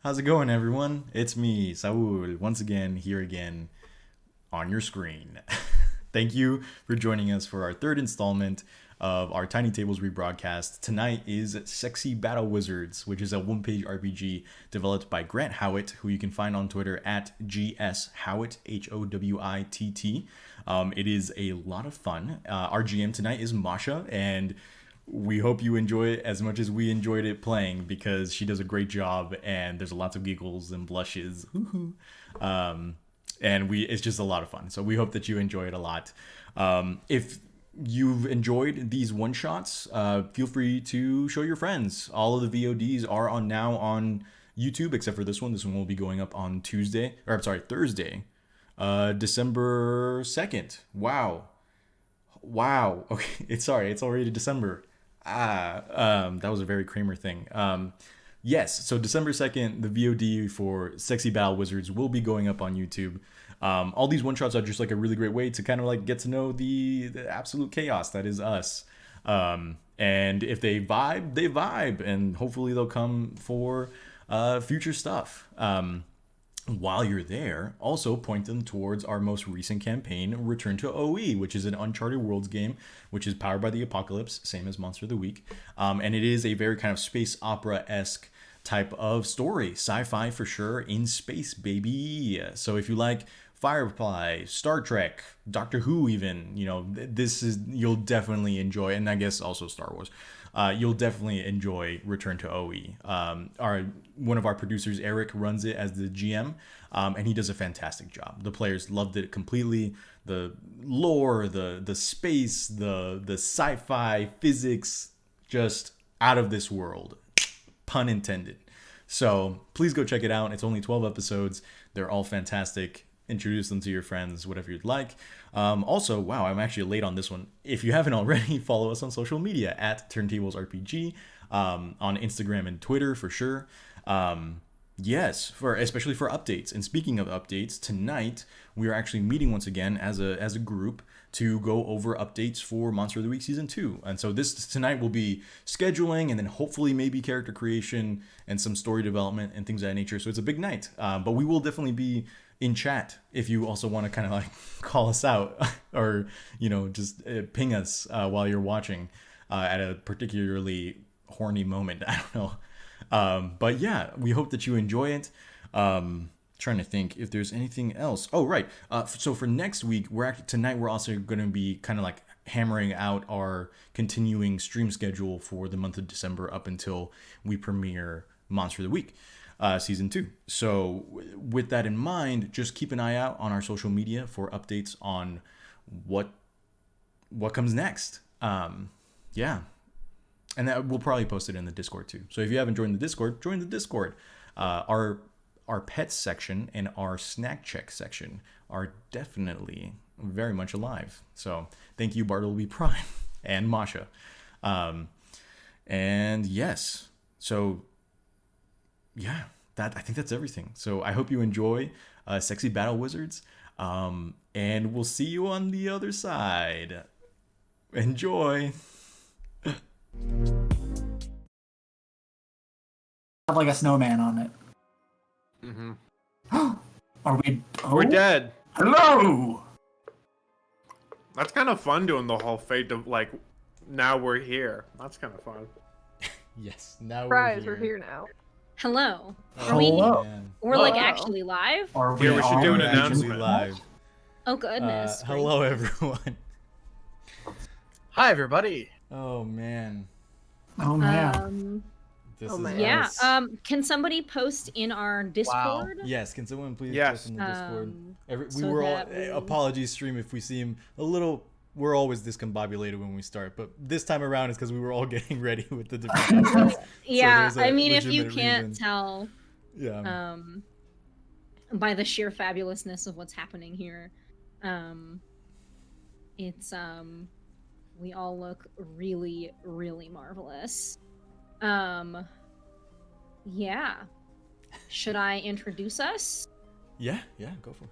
How's it going, everyone? It's me, Saul, once again, here again on your screen. Thank you for joining us for our third installment of our TinyTables rebroadcast. Tonight is Sexy Battle Wizards, which is a one-page RPG developed by Grant Howitt, who you can find on Twitter at GSHowitt, Howitt. It is a lot of fun. Our GM tonight is Masha, and we hope you enjoy it as much as we enjoyed it playing, because she does a great job and there's lots of giggles and blushes. And it's just a lot of fun. So we hope that you enjoy it a lot. If you've enjoyed these one shots, feel free to show your friends. All of the VODs are now on YouTube, except for this one. This one will be going up on Thursday, December 2nd. Wow. Okay. It's already December. That was a very Kramer thing. Yes, so December 2nd, the VOD for Sexy Battle Wizards will be going up on YouTube. All these one-shots are just like a really great way to kind of like get to know the absolute chaos that is us. And if they vibe, they vibe, and hopefully they'll come for future stuff. While you're there, also point them towards our most recent campaign, Return to OE, which is an Uncharted Worlds game, which is powered by the Apocalypse, same as Monster of the Week. And it is a very kind of space opera-esque type of story. Sci-fi for sure, in space, baby. So if you like Firefly, Star Trek, Doctor Who even, you'll definitely enjoy, and I guess also Star Wars. You'll definitely enjoy Return to OE. One of our producers, Eric, runs it as the GM, and he does a fantastic job. The players loved it completely. The lore, the space, the sci-fi, physics, just out of this world. Pun intended. So please go check it out. It's only 12 episodes. They're all fantastic. Introduce them to your friends, whatever you'd like. Also, wow, I'm actually late on this one. If you haven't already, follow us on social media at TurnTables RPG, on Instagram and Twitter for sure. Yes, especially for updates. And speaking of updates, tonight we are actually meeting once again as a group to go over updates for Monster of the Week Season 2. And so tonight will be scheduling, and then hopefully maybe character creation and some story development and things of that nature. So it's a big night. But we will definitely be in chat if you also want to kind of like call us out or just ping us while you're watching at a particularly horny moment. I don't know, but yeah, we hope that you enjoy it. Trying to think if there's anything else. Oh right, so for next week, tonight we're also going to be kind of like hammering out our continuing stream schedule for the month of December up until we premiere Monster of the Week Season 2. So with that in mind, just keep an eye out on our social media for updates on what comes next. Yeah. And that we'll probably post it in the Discord too. So if you haven't joined the Discord, join the Discord. Our pets section and our snack check section are definitely very much alive. So thank you, Bartleby Prime and Masha. And yes, so yeah, I think that's everything. So I hope you enjoy Sexy Battle Wizards, and we'll see you on the other side. Enjoy. Have like a snowman on it. Mm-hmm. Are we? Oh? We're dead. Hello. That's kind of fun doing the whole fate of like, now we're here. That's kind of fun. Yes, now Surprise, we're here now. Hello. Hello. We're like actually live? Are Here, we should do an actually announcement. live. Oh goodness. Hello, everyone. Hi, everybody. Oh man. Oh man. This Oh, is man. Yeah. us. Can somebody post in our Discord? Yes, can someone please Yes. post in the Discord? We so were all that we- apologies, stream, if we seem a little. We're always discombobulated when we start, but this time around it's because we were all getting ready with the different episodes. Yeah, there's a I mean, if you legitimate can't reason. tell Yeah. by the sheer fabulousness of what's happening here, it's we all look really, really marvelous. Yeah. Should I introduce us? Yeah, go for it.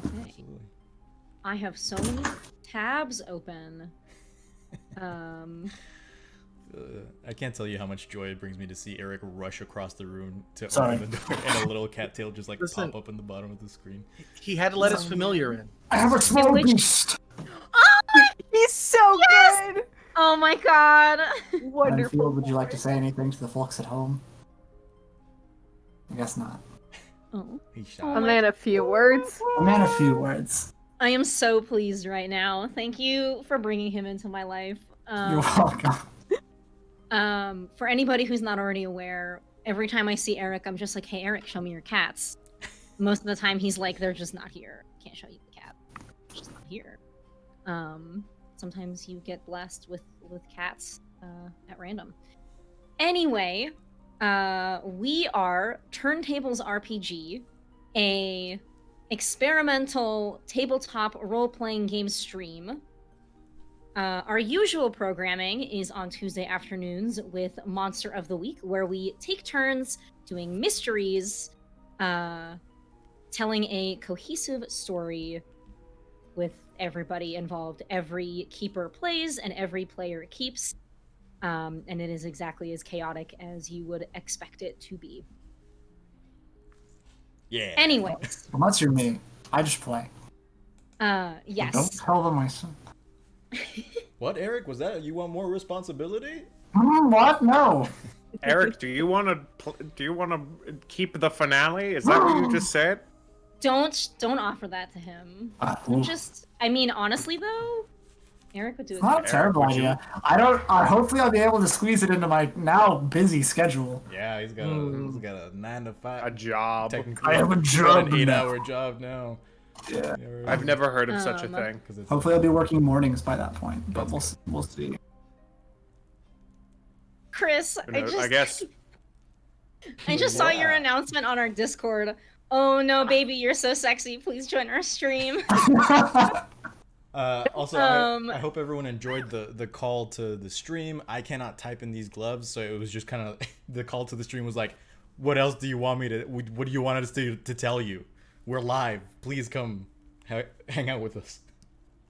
Okay. Absolutely. I have so many tabs open. I can't tell you how much joy it brings me to see Eric rush across the room to Sorry. open the door and a little cattail just like Listen. pop up in the bottom of the screen. He had to let his familiar in. I have a small Which- beast. He's so good. Oh my god. Wonderful. Renfield, would you like to say anything to the folks at home? I guess not. Oh. He's Oh A shy. man of few words. A man of few words. I am so pleased right now. Thank you for bringing him into my life. You're welcome. For anybody who's not already aware, every time I see Eric, I'm just like, hey, Eric, show me your cats. Most of the time, he's like, they're just not here. Can't show you the cat. It's just not here. Sometimes you get blessed with cats at random. Anyway, we are TurnTables RPG, a experimental tabletop role-playing game stream. Our usual programming is on Tuesday afternoons with Monster of the Week, where we take turns doing mysteries, telling a cohesive story with everybody involved. Every keeper plays and every player keeps, and it is exactly as chaotic as you would expect it to be. Yeah. Anyways, Unless you're me, I just play. Don't yes. tell them I said. What, Eric? Was that you want more responsibility? What? No. Eric, do you want to keep the finale? Is that what you just said? Don't offer that to him. Just, I mean, honestly though, Eric would do it. It's not a terrible would you- idea. Hopefully I'll be able to squeeze it into my now busy schedule. Yeah, he's got a 9 to 5. A job. Technically, I have a he's job got an now. 8-hour job now. Yeah. I've never heard of such a thing. Because it's Hopefully I'll be working mornings by that point, but That's we'll see. Chris, I guess. I just saw your Yeah. announcement on our Discord. Oh no, baby, you're so sexy. Please join our stream. Also, I hope everyone enjoyed the call to the stream. I cannot type in these gloves, so it was just kind of the call to the stream was like, "What else do you want me to? What do you want us to tell you? We're live. Please come hang out with us."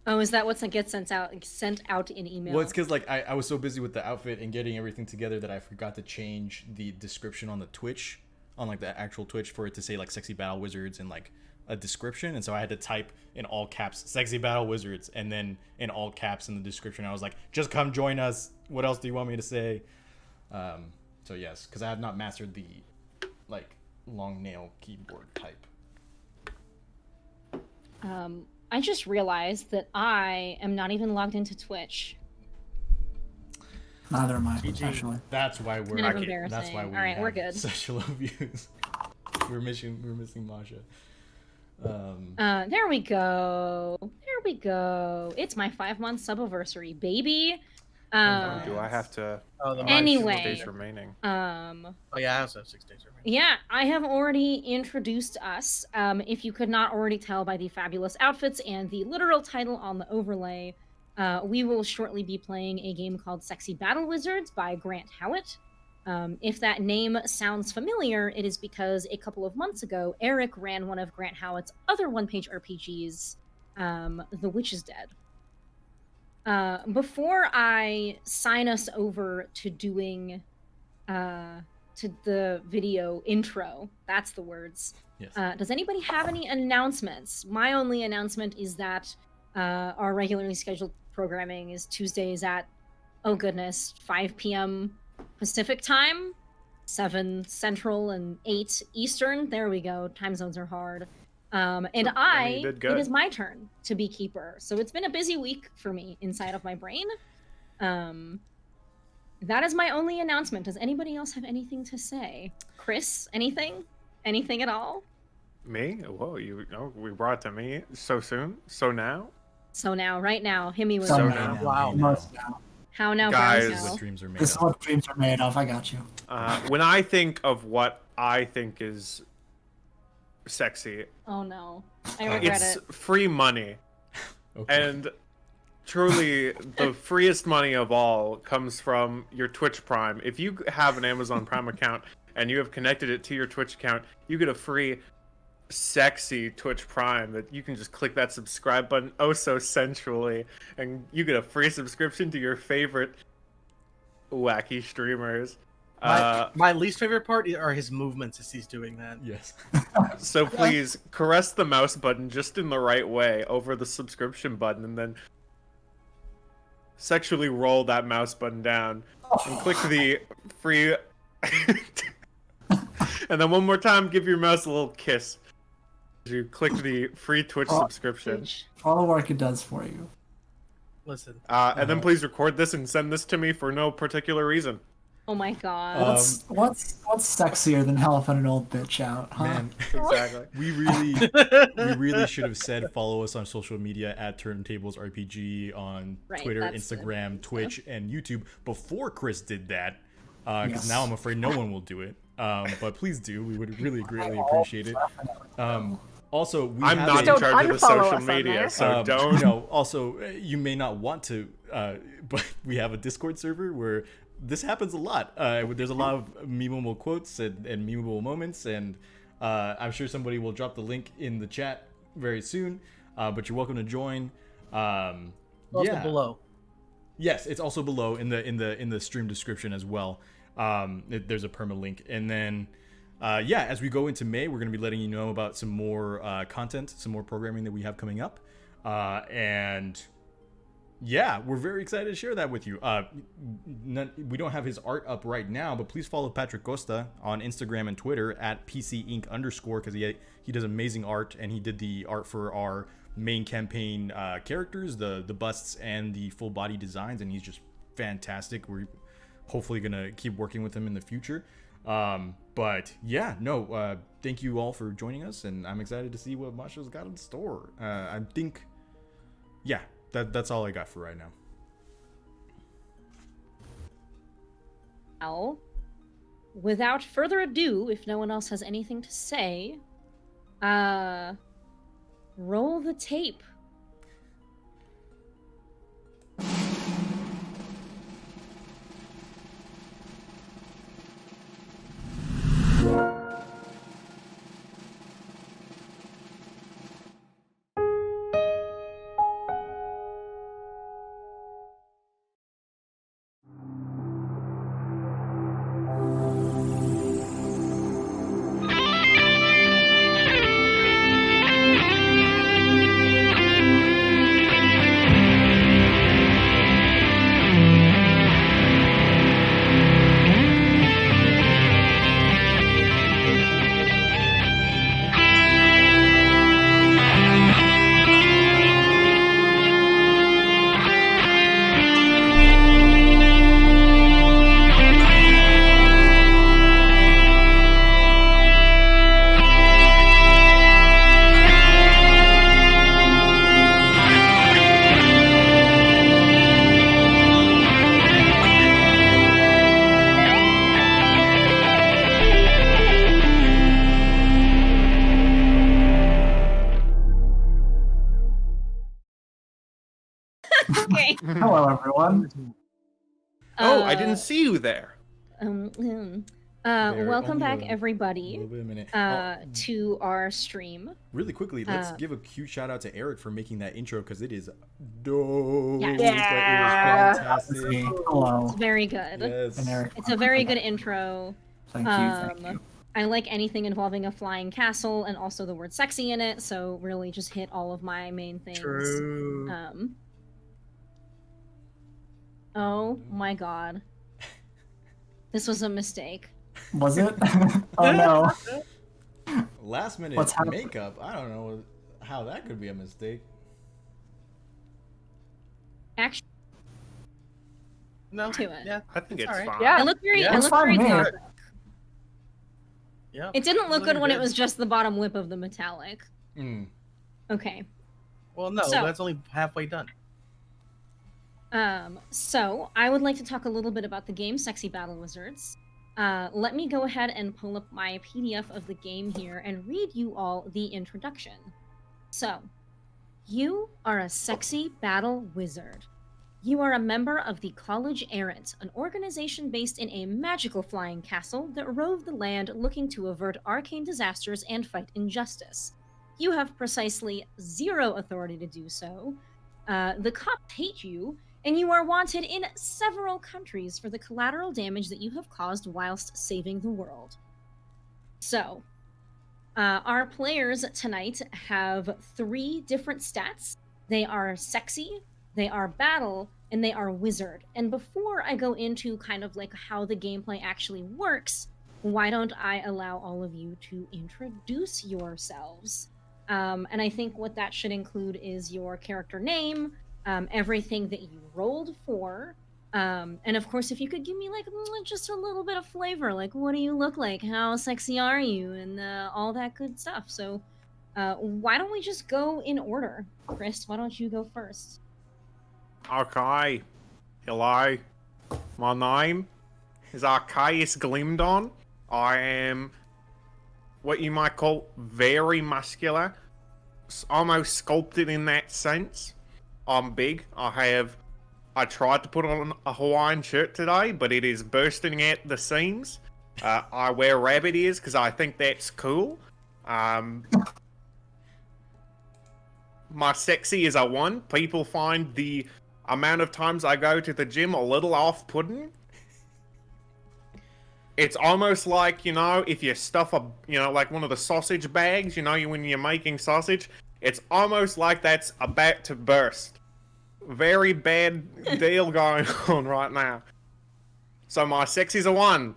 Oh, is that what's that gets sent out in email? Well, it's because like I was so busy with the outfit and getting everything together that I forgot to change the description on the Twitch, on like the actual Twitch, for it to say like "Sexy Battle Wizards" and like a description, and so I had to type in all caps "Sexy Battle Wizards" and then in all caps in the description I was like, "Just come join us. What else do you want me to say?" So yes, because I have not mastered the like long nail keyboard type. I just realized that I am not even logged into Twitch. Neither am I, GG. actually. That's why we're Kind of that's embarrassing. why we All right, we're have good. such low views. we're missing Masha. There we go. There we go. It's my 5-month subiversary, baby. Do I have to? Oh, the I have 6 Anyway. days remaining. Oh yeah, I also have 6 days remaining. Yeah, I have already introduced us. If you could not already tell by the fabulous outfits and the literal title on the overlay, we will shortly be playing a game called Sexy Battle Wizards by Grant Howitt. If that name sounds familiar, it is because a couple of months ago, Eric ran one of Grant Howitt's other one-page RPGs, The Witch is Dead. Before I sign us over to doing to the video intro, that's the words. Yes. Does anybody have any announcements? My only announcement is that our regularly scheduled programming is Tuesdays at, oh goodness, 5 p.m. Pacific time, 7 Central and 8 Eastern. There we go. Time zones are hard. And you did it good. is my turn to be keeper. So it's been a busy week for me inside of my brain. That is my only announcement. Does anybody else have anything to say? Chris, anything? Anything at all? Me? Whoa, we brought it to me so soon? So now? So now, right now, hit me with So it. now. Wow. Most now. How now, Guys. Browns What now? dreams are made This is of. what dreams are made of. I got you. When I think of what I think is sexy, Oh no, I regret it's it. free money. Okay. And truly, the freest money of all comes from your Twitch Prime. If you have an Amazon Prime account and you have connected it to your Twitch account, you get a free, sexy Twitch Prime that you can just click that subscribe button oh so sensually, and you get a free subscription to your favorite wacky streamers. My least favorite part are his movements as he's doing that. Yes. So please caress the mouse button just in the right way over the subscription button, and then sexually roll that mouse button down and click the free. And then one more time, give your mouse a little kiss. You click the free Twitch subscription. All the work it does for you. Listen. And then please record this and send this to me for no particular reason. Oh my god. What's sexier than helping an old bitch out, huh? Man, Exactly. we really should have said follow us on social media at TurnTables RPG on Right, Twitter, that's the Instagram, Twitch, and YouTube before Chris did that. Because Yes. now I'm afraid no one will do it. But please do. We would really greatly appreciate it. Also, I'm not in Don't charge of the unfollow social us on media, there. so don't. Also, you may not want to, but we have a Discord server where this happens a lot. There's a lot of memeable quotes and memeable moments, and I'm sure somebody will drop the link in the chat very soon. But you're welcome to join. Also below. Yes, it's also below in the stream description as well. There's a permalink, and then as we go into May, we're going to be letting you know about some more content, some more programming that we have coming up, and we're very excited to share that with you. We don't have his art up right now, but please follow Patrick Costa on Instagram and Twitter at PCInc_, because he does amazing art, and he did the art for our main campaign characters, the busts and the full body designs, and he's just fantastic. We're hopefully gonna keep working with him in the future. Thank you all for joining us, and I'm excited to see what Masha's got in store. I think that's all I got for right now. Well, without further ado, if no one else has anything to say, roll the tape. Okay. Hello, everyone. I didn't see you there. Welcome back, A everybody, little bit of a minute. to our stream. Really quickly, let's give a huge shout out to Eric for making that intro, because it is dope. Yeah. It was fantastic. Hello. It's very good. Yes. And Eric. It's a very good intro. Thank you. Thank you. I like anything involving a flying castle and also the word sexy in it, so really just hit all of my main things. True. Oh my god. This was a mistake. Was it? Oh no. Last minute What's happening? makeup. I don't know how that could be a mistake. Actually, No. to it. Yeah. I think it's Alright. fine. Yeah. I look very, Yeah, I it's look fine very with me. gothic. Yeah. It didn't look Looking good when it good. was just the bottom lip of the metallic. Okay. Well, no, So- that's only halfway done. So I would like to talk a little bit about the game Sexy Battle Wizards. Let me go ahead and pull up my PDF of the game here and read you all the introduction. So, you are a sexy battle wizard. You are a member of the College Errant, an organization based in a magical flying castle that rove the land looking to avert arcane disasters and fight injustice. You have precisely 0 authority to do so. The cops hate you, and you are wanted in several countries for the collateral damage that you have caused whilst saving the world. So, our players tonight have 3 different stats. They are sexy, they are battle, and they are wizard. And before I go into kind of like how the gameplay actually works, why don't I allow all of you to introduce yourselves? And I think what that should include is your character name, everything that you rolled for, and of course, if you could give me like just a little bit of flavor, like what do you look like, how sexy are you, and all that good stuff. So why don't we just go in order? Chris, why don't you go first? Okay. Hello. My name is Arceus Glimdon. I am what you might call very muscular, almost sculpted in that sense. I'm big. I tried to put on a Hawaiian shirt today, but it is bursting at the seams. I wear rabbit ears because I think that's cool. My sexy is a 1. People find the amount of times I go to the gym a little off-putting. It's almost like, if you stuff like one of the sausage bags, when you're making sausage, it's almost like that's about to burst. Very bad deal going on right now. So my sexy's a 1.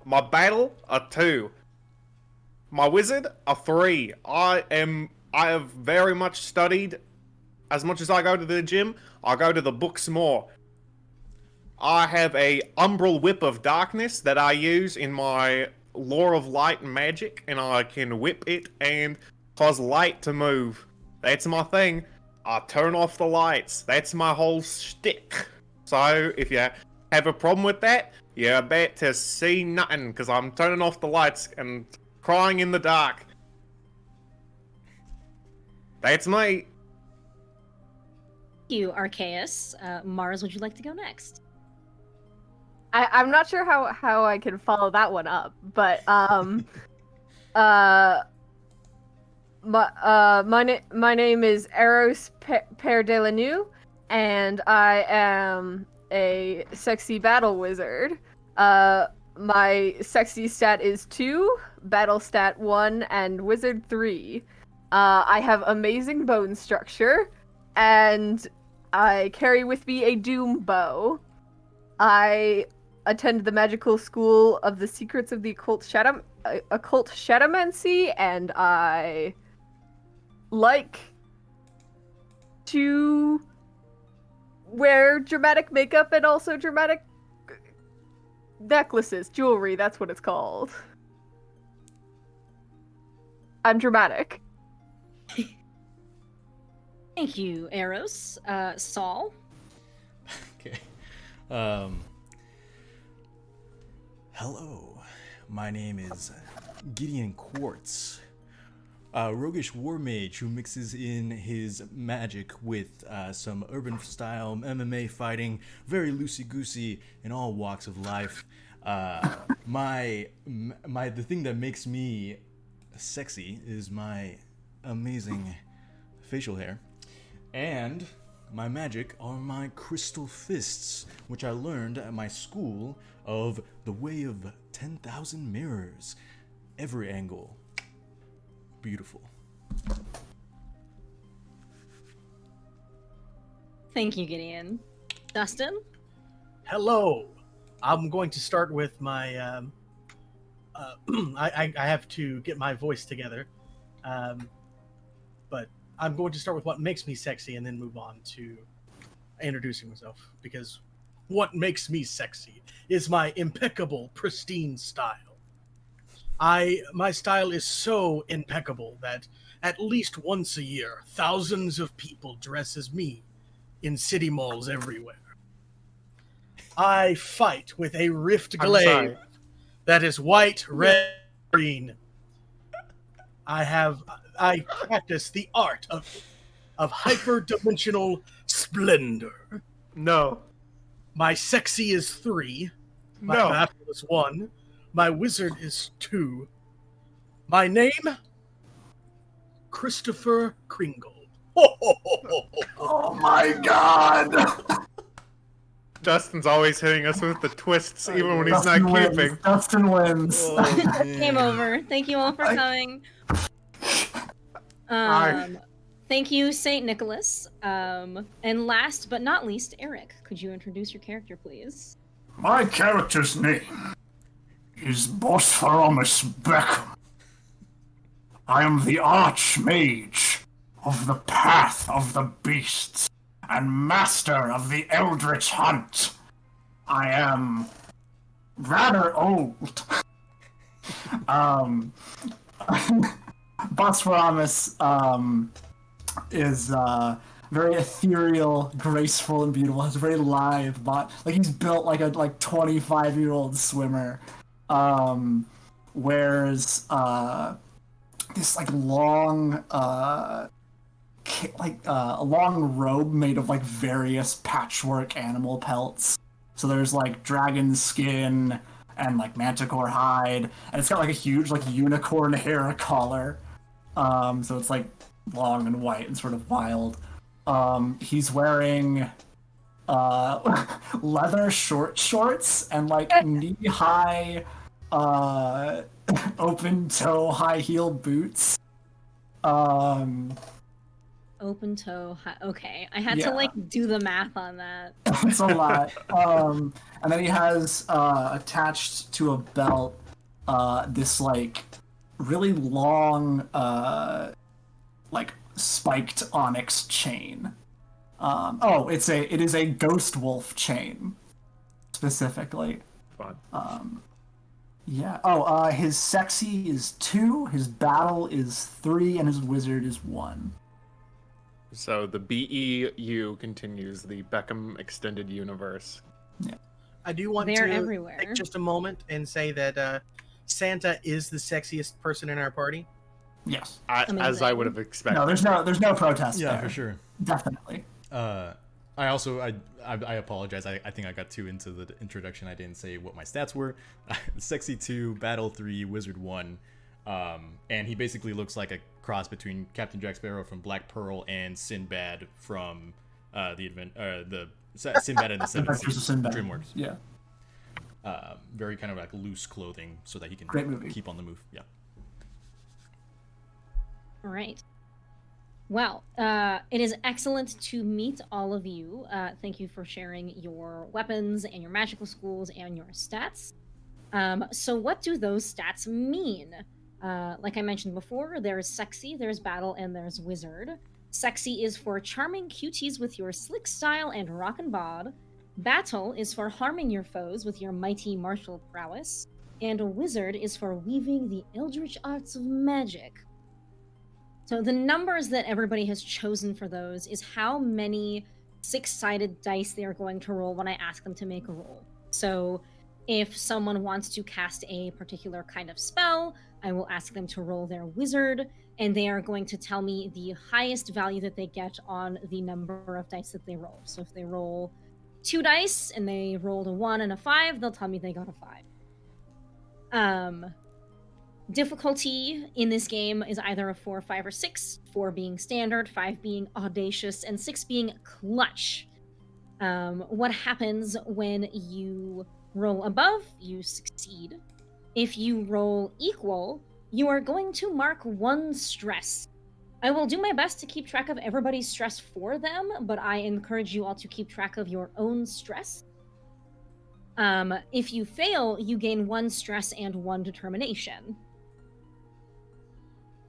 My battle, a 2. My wizard, a 3. I have very much studied. As much as I go to the gym, I go to the books more. I have a umbral whip of darkness that I use in my lore of light and magic, and I can whip it and cause light to move. That's my thing. I turn off the lights. That's my whole shtick. So if you have a problem with that, you're about to see nothing, because I'm turning off the lights and crying in the dark. That's me. Thank you, Arceus. Mars, would you like to go next? I'm not sure how I can follow that one up, but my name is Eros Per de la New, and I am a sexy battle wizard. My sexy stat is 2, battle stat 1, and wizard 3. I have amazing bone structure, and I carry with me a doom bow. I attend the magical school of the secrets of the occult shadowmancy, and I like to wear dramatic makeup and also dramatic necklaces, jewelry, that's what it's called. I'm dramatic. Thank you, Eros. Saul? Okay. Hello. My name is Gideon Quartz, a roguish war mage who mixes in his magic with some urban style MMA fighting, very loosey-goosey in all walks of life. The thing that makes me sexy is my amazing facial hair. And my magic are my crystal fists, which I learned at my school of the Way of 10,000 Mirrors. Every angle. Beautiful. Thank you, Gideon. Dustin? Hello. I'm going to start with my. I have to get my voice together, but I'm going to start with what makes me sexy and then move on to introducing myself, because what makes me sexy is my impeccable, pristine style. My style is so impeccable that at least once a year, thousands of people dress as me in city malls everywhere. I fight with a rift glaive that is white, red, green. I practice the art of hyper-dimensional splendor. No. My sexy is 3. My No. battle is 1. My wizard is 2. My name? Christopher Kringle. Oh my god! Dustin's always hitting us with the twists, even when he's not Dustin wins. keeping. Dustin wins. Oh, Game over. Thank you all for coming. Thank you, Saint Nicholas. And last but not least, Eric, could you introduce your character, please? My character's name is Bosphoromus Beckham. I am the Archmage of the Path of the Beasts and Master of the Eldritch Hunt. I am rather old. Bosphoromus is very ethereal, graceful, and beautiful. Has a very lithe body. Like he's built like a 25-year-old swimmer. Wears this like long a long robe made of like various patchwork animal pelts. So there's like dragon skin and like manticore hide, and it's got like a huge like unicorn hair collar. So it's like long and white and sort of wild. He's wearing leather short shorts and like knee-high open toe high heel boots. Open toe. Okay, I had to Yeah. like do the math on that. It's a lot. And then he has attached to a belt this like really long like spiked onyx chain. It is a ghost wolf chain specifically. Fun. Yeah. His sexy is 2, his battle is 3, and his wizard is 1. So the BEU continues, the Beckham Extended Universe. Yeah. I do want They're to everywhere. take just a moment and say that Santa is the sexiest person in our party. Yes. As I would have expected. No, there's no protest Yeah, there. for sure. Definitely. I apologize. I think I got too into the introduction. I didn't say what my stats were. Sexy 2, Battle 3, Wizard 1. And he basically looks like a cross between Captain Jack Sparrow from Black Pearl and Sinbad from Sinbad and the Seven Adventures of Seas, Sinbad. DreamWorks. Yeah. Very kind of like loose clothing so that he can Great movie. keep on the move. Yeah. All right. Well, it is excellent to meet all of you. Thank you for sharing your weapons and your magical schools and your stats. So what do those stats mean? Like I mentioned before, there's sexy, there's battle, and there's wizard. Sexy is for charming cuties with your slick style and rock and bod. Battle is for harming your foes with your mighty martial prowess. And a wizard is for weaving the eldritch arts of magic. So the numbers that everybody has chosen for those is how many 6-sided dice they are going to roll when I ask them to make a roll. So if someone wants to cast a particular kind of spell, I will ask them to roll their wizard, and they are going to tell me the highest value that they get on the number of dice that they roll. So if they roll 2 dice and they rolled a 1 and a 5, they'll tell me they got a 5. Difficulty in this game is either a 4, 5, or 6, 4 being standard, 5 being audacious, and 6 being clutch. What happens when you roll above, you succeed. If you roll equal, you are going to mark 1 stress. I will do my best to keep track of everybody's stress for them, but I encourage you all to keep track of your own stress. If you fail, you gain 1 stress and 1 determination.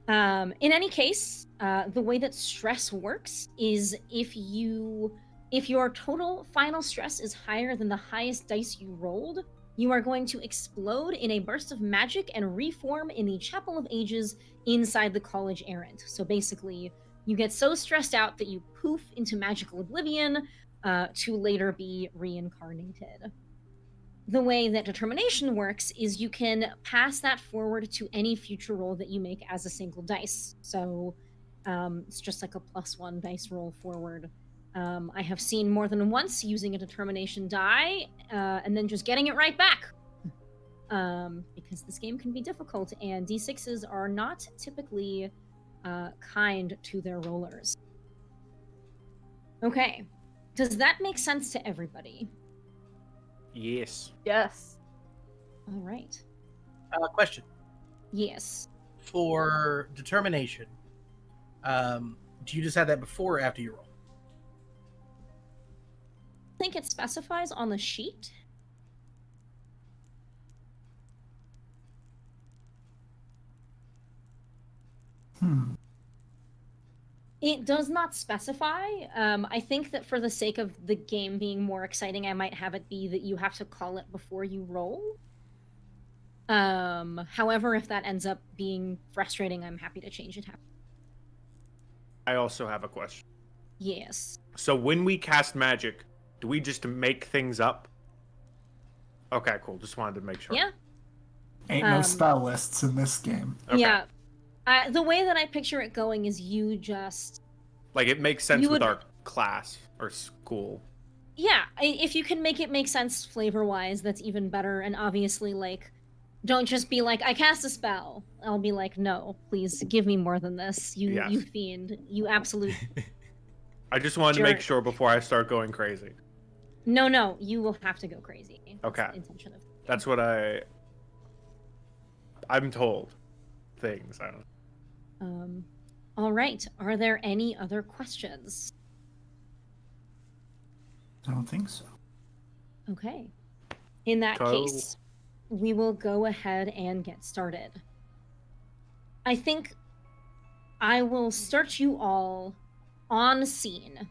In any case, the way that stress works is if your total final stress is higher than the highest dice you rolled, you are going to explode in a burst of magic and reform in the Chapel of Ages inside the College Errant. So basically, you get so stressed out that you poof into magical oblivion to later be reincarnated. The way that determination works is you can pass that forward to any future roll that you make as a single dice. So it's just like a +1 dice roll forward. I have seen more than once using a determination die and then just getting it right back. Because this game can be difficult and D6s are not typically kind to their rollers. Okay, does that make sense to everybody? Yes. Yes. All right. Question. Yes. For determination, do you just have that before or after you roll? I think it specifies on the sheet. It does not specify. I think that for the sake of the game being more exciting, I might have it be that you have to call it before you roll. However, if that ends up being frustrating, I'm happy to change it. I also have a question. Yes. So when we cast magic, do we just make things up? Okay, cool. Just wanted to make sure. Yeah. Ain't no spell lists in this game. Okay. Yeah. The way that I picture it going is you just... Like, it makes sense You with would- our class or school. Yeah, if you can make it make sense flavor-wise, that's even better. And obviously, like, don't just be like, I cast a spell. I'll be like, no, please give me more than this. Yes. You fiend. You absolute... I just wanted to make Jerk. sure before I start going crazy. No, you will have to go crazy. That's Okay. the intention of... That's what I'm told. Things. I don't know. All right. Are there any other questions? I don't think so. Okay. In that Go. case, we will go ahead and get started. I think I will start you all on scene.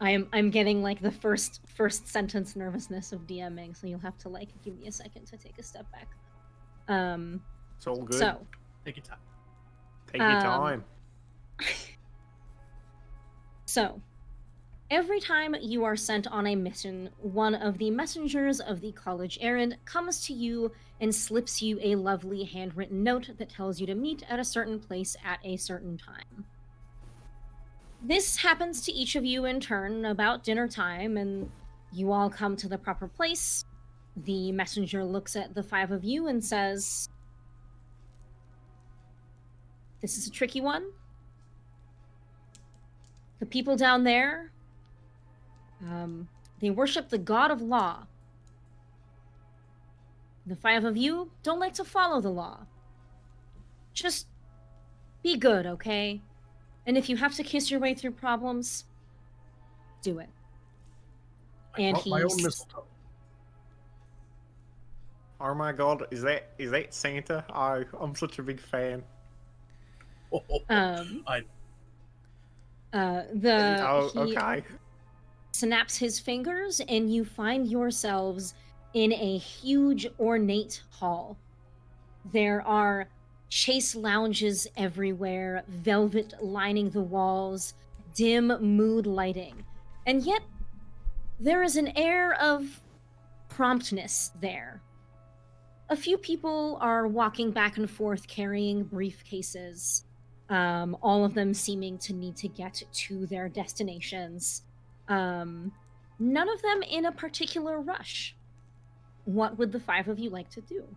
I'm getting like the first sentence nervousness of DMing, so you'll have to like give me a second to take a step back. It's all good. So Take your time. Take your time. So, every time you are sent on a mission, one of the messengers of the college errand comes to you and slips you a lovely handwritten note that tells you to meet at a certain place at a certain time. This happens to each of you in turn about dinner time, and you all come to the proper place. The messenger looks at the 5 of you and says, "This is a tricky one. The people down there, they worship the god of law. The 5 of you don't like to follow the law. Just be good, okay? And if you have to kiss your way through problems, do it." I And brought my own he's- mistletoe. Oh my god, is that Santa? I'm such a big fan. I He Okay. snaps his fingers, and you find yourselves in a huge ornate hall. There are chase lounges everywhere, velvet lining the walls, dim mood lighting. And yet, there is an air of promptness there. A few people are walking back and forth carrying briefcases, all of them seeming to need to get to their destinations. None of them in a particular rush. What would the 5 of you like to do?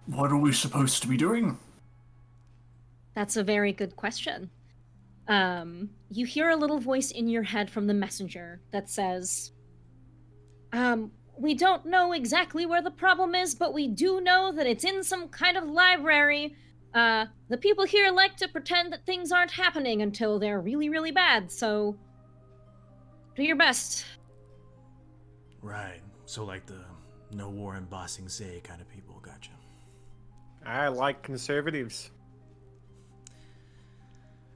What are we supposed to be doing? That's a very good question. You hear a little voice in your head from the messenger that says, "We don't know exactly where the problem is, but we do know that it's in some kind of library. The people here like to pretend that things aren't happening until they're really, really bad, so do your best." Right. So like the no war and bossing say kind of people. Gotcha. I like conservatives.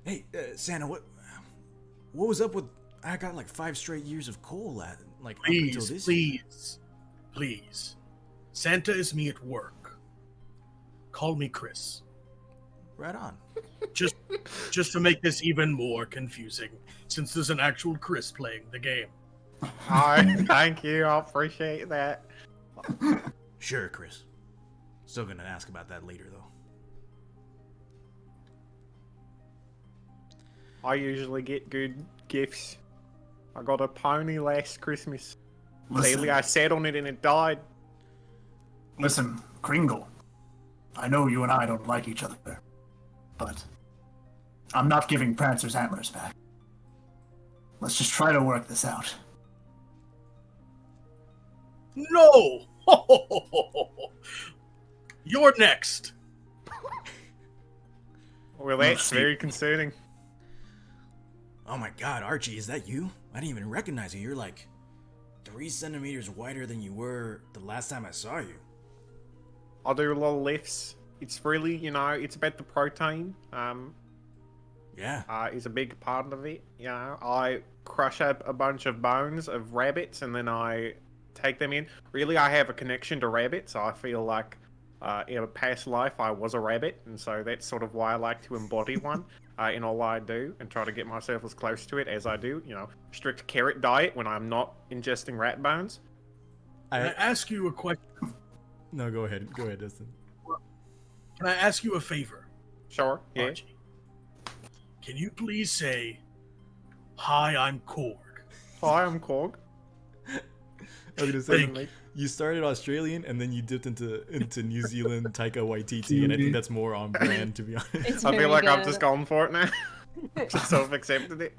Hey, Santa, what was up with? I got like 5 straight years of coal up until this. Please. Santa is me at work. Call me Chris. Right on. Just to make this even more confusing, since there's an actual Chris playing the game. Thank you. I appreciate that. Sure, Chris. Still gonna ask about that later, though. I usually get good gifts. I got a pony last Christmas. Lately, I sat on it and it died. Listen, Kringle. I know you and I don't like each other, but I'm not giving Prancer's antlers back. Let's just try to work this out. No! You're next. Well, that's very concerning. Oh my god, Archie, is that you? I didn't even recognize you. You're like 3 centimeters wider than you were the last time I saw you. I do a lot of lifts. It's really, it's about the protein. Yeah. Is a big part of it. I crush up a bunch of bones of rabbits and then I take them in. Really, I have a connection to rabbits. I feel like in a past life I was a rabbit, and so that's sort of why I like to embody one in all I do and try to get myself as close to it as I do. Strict carrot diet when I'm not ingesting rat bones. Can I ask you a question? No, go ahead, Dustin. Can I ask you a favor? Sure, yeah. Archie? Can you please say, "Hi, I'm Korg"? Hi, I'm Korg. I was gonna say, Thank you. you started Australian and then you dipped into New Zealand Taika Waititi, and I think that's more on brand, to be honest. It's I feel very like I've good. just gone for it now. Just sort of accepted it.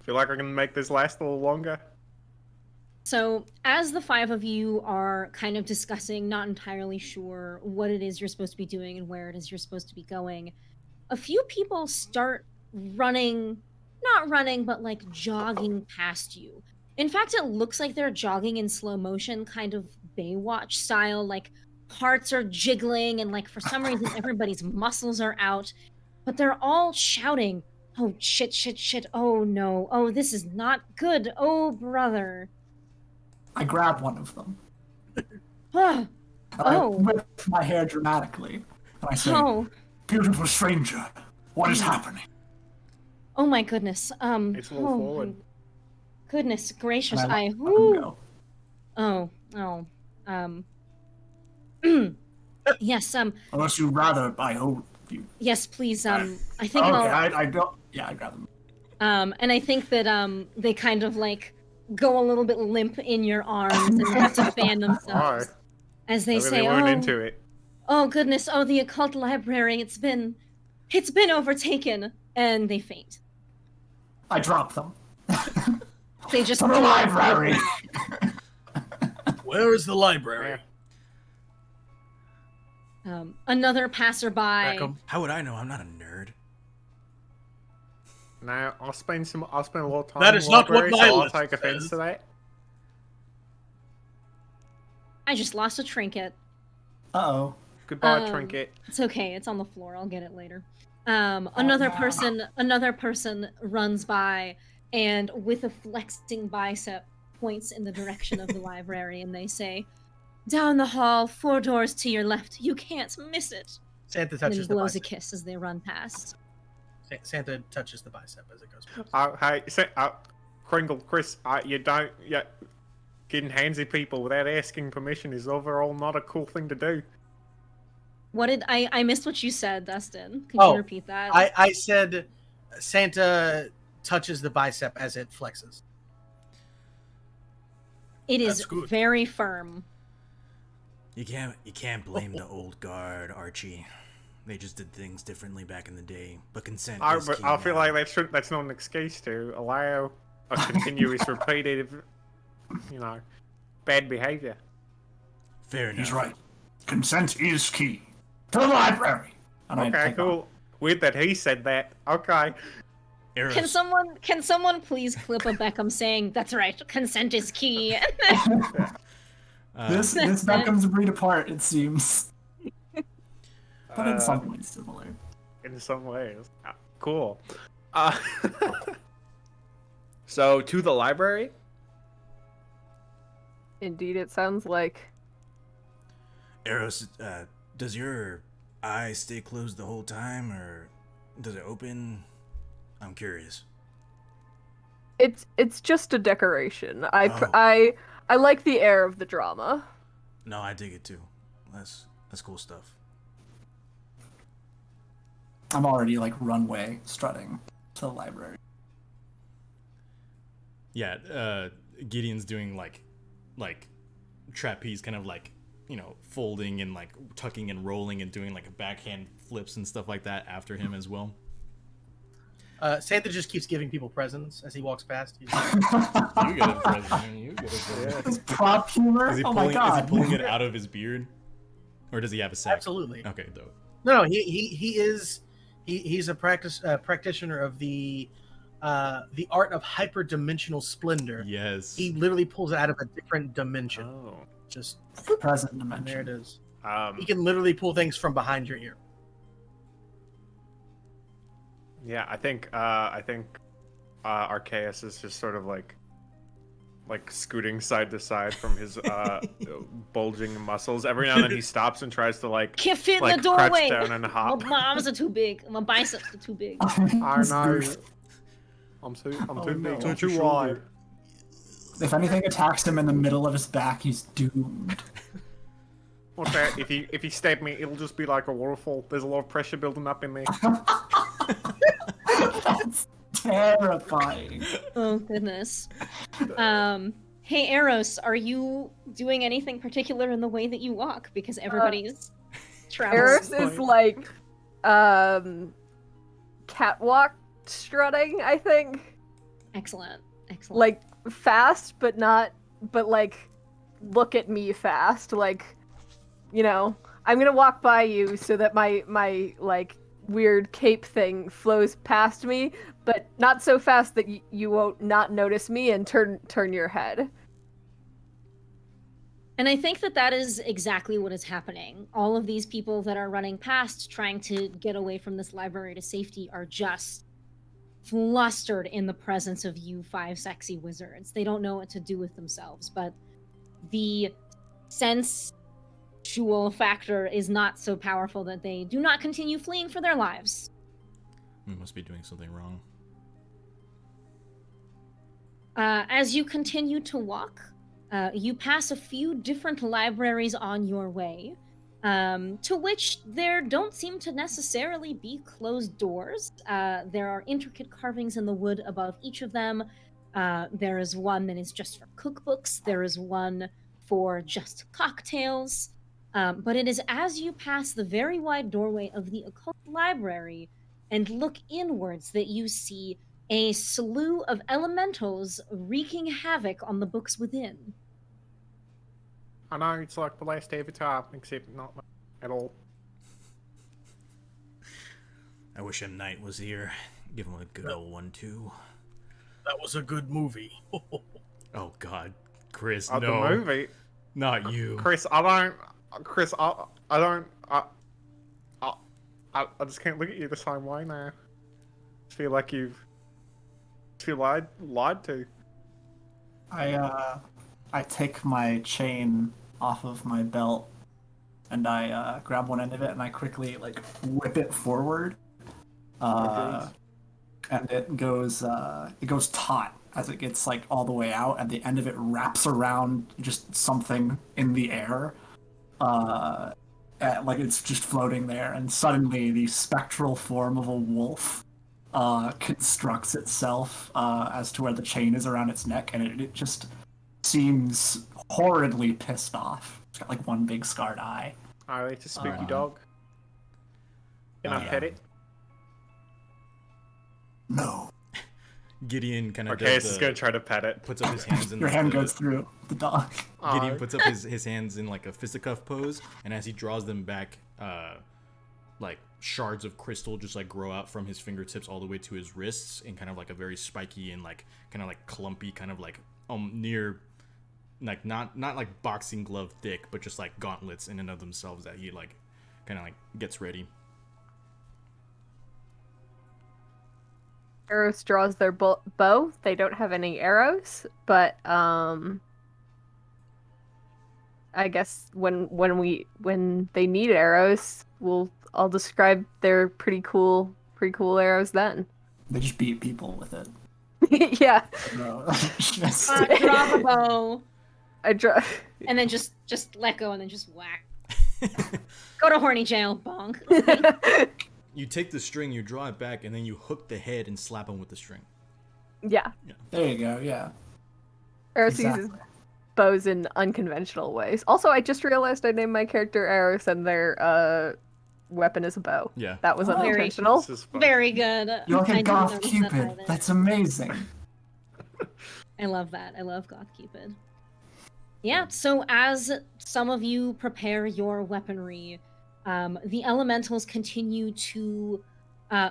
Feel like I can make this last a little longer. So, as the 5 of you are kind of discussing, not entirely sure what it is you're supposed to be doing and where it is you're supposed to be going, a few people start running, not running, but like jogging past you. In fact, it looks like they're jogging in slow motion, kind of Baywatch style, like parts are jiggling and like for some reason everybody's muscles are out, but they're all shouting, "Oh shit, shit, shit, oh no, oh this is not good, oh brother." I grab one of them. Ah, And I Oh. whip my hair dramatically. And I say, oh, Beautiful stranger, what is happening? oh my goodness. It's a little oh, forward. Goodness gracious, and I let them whoo. go. Um, yes, Unless you rather, I hope you. yes, please, I think Okay, I'll, I don't. Yeah, I grab them. and I think that, they kind of, like, go a little bit limp in your arms and have to fan themselves as they Maybe say, they weren't into it. oh goodness, oh, the occult library, it's been overtaken, and they faint. I drop them. They just To the library! Where is the library? Another passerby. Rackham. How would I know? I'm not a nerd. No, I'll spend a lot of time That in is the not what library, my so I'll list take offense says. to that. I just lost a trinket. Uh-oh. Goodbye, Trinket. It's okay. It's on the floor. I'll get it later. Another person runs by and with a flexing bicep points in the direction of the library and they say, "Down the hall, 4 doors to your left. You can't miss it." Santa And touches then the blows a bicep. kiss as they run past. Santa touches the bicep as it goes past. Hey, Kringle, Chris, you don't, getting handsy people without asking permission is overall not a cool thing to do. What did I missed what you said, Dustin? Can Oh, you repeat that? I said Santa touches the bicep as it flexes. It is That's good. very firm. You can't blame the old guard, Archie. They just did things differently back in the day. But consent is key I feel now. like that's not an excuse to allow a continuous, repeated, bad behavior. Fair enough. He's right. Consent is key. To the library! And I Okay, take off. cool. Weird that he said that. Okay. Eros, Can someone please clip a Beckham saying, "That's right, consent is key"? This Beckham's breed apart, it seems. But in some ways similar. In some ways. Cool. So, to the library? Indeed, it sounds like. Eros, does your eye stay closed the whole time, or does it open? I'm curious. It's just a decoration. Oh. I like the air of the drama. No, I dig it too. That's cool stuff. I'm already like runway strutting to the library. Yeah, Gideon's doing like trapeze, kind of like, folding and like tucking and rolling and doing like a backhand flips and stuff like that after him as well. Santa just keeps giving people presents as he walks past. You get a present. Man. You get a present. This prop humor. Is he Oh pulling? my god. Is he pulling it out of his beard, or does he have a sack? Absolutely. Okay, dope. No, he's a practitioner of the art of hyperdimensional splendor. Yes. He literally pulls it out of a different dimension. Oh. Just Present there dimension. it is. Um, He can literally pull things from behind your ear. yeah, I think Arceus is just sort of like scooting side to side from his bulging muscles. Every now and then he stops and tries to Can't fit in like the doorway. crouch down and My hop. arms are too big. My biceps are too big. I know. I'm too no. big, too wide. If anything attacks him in the middle of his back, he's doomed. What's that? If he stabbed me, it'll just be like a waterfall. There's a lot of pressure building up in there. That's terrifying. Oh goodness. Hey Eros, are you doing anything particular in the way that you walk? Because everybody's Eros traveling. is like catwalk strutting, I think. Excellent. Excellent. Like fast, but like look at me fast. Like, you know, I'm gonna walk by you so that my like weird cape thing flows past me, but not so fast that you won't not notice me and turn your head. And I think that is exactly what is happening. All of these people that are running past, trying to get away from this library to safety, are just flustered in the presence of you five sexy wizards. They don't know what to do with themselves, but the sensual factor is not so powerful that they do not continue fleeing for their lives. We must be doing something wrong. As you continue to walk, you pass a few different libraries on your way, to which there don't seem to necessarily be closed doors. There are intricate carvings in the wood above each of them. There is one that is just for cookbooks. There is one for just cocktails. But it is as you pass the very wide doorway of the occult library and look inwards that you see a slew of elementals wreaking havoc on the books within. I know it's like the last Avatar, except not at all. I wish M. Night was here. Give him a good old one too. That was a good movie. Oh God, Chris, The no, movie, not you. Chris. I just can't look at you the same way now. I feel like you've lied to. I take my chain off of my belt and I grab one end of it and I quickly like whip it forward. And it goes taut as it gets like all the way out, and the end of it wraps around just something in the air. Like it's just floating there, and suddenly the spectral form of a wolf constructs itself as to where the chain is around its neck, and it just seems horridly pissed off. It's got like one big scarred eye. Oh, it's a spooky dog. Can I pet it? No. Gideon kind of Okay, is gonna try to pet it. puts up his hands in Your like hand the- goes through the dog. Gideon puts up his hands in like a fisticuff pose, and as he draws them back, like shards of crystal just like grow out from his fingertips all the way to his wrists in kind of like a very spiky and like kind of like clumpy, kind of like near like not like boxing glove thick, but just like gauntlets in and of themselves that he like kind of like gets ready. Eros draws their bow. They don't have any arrows, but I guess when they need arrows, I'll describe their pretty cool arrows then. They just beat people with it. Yeah. No. Draw the bow, I draw. and then just let go, and then just whack. Go to horny jail, bonk. You take the string, you draw it back, and then you hook the head and slap him with the string. Yeah. There you go. Yeah. Eros uses bows in unconventional ways. Also, I just realized I named my character Eros, and their weapon is a bow. Yeah. That was Oh, very- unintentional. This is fun. Very good. You're like I a didn't goth notice that cupid. either. That's amazing. I love that. I love Goth Cupid. Yeah, so as some of you prepare your weaponry, the elementals continue to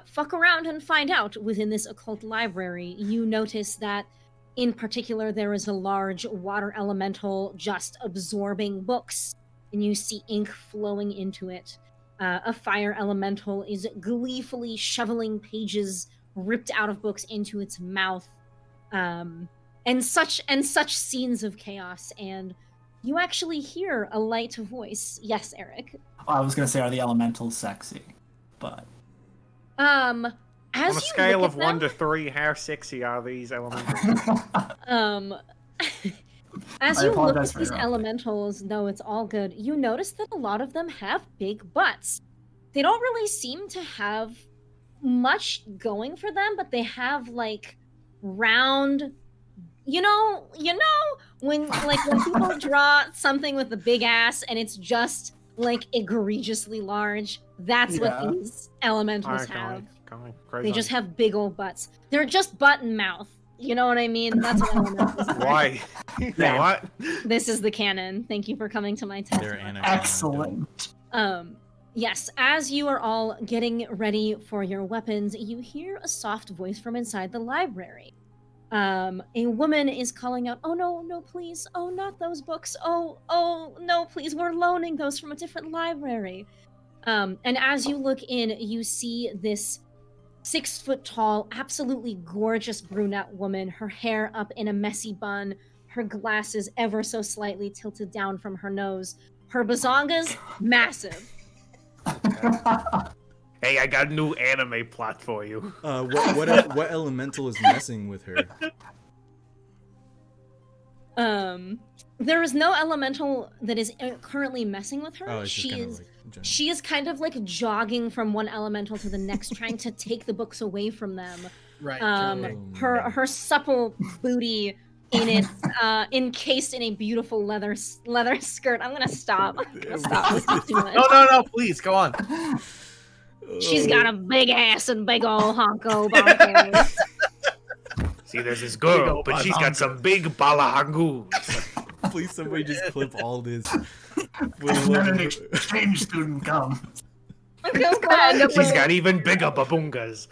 fuck around and find out within this occult library. You notice that, in particular, there is a large water elemental just absorbing books, and you see ink flowing into it. A fire elemental is gleefully shoveling pages ripped out of books into its mouth. And such scenes of chaos, and you actually hear a light voice. Yes, Eric. I was gonna say, are the elementals sexy? But As On a you scale look of at 1 them, to 3, how sexy are these elementals? as I you look apologize at for these interrupting. elementals, no, it's all good. You notice that a lot of them have big butts. They don't really seem to have much going for them, but they have like round. You know, when people draw something with a big ass and it's just like egregiously large, that's Yeah. what these elementals Alright, have. go on, crazy They on. just have big old butts. They're just butt and mouth. You know what I mean? That's what elementals are. Why? Yeah. What? This is the canon. Thank you for coming to my TED They're Talk. Anakin. excellent. Yes, as you are all getting ready for your weapons, you hear a soft voice from inside the library. A woman is calling out, "Oh no, please! Oh, not those books! Oh, no, please! We're loaning those from a different library." And as you look in, you see this 6-foot-tall, absolutely gorgeous brunette woman, her hair up in a messy bun, her glasses ever so slightly tilted down from her nose, her bazongas massive. Hey, I got a new anime plot for you. What elemental is messing with her? There is no elemental that is currently messing with her. Oh, it's just She kind of is like general. she is kind of like jogging from one elemental to the next, trying to take the books away from them. Right. okay. Her supple booty in it, encased in a beautiful leather skirt. I'm gonna stop. Stop. This is too much. No, please go on. She's got a big ass and big old honko bonkos. See, there's this Big girl, old but she's got some big balahangus. Please, somebody just clip all this. And then an exchange student comes. I'm just gonna end up She's with got even bigger babungas.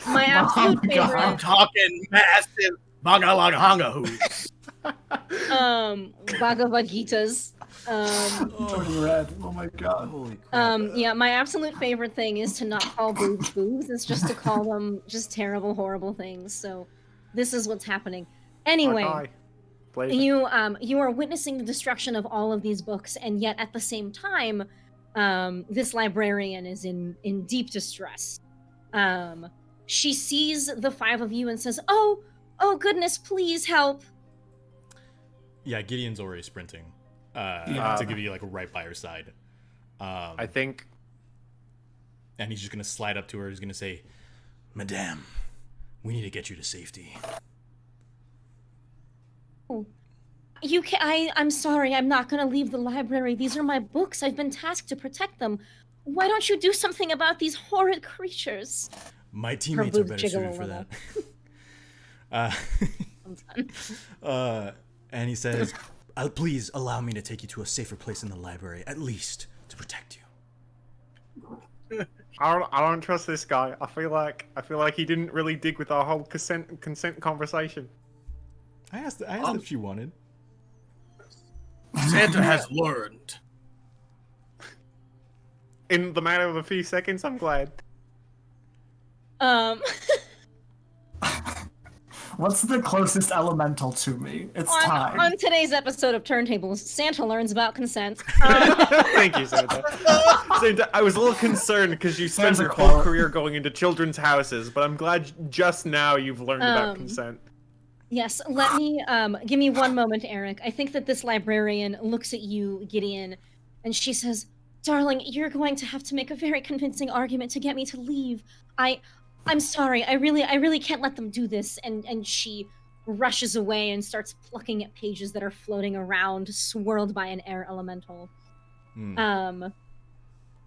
my absolute my God. I'm favorite. talking massive Bagalagahanga hoops. Bhagavad Gita's. Turning red. Oh my god. Holy crap. Yeah, my absolute favorite thing is to not call boobs boobs. It's just to call them just terrible, horrible things. So, this is what's happening. Anyway, you are witnessing the destruction of all of these books, and yet at the same time, this librarian is in deep distress. She sees the 5 of you and says, "Oh goodness, please help." Yeah, Gideon's already sprinting. Yeah. To give you like right by her side. I think And he's just gonna slide up to her. He's gonna say, "Madame, we need to get you to safety." You can I'm sorry, I'm not gonna leave the library. These are my books. I've been tasked to protect them. Why don't you do something about these horrid creatures? My teammates are boobs better jiggle suited a for little. that. I'm done. And he says, "Please allow me to take you to a safer place in the library, at least to protect you." I don't trust this guy. I feel like he didn't really dig with our whole consent conversation. I asked if she wanted. Santa has learned. In the matter of a few seconds, I'm glad. What's the closest elemental to me? It's time. On today's episode of Turntables, Santa learns about consent. Thank you, Santa. Santa, I was a little concerned because you spent Santa your whole Claus. career going into children's houses, but I'm glad just now you've learned about consent. Yes, let me give me one moment, Eric. I think that this librarian looks at you, Gideon, and she says, "Darling, you're going to have to make a very convincing argument to get me to leave. I'm sorry. I really can't let them do this." And she rushes away and starts plucking at pages that are floating around, swirled by an air elemental.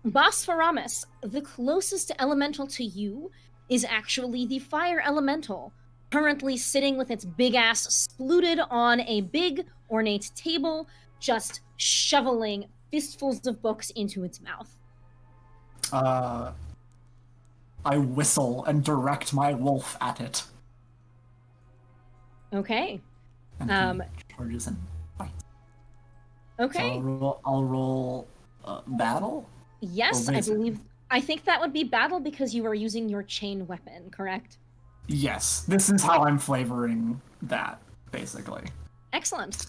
Bosphorus, the closest elemental to you is actually the fire elemental, currently sitting with its big ass spluted on a big ornate table, just shoveling fistfuls of books into its mouth. I whistle and direct my wolf at it. Okay. And he charges and bites. Okay. So I'll roll battle? Yes, I believe. I think that would be battle because you are using your chain weapon, correct? Yes. This is how I'm flavoring that, basically. Excellent.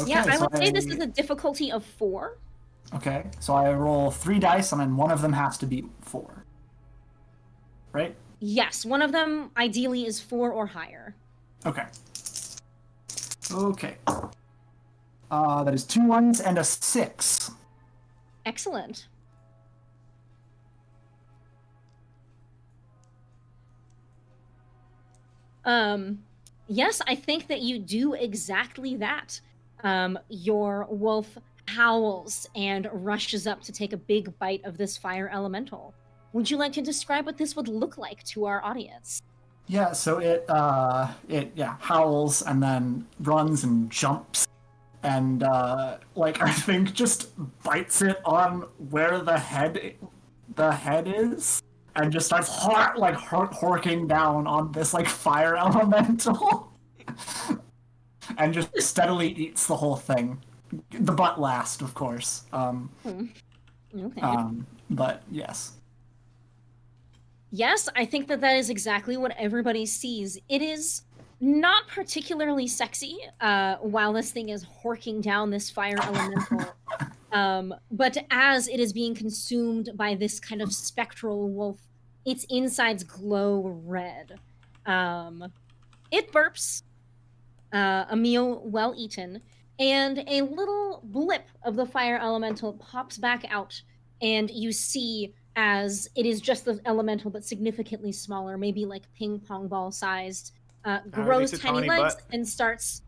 Okay, Yeah, I so would say this is a difficulty of 4. Okay, so I roll 3 dice, and then one of them has to be 4. Right? Yes, one of them ideally is 4 or higher. Okay. Okay. That is 2 1s and a 6. Excellent. Yes, I think that you do exactly that. Your wolf howls and rushes up to take a big bite of this fire elemental. Would you like to describe what this would look like to our audience? Yeah, so it howls and then runs and jumps and I think just bites it on where the head is and just starts horking down on this fire elemental and just steadily eats the whole thing. The butt last, of course. Okay. But yes. Yes, I think that is exactly what everybody sees. It is not particularly sexy while this thing is horking down this fire elemental. But as it is being consumed by this kind of spectral wolf, its insides glow red. It burps, a meal well eaten, and a little blip of the fire elemental pops back out, and you see as it is just the elemental but significantly smaller, maybe like ping pong ball sized, grows tiny legs and starts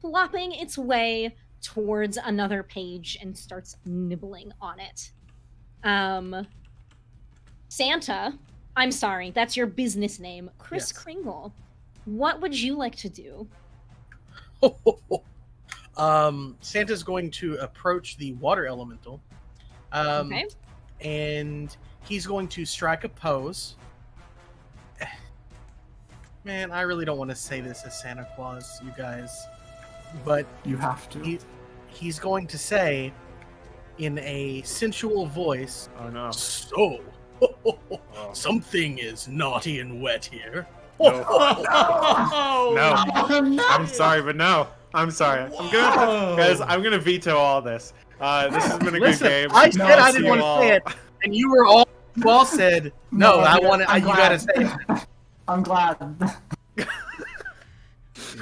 flopping its way towards another page and starts nibbling on it. Santa, I'm sorry, that's your business name, Chris Yes. Kringle. What would you like to do? Santa's going to approach the water elemental. Okay. And he's going to strike a pose. Man, I really don't want to say this as Santa Claus, you guys. But You have to. he's going to say, in a sensual voice, Oh no. "So, something is naughty and wet here." No. I'm sorry, but no. I'm sorry. I'm gonna veto all this. This has been a Listen, good game. I said I See didn't you want to all. say it, and you all said no. I want it. I'm You gotta glad. say it. I'm glad.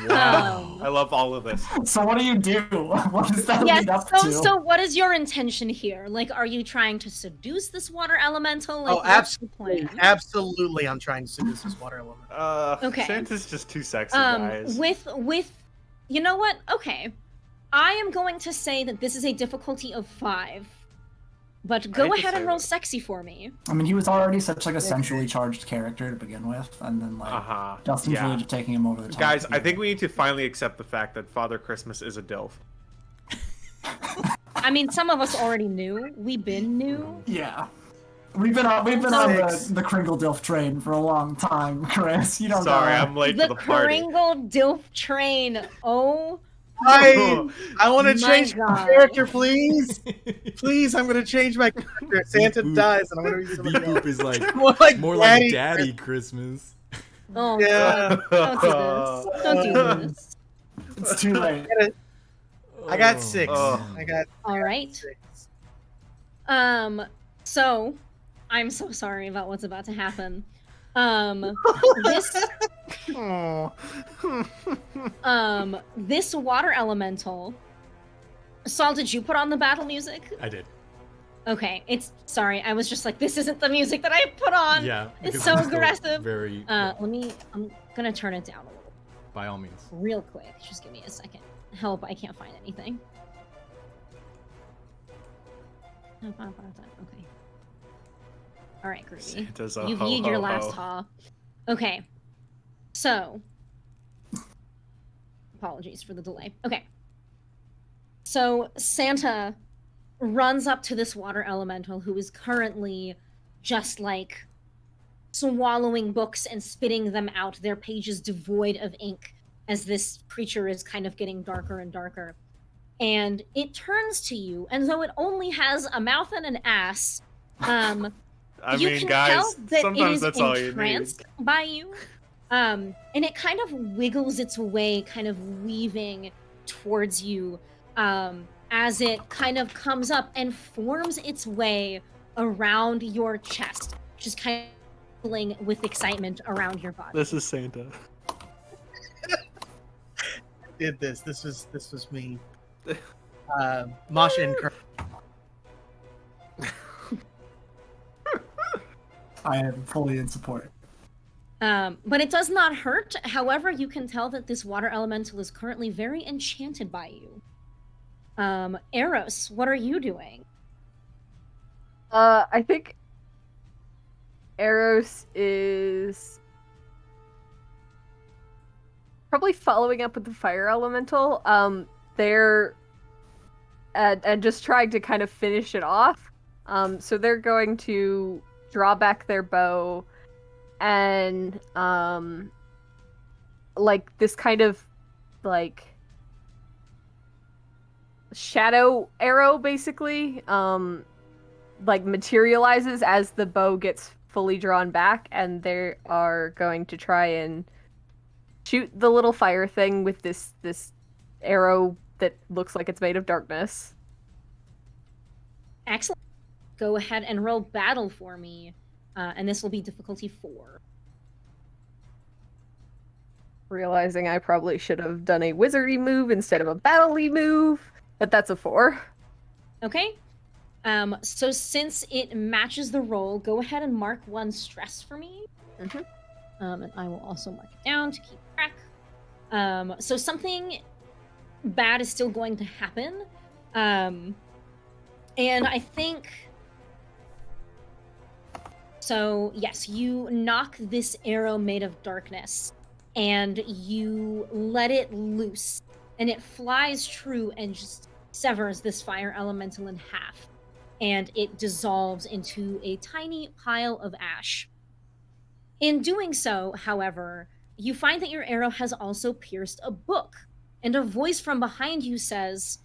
Wow. I love all of this. So what do you do? What does that Yes, lead up to? so what is your intention here? Like, are you trying to seduce this water elemental? Like, Oh, what's the absolutely, plan? absolutely. I'm trying to seduce this water element. Okay. Santa's just too sexy, guys. With you know what? Okay. I am going to say that this is a difficulty of 5. But go hate to ahead say and roll that. sexy for me. I mean, he was already such a sensually charged character to begin with, and then Dustin's Yeah. really just taking him over the top. Guys, I think we need to finally accept the fact that Father Christmas is a DILF. I mean, some of us already knew. We been knew. Yeah. We've been on the Kringle Dilf train for a long time, Chris. You don't Sorry, know. I'm late The to the party. Kringle Dilf train. Oh I want to My change my God. character, please. Please, I'm gonna change my character. Santa Boop. dies, and I'm gonna be somebody Beep boop else. is like More like more Daddy. like Daddy Christmas. Oh Yeah. God. Don't do this. It's too late. I got 6. Oh. I got All right. 6. So I'm so sorry about what's about to happen. This this water elemental. Saul, did you put on the battle music? I did. Okay, sorry, I was just like, this isn't the music that I put on. Yeah. It's because so still aggressive. Very. I'm gonna turn it down a little, By all means. real quick. Just give me a second. Help, I can't find anything. Okay. All right, Groovy. Santa's a You've ho, yeed your ho, last ho. haw. Okay. So, apologies for the delay. Okay. So, Santa runs up to this water elemental who is currently just like swallowing books and spitting them out, their pages devoid of ink, as this creature is kind of getting darker and darker. And it turns to you, and though it only has a mouth and an ass, I you mean, can guys, tell that it sometimes is that's all you need. entranced by you. And it kind of wiggles its way, kind of weaving towards you, as it kind of comes up and forms its way around your chest, just kind of feeling with excitement around your body. This is Santa. Did this. This was me. Masha and Kurt. I am fully in support. But it does not hurt. However, you can tell that this water elemental is currently very enchanted by you. Eros, what are you doing? I think Eros is probably following up with the fire elemental. They're and just trying to kind of finish it off. So they're going to draw back their bow and like this kind of like shadow arrow basically like materializes as the bow gets fully drawn back, and they are going to try and shoot the little fire thing with this arrow that looks like it's made of darkness. Excellent. Go ahead and roll battle for me. And this will be difficulty 4. Realizing I probably should have done a wizardy move instead of a battle-y move, but that's a 4. Okay. So since it matches the roll, go ahead and mark 1 stress for me. Mhm. And I will also mark it down to keep track. So something bad is still going to happen. And I think... So, yes, you knock this arrow made of darkness, and you let it loose, and it flies true and just severs this fire elemental in half, and it dissolves into a tiny pile of ash. In doing so, however, you find that your arrow has also pierced a book, and a voice from behind you says,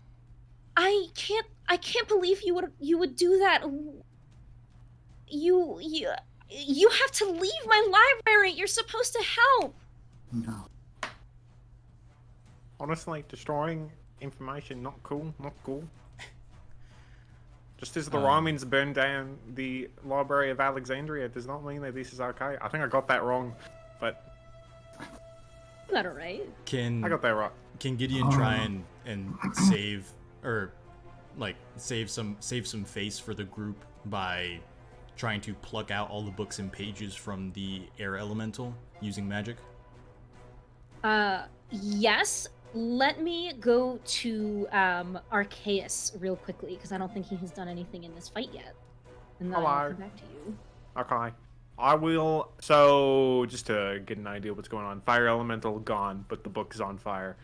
I can't believe you would do that. You have to leave my library. You're supposed to help. No. Honestly, destroying information, not cool, not cool. Just as the Romans burned down the Library of Alexandria does not mean that this is okay. I think I got that wrong, but... You got it right. I got that right. Can Gideon try and save, or like save some face for the group by trying to pluck out all the books and pages from the air elemental using magic? Yes. Let me go to Arceus real quickly, because I don't think he has done anything in this fight yet. And then I'll come back to you. Okay. I will... So, just to get an idea what's going on. Fire elemental gone, but the book is on fire.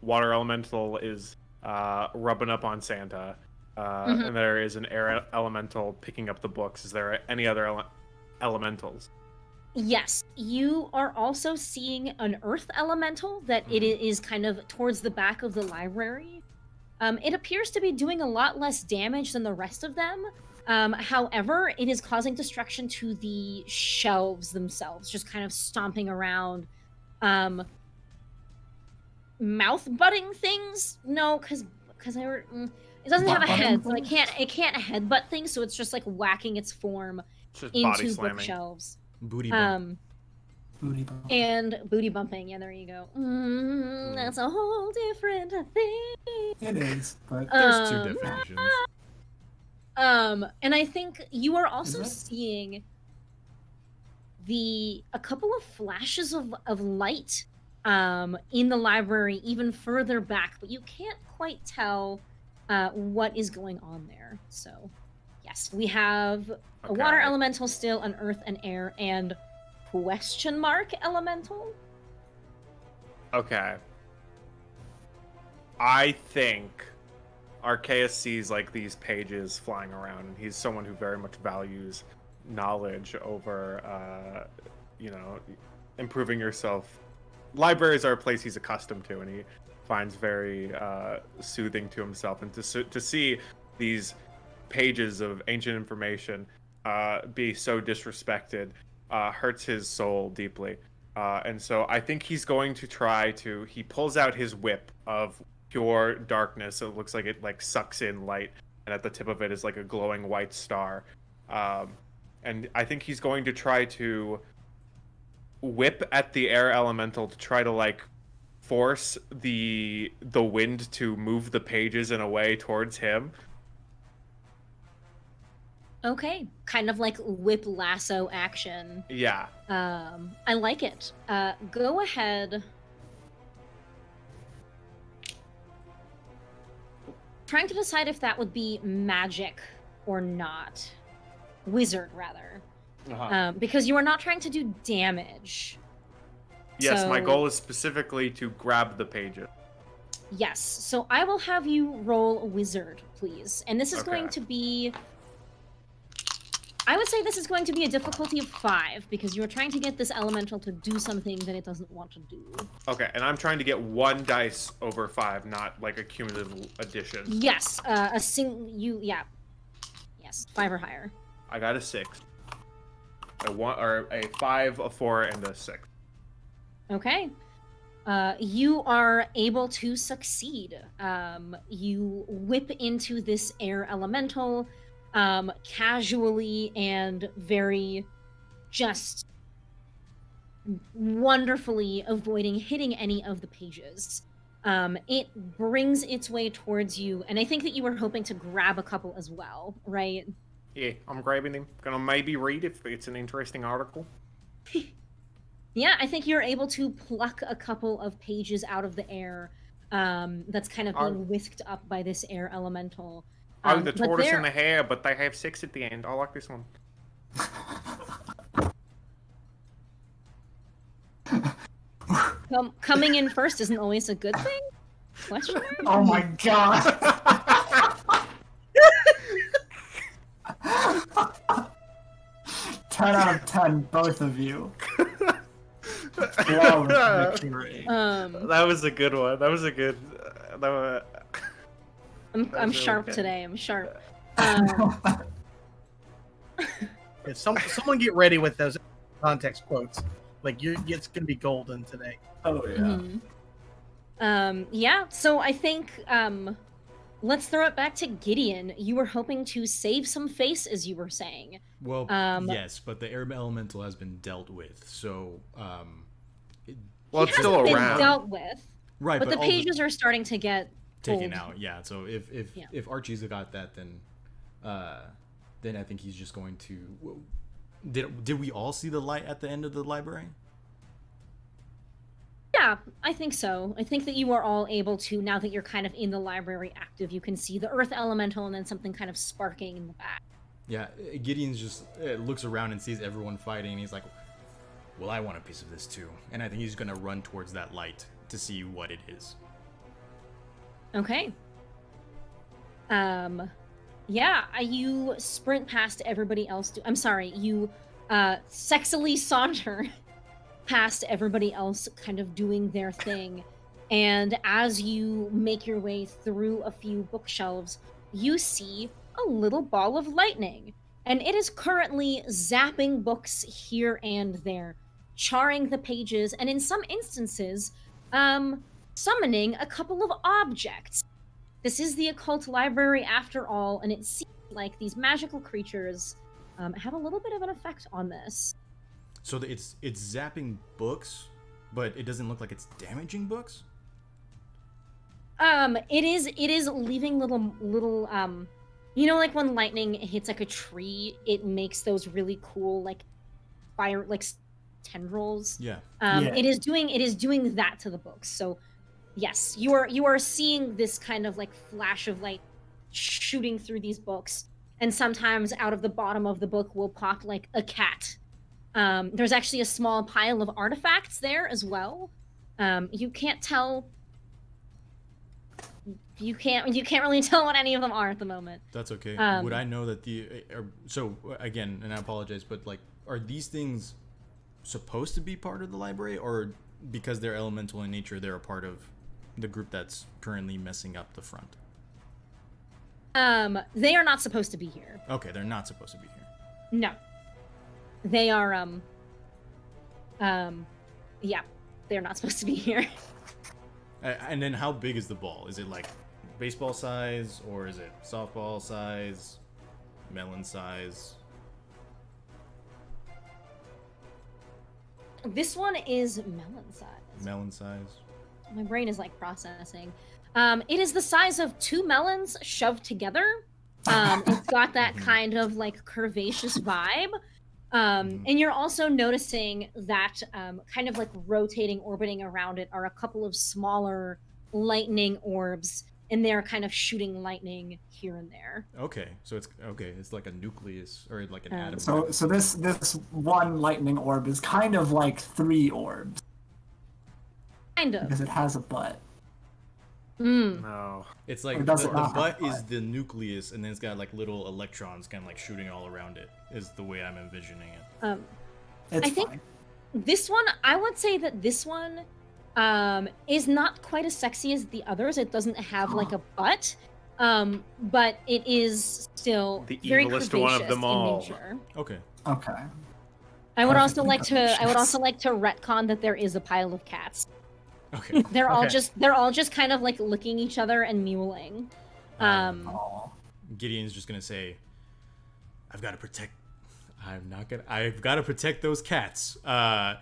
Water elemental is rubbing up on Santa. And there is an air elemental picking up the books. Is there any other elementals? Yes, you are also seeing an earth elemental that it is kind of towards the back of the library. It appears to be doing a lot less damage than the rest of them. However, it is causing destruction to the shelves themselves, just kind of stomping around. Mouth-butting things? No, because it doesn't have a head, so it can't headbutt things, so it's just like whacking its form into bookshelves. Booty bump. Booty bump. And booty bumping, yeah, there you go. That's a whole different thing. It is, but There's two definitions. And I think you are also Is it? seeing a couple of flashes of light in the library even further back, but you can't quite tell what is going on there. So, Yes, we have a water elemental still, an earth and air, and question mark elemental. Okay. I think Arceus sees like these pages flying around, and he's someone who very much values knowledge over, improving yourself. Libraries are a place he's accustomed to, and he finds very soothing to himself. And to see these pages of ancient information be so disrespected hurts his soul deeply. And so I think he's going to try to. He pulls out his whip of pure darkness. So it looks like it like sucks in light, and at the tip of it is like a glowing white star. And I think he's going to try to whip at the air elemental to try to like force the wind to move the pages in a way towards him. Okay, kind of like whip lasso action. Yeah. I like it. Go ahead. Trying to decide if that would be magic or not. Wizard, rather. Because you are not trying to do damage. Yes, So- my goal is specifically to grab the pages. Yes, so I will have you roll Wizard, please. And this is Okay. going to be... I would say this is going to be a difficulty of 5, because you are trying to get this elemental to do something that it doesn't want to do. Okay, and I'm trying to get 1 dice over 5, not like a cumulative addition. Yes, Yes, 5 or higher. I got a 6. A 5, a 4, and a 6. Okay. You are able to succeed. You whip into this air elemental casually and very just wonderfully avoiding hitting any of the pages. It brings its way towards you, and I think that you were hoping to grab a couple as well, right? Yeah, I'm grabbing him. Gonna maybe read if it's an interesting article. Yeah, I think you're able to pluck a couple of pages out of the air that's kind of being whisked up by this air elemental. The but tortoise they're- and the hare, but they have 6 at the end. I like this one. Coming in first isn't always a good thing? Question mark? Oh my god! 10 out of 10, both of you. Flawless victory. That was a good one. That was a good. I'm really sharp good. today. I'm sharp. Yeah, someone get ready with those context quotes. Like it's gonna be golden today. Oh yeah. Yeah, so I think let's throw it back to Gideon. You were hoping to save some face, as you were saying. Well, yes, but the air elemental has been dealt with, so Well, it's It still hasn't been around. dealt with, right. but the all pages are starting to get taken old. out. Yeah. So if Archie's got that, then I think he's just going to. Did we all see the light at the end of the library? Yeah, I think so. I think that you are all able to, now that you're kind of in the library active, you can see the earth elemental and then something kind of sparking in the back. Yeah, Gideon's just looks around and sees everyone fighting, and he's like, well, I want a piece of this too. And I think he's going to run towards that light to see what it is. Okay. Yeah, you sprint past everybody else. I'm sorry, you sexily saunter past everybody else kind of doing their thing. And as you make your way through a few bookshelves, you see a little ball of lightning. And it is currently zapping books here and there, charring the pages, and in some instances, summoning a couple of objects. This is the occult library after all, and it seems like these magical creatures have a little bit of an effect on this. So it's zapping books, but it doesn't look like it's damaging books? It is leaving little you know, like when lightning hits like a tree, it makes those really cool like fire like tendrils. Yeah. Yeah. It is doing that to the books. So yes, you are seeing this kind of like flash of light shooting through these books, and sometimes out of the bottom of the book will pop like a cat. There's actually a small pile of artifacts there as well. You can't tell. You can't really tell what any of them are at the moment. That's okay. Would I know that so again, and I apologize, but like, are these things supposed to be part of the library, or because they're elemental in nature, they're a part of the group that's currently messing up the front? They are not supposed to be here. Okay, they're not supposed to be here. No. They are, yeah, they're not supposed to be here. And then how big is the ball? Is it like baseball size, or is it softball size, melon size? This one is melon size. Melon size. My brain is like processing. It is the size of 2 melons shoved together. It's got that kind of like curvaceous vibe. And you're also noticing that kind of like rotating, orbiting around it are a couple of smaller lightning orbs, and they're kind of shooting lightning here and there. Okay, so it's like a nucleus or like an atom. So this one lightning orb is kind of like 3 orbs. Kind of. Because it has a butt. No. It's like Or the does it not butt have is the nucleus, and then it's got like little electrons kind of like shooting all around it, is the way I'm envisioning it. It's I think fine. this one, I would say that this one is not quite as sexy as the others. It doesn't have like a butt, but it is still The very evilest one of curvaceous them in all. nature. Okay. Okay. I would also Perfectly like to. I would curvaceous. also like to retcon that there is a pile of cats. Okay. They're all Okay. just kind of like licking each other and mewling. Oh. Gideon's just gonna say, I've got to protect those cats. Low-hanging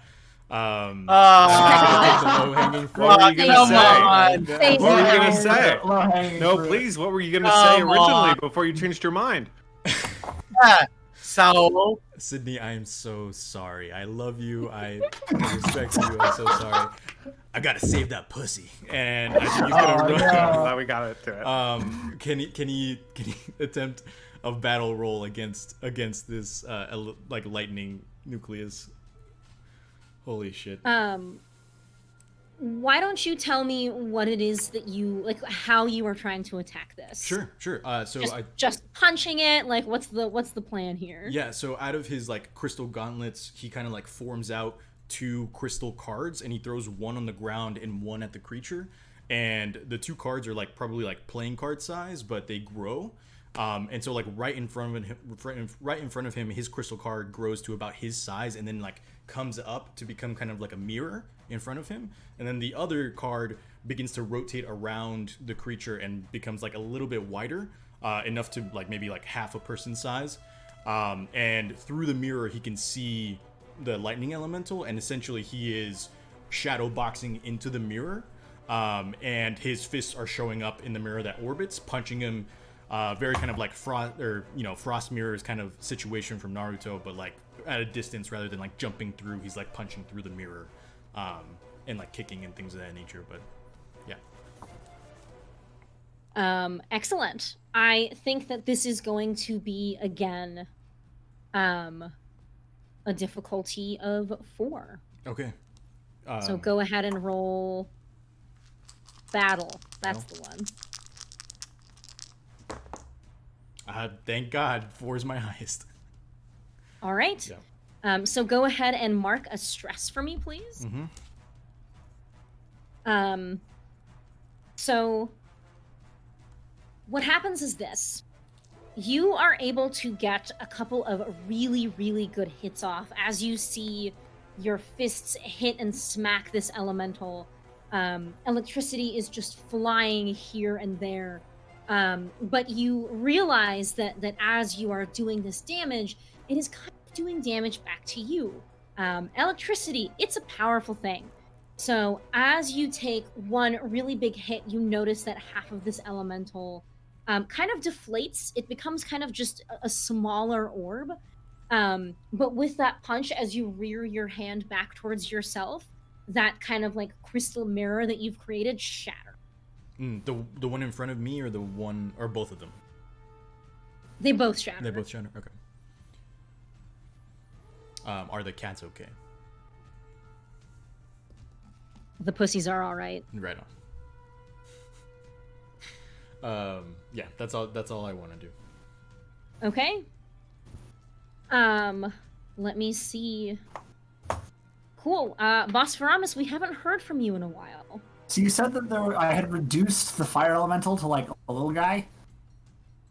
fruit. What were you gonna Come say? on. Say What were you gonna no. say? Low-hanging No, fruit. please. What were you gonna say Come originally on. before you changed your mind? So, Sydney, I am so sorry. I love you. I respect you. I'm so sorry. I gotta save that pussy. And I think he's gonna Oh, run. no. I'm glad we got it to it. Can he attempt a battle roll against this like lightning nucleus? Holy shit. Why don't you tell me what it is that you like, how you are trying to attack this? Sure. So Just punching it. Like, what's the plan here? Yeah, so out of his like crystal gauntlets, he kind of like forms out 2 crystal cards, and he throws one on the ground and one at the creature. And the 2 cards are like probably like playing card size, but they grow. And so like right in front of him, his crystal card grows to about his size, and then like comes up to become kind of like a mirror in front of him. And then the other card begins to rotate around the creature and becomes like a little bit wider, enough to like maybe like half a person's size. And through the mirror, he can see the lightning elemental, and essentially he is shadow boxing into the mirror. And his fists are showing up in the mirror that orbits, punching him. Very kind of like Frost Mirror's kind of situation from Naruto, but like at a distance rather than like jumping through. He's like punching through the mirror, and like kicking and things of that nature. But yeah. Excellent. I think that this is going to be again, a difficulty of 4. Okay. So go ahead and roll battle. That's the one. Thank God, 4 is my highest. All right. Yeah. So go ahead and mark a stress for me, please. So what happens is this. You are able to get a couple of really, really good hits off as you see your fists hit and smack this elemental. Electricity is just flying here and there. But you realize that as you are doing this damage, it is kind of doing damage back to you. Electricity, it's a powerful thing. So as you take one really big hit, you notice that half of this elemental kind of deflates. It becomes kind of just a smaller orb. But with that punch, as you rear your hand back towards yourself, that kind of like crystal mirror that you've created shatters. The one in front of me, or the one, or both of them? They both shatter. They both shatter. Okay. Are the cats okay? The pussies are all right. Right on. Yeah, that's all I want to do. Okay. Let me see. Cool. Boss Veramis, we haven't heard from you in a while. So you said that I had reduced the fire elemental to like a little guy?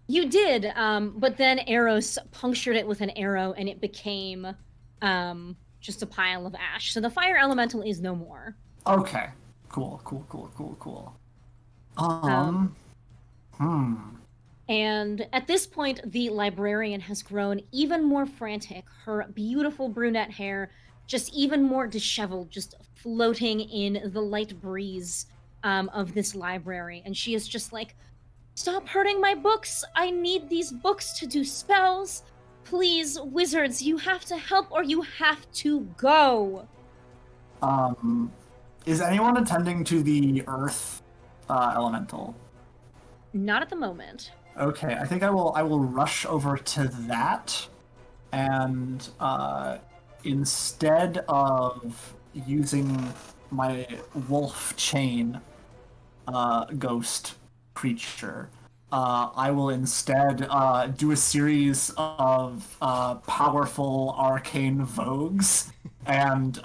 You did, but then Eros punctured it with an arrow and it became just a pile of ash. So the fire elemental is no more. Okay. Cool. And at this point, the librarian has grown even more frantic. Her beautiful brunette hair just even more disheveled, just floating in the light breeze of this library. And she is just like, stop hurting my books! I need these books to do spells! Please, wizards, you have to help or you have to go! Is anyone attending to the earth elemental? Not at the moment. Okay, I think I will rush over to that, and instead of using my wolf chain ghost creature, I will instead do a series of powerful arcane vogues and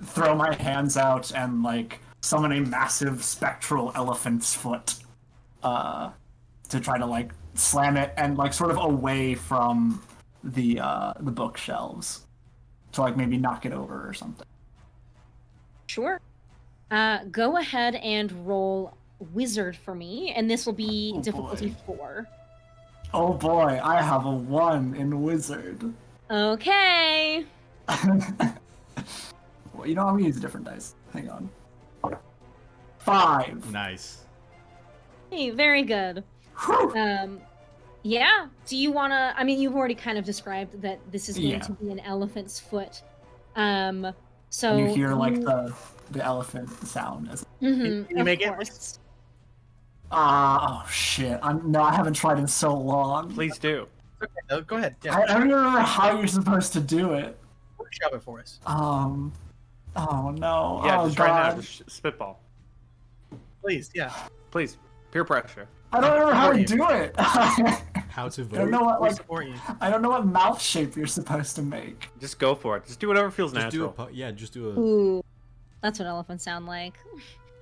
throw my hands out and like summon a massive spectral elephant's foot to try to like slam it and like sort of away from the bookshelves to like maybe knock it over or something. Sure. Go ahead and roll wizard for me, and this will be difficulty 4. Oh boy, I have a 1 in wizard. Okay. Well, you know, I'm gonna use a different dice. Hang on. 5. Nice. Hey, very good. Yeah. Do you wanna? I mean, you've already kind of described that this is going to be an elephant's foot. So and you hear like the elephant sound as. You make it. Oh shit! I haven't tried in so long. Please do. Okay, no, go ahead. Yeah, I don't even remember how you're supposed to do it. workshop it for us. Oh no! Yeah, oh just god! right now, just spitball. Please, yeah. Please, peer pressure. I don't remember how to do it. How to I don't vote? know what We like. support you. I don't know what mouth shape you're supposed to make. Just go for it. Just do whatever feels Just do natural. just do a. Ooh, that's what elephants sound like.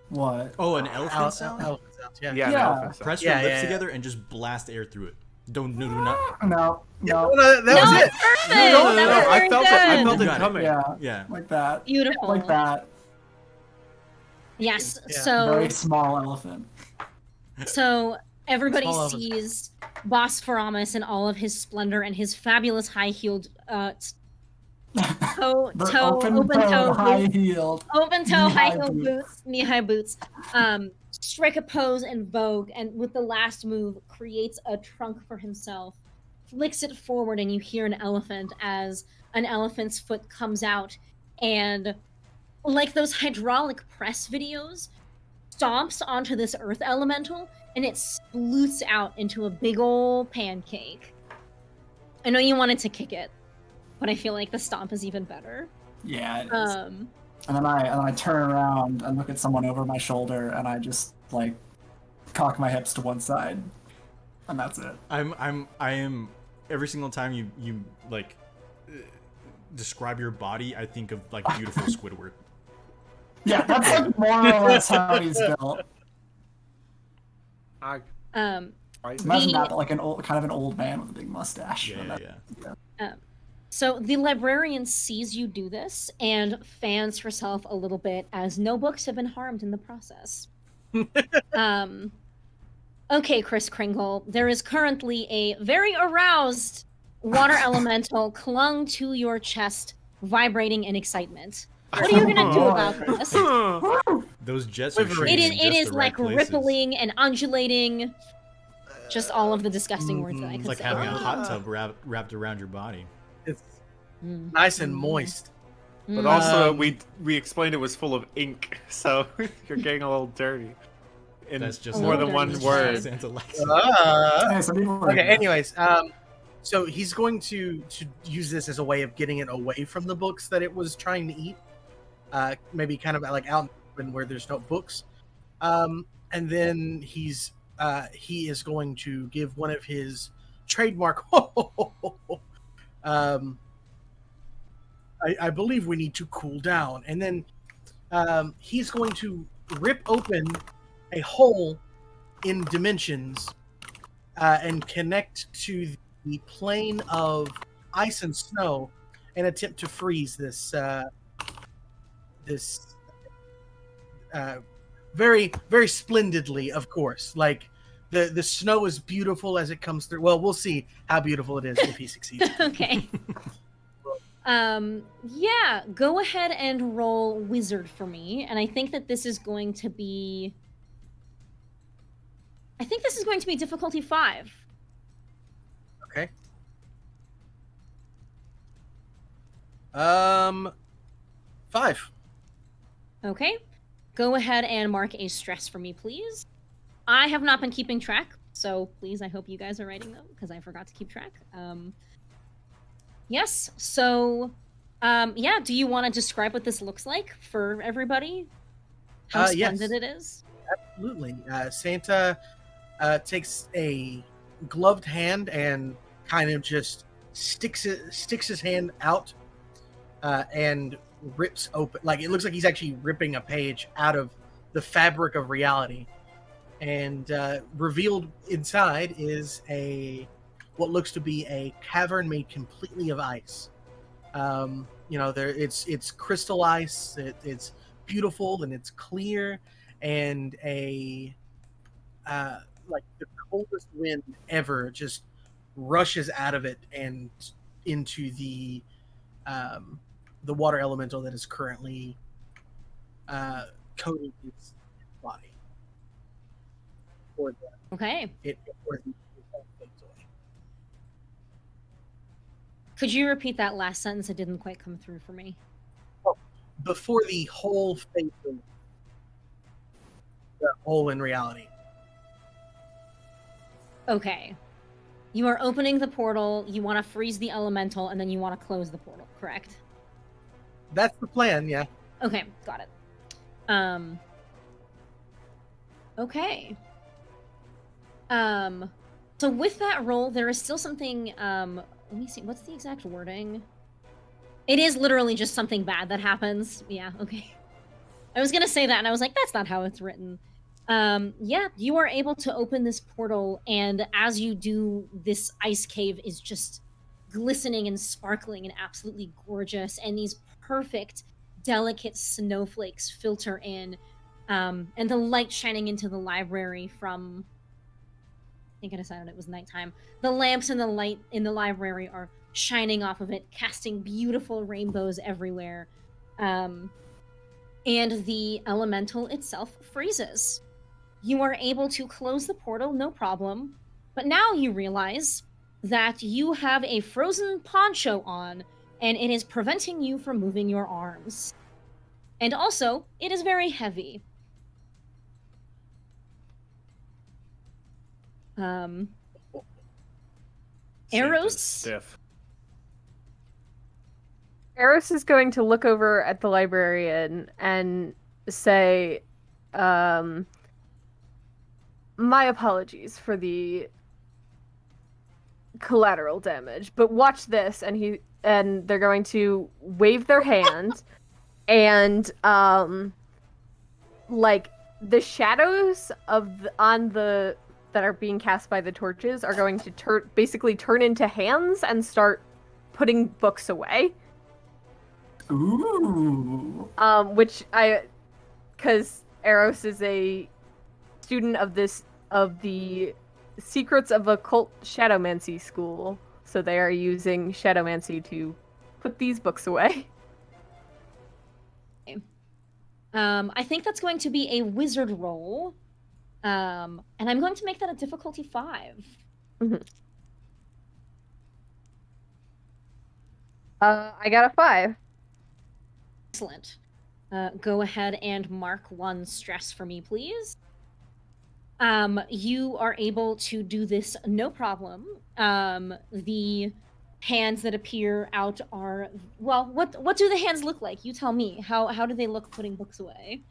What? Oh, an elephant sound. Elephant sounds, yeah. Yeah, Yeah. no offense. Press Yeah, your lips yeah, yeah. together and just blast air through it. Don't do not. No. No, that was it. Perfect. No, That was I very felt it. I good. felt You it got it. coming. Yeah, Yeah. like that. Beautiful. Like that. Yes. Yeah. So Very small elephant. So everybody Small elephant. sees Boss Faramis in all of his splendor and his fabulous high-heeled toe, The open open-toed, toe, high-heeled. open toe, knee-high high-heeled boots. boots, knee-high boots. Strike a pose in vogue, and with the last move, creates a trunk for himself, flicks it forward, and you hear an elephant as an elephant's foot comes out, and like those hydraulic press videos, stomps onto this earth elemental, and it sploots out into a big ol' pancake. I know you wanted to kick it, but I feel like the stomp is even better. Yeah, it is. Um, And then I turn around and look at someone over my shoulder, and I just like cock my hips to one side, and that's it. I am every single time you like describe your body, I think of like beautiful Squidward. Yeah, that's like more or less how he's built. I, um, Imagine The- that, but like an old man with a big mustache. Yeah. So the librarian sees you do this and fans herself a little bit as no books have been harmed in the process. Okay, Kris Kringle, there is currently a very aroused water elemental clung to your chest, vibrating in excitement. What are you gonna do about this? Those jets are Quivering. shooting in It just is the right like places. rippling and undulating. Just all of the disgusting words that I It's could like say. having a hot tub wrapped around your body. It's Mm. nice and moist. but Mm. also we explained it was full of ink, so you're getting a little dirty. in That's just more not than one dirty. word. Santa likes it. Yeah, some people are Okay. like that. Anyways, so he's going to use this as a way of getting it away from the books that it was trying to eat. Maybe kind of like out in the open where there's no books. And then he is going to give one of his trademark. I believe we need to cool down, and then he's going to rip open a hole in dimensions and connect to the plane of ice and snow, and attempt to freeze this very very splendidly. Of course, like the snow is beautiful as it comes through. Well, we'll see how beautiful it is if he succeeds. Okay. Yeah, go ahead and roll wizard for me, and I think that this is going to be difficulty 5. Okay. 5. Okay. Go ahead and mark a stress for me, please. I have not been keeping track, so please, I hope you guys are writing them, because I forgot to keep track. Yes, so, yeah, do you want to describe what this looks like for everybody? How Yes. splendid it is? Absolutely. Santa takes a gloved hand and kind of just sticks his hand out and rips open. Like, it looks like he's actually ripping a page out of the fabric of reality. And revealed inside is what looks to be a cavern made completely of ice. It's crystal ice. It's beautiful and it's clear, and like the coldest wind ever just rushes out of it and into the water elemental that is currently coating its body. Okay. Before the fades away. Could you repeat that last sentence? It didn't quite come through for me. Before the whole fades away. The hole in reality. Okay. You are opening the portal, you want to freeze the elemental, and then you want to close the portal, correct? That's the plan, yeah. Okay, got it. Okay. So with that roll, there is still something, let me see, what's the exact wording? It is literally just something bad that happens. Yeah, okay. I was gonna say that, and I was like, that's not how it's written. Yeah, you are able to open this portal, and as you do, this ice cave is just glistening and sparkling and absolutely gorgeous, and these perfect, delicate snowflakes filter in, and the light shining into the library from... I think I decided it was nighttime. The lamps and the light in the library are shining off of it, casting beautiful rainbows everywhere. And the elemental itself freezes. You are able to close the portal, no problem. But now you realize that you have a frozen poncho on, and it is preventing you from moving your arms. And also, it is very heavy. Santa's Eros? stiff. Eros is going to look over at the librarian and say, my apologies for the collateral damage, but watch this, and they're going to wave their hand, and like the shadows that are being cast by the torches are going to basically turn into hands and start putting books away. Ooh. Because Eros is a student of the Secrets of Occult Shadowmancy School, so they are using Shadowmancy to put these books away. I think that's going to be a wizard roll. And I'm going to make that a difficulty 5. Mm-hmm. I got a 5. Excellent. Go ahead and mark 1 stress for me, please. You are able to do this no problem. The hands that appear out are, well, what do the hands look like? You tell me. How do they look putting books away?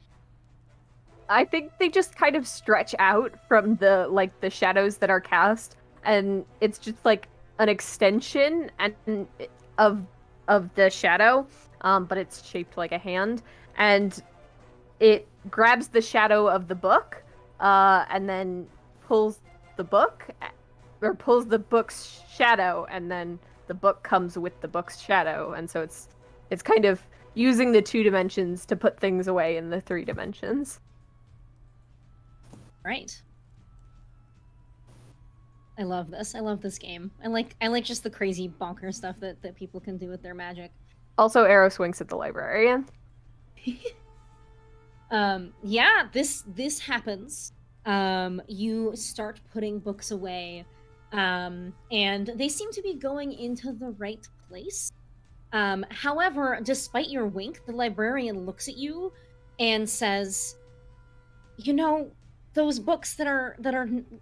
I think they just kind of stretch out from the shadows that are cast, and it's just like an extension and of the shadow, but it's shaped like a hand, and it grabs the shadow of the book, and then pulls the book, or pulls the book's shadow, and then the book comes with the book's shadow, and so it's kind of using the 2 dimensions to put things away in the 3 dimensions. Right. I love this. I love this game. I like just the crazy bonker stuff that people can do with their magic. Also, Arrow swings at the librarian. Yeah, this happens. You start putting books away, and they seem to be going into the right place. However, despite your wink, the librarian looks at you and says, "You know, those books that are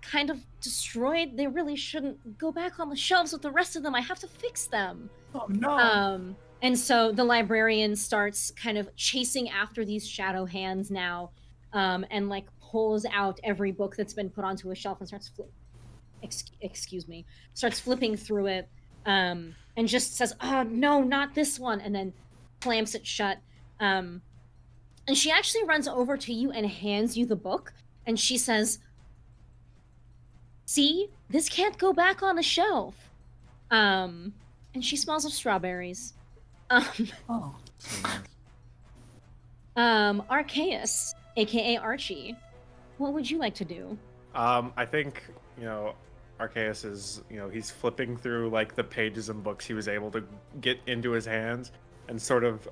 kind of destroyed, they really shouldn't go back on the shelves with the rest of them. I have to fix them." Oh no. And so the librarian starts kind of chasing after these shadow hands now, and like pulls out every book that's been put onto a shelf and starts starts flipping through it, and just says, "Oh no, not this one," and then clamps it shut. And she actually runs over to you and hands you the book. And she says, "See, this can't go back on the shelf." And she smells of strawberries. Oh. Arceus, aka Archie, what would you like to do? I think, Arceus is, he's flipping through like the pages and books he was able to get into his hands, and sort of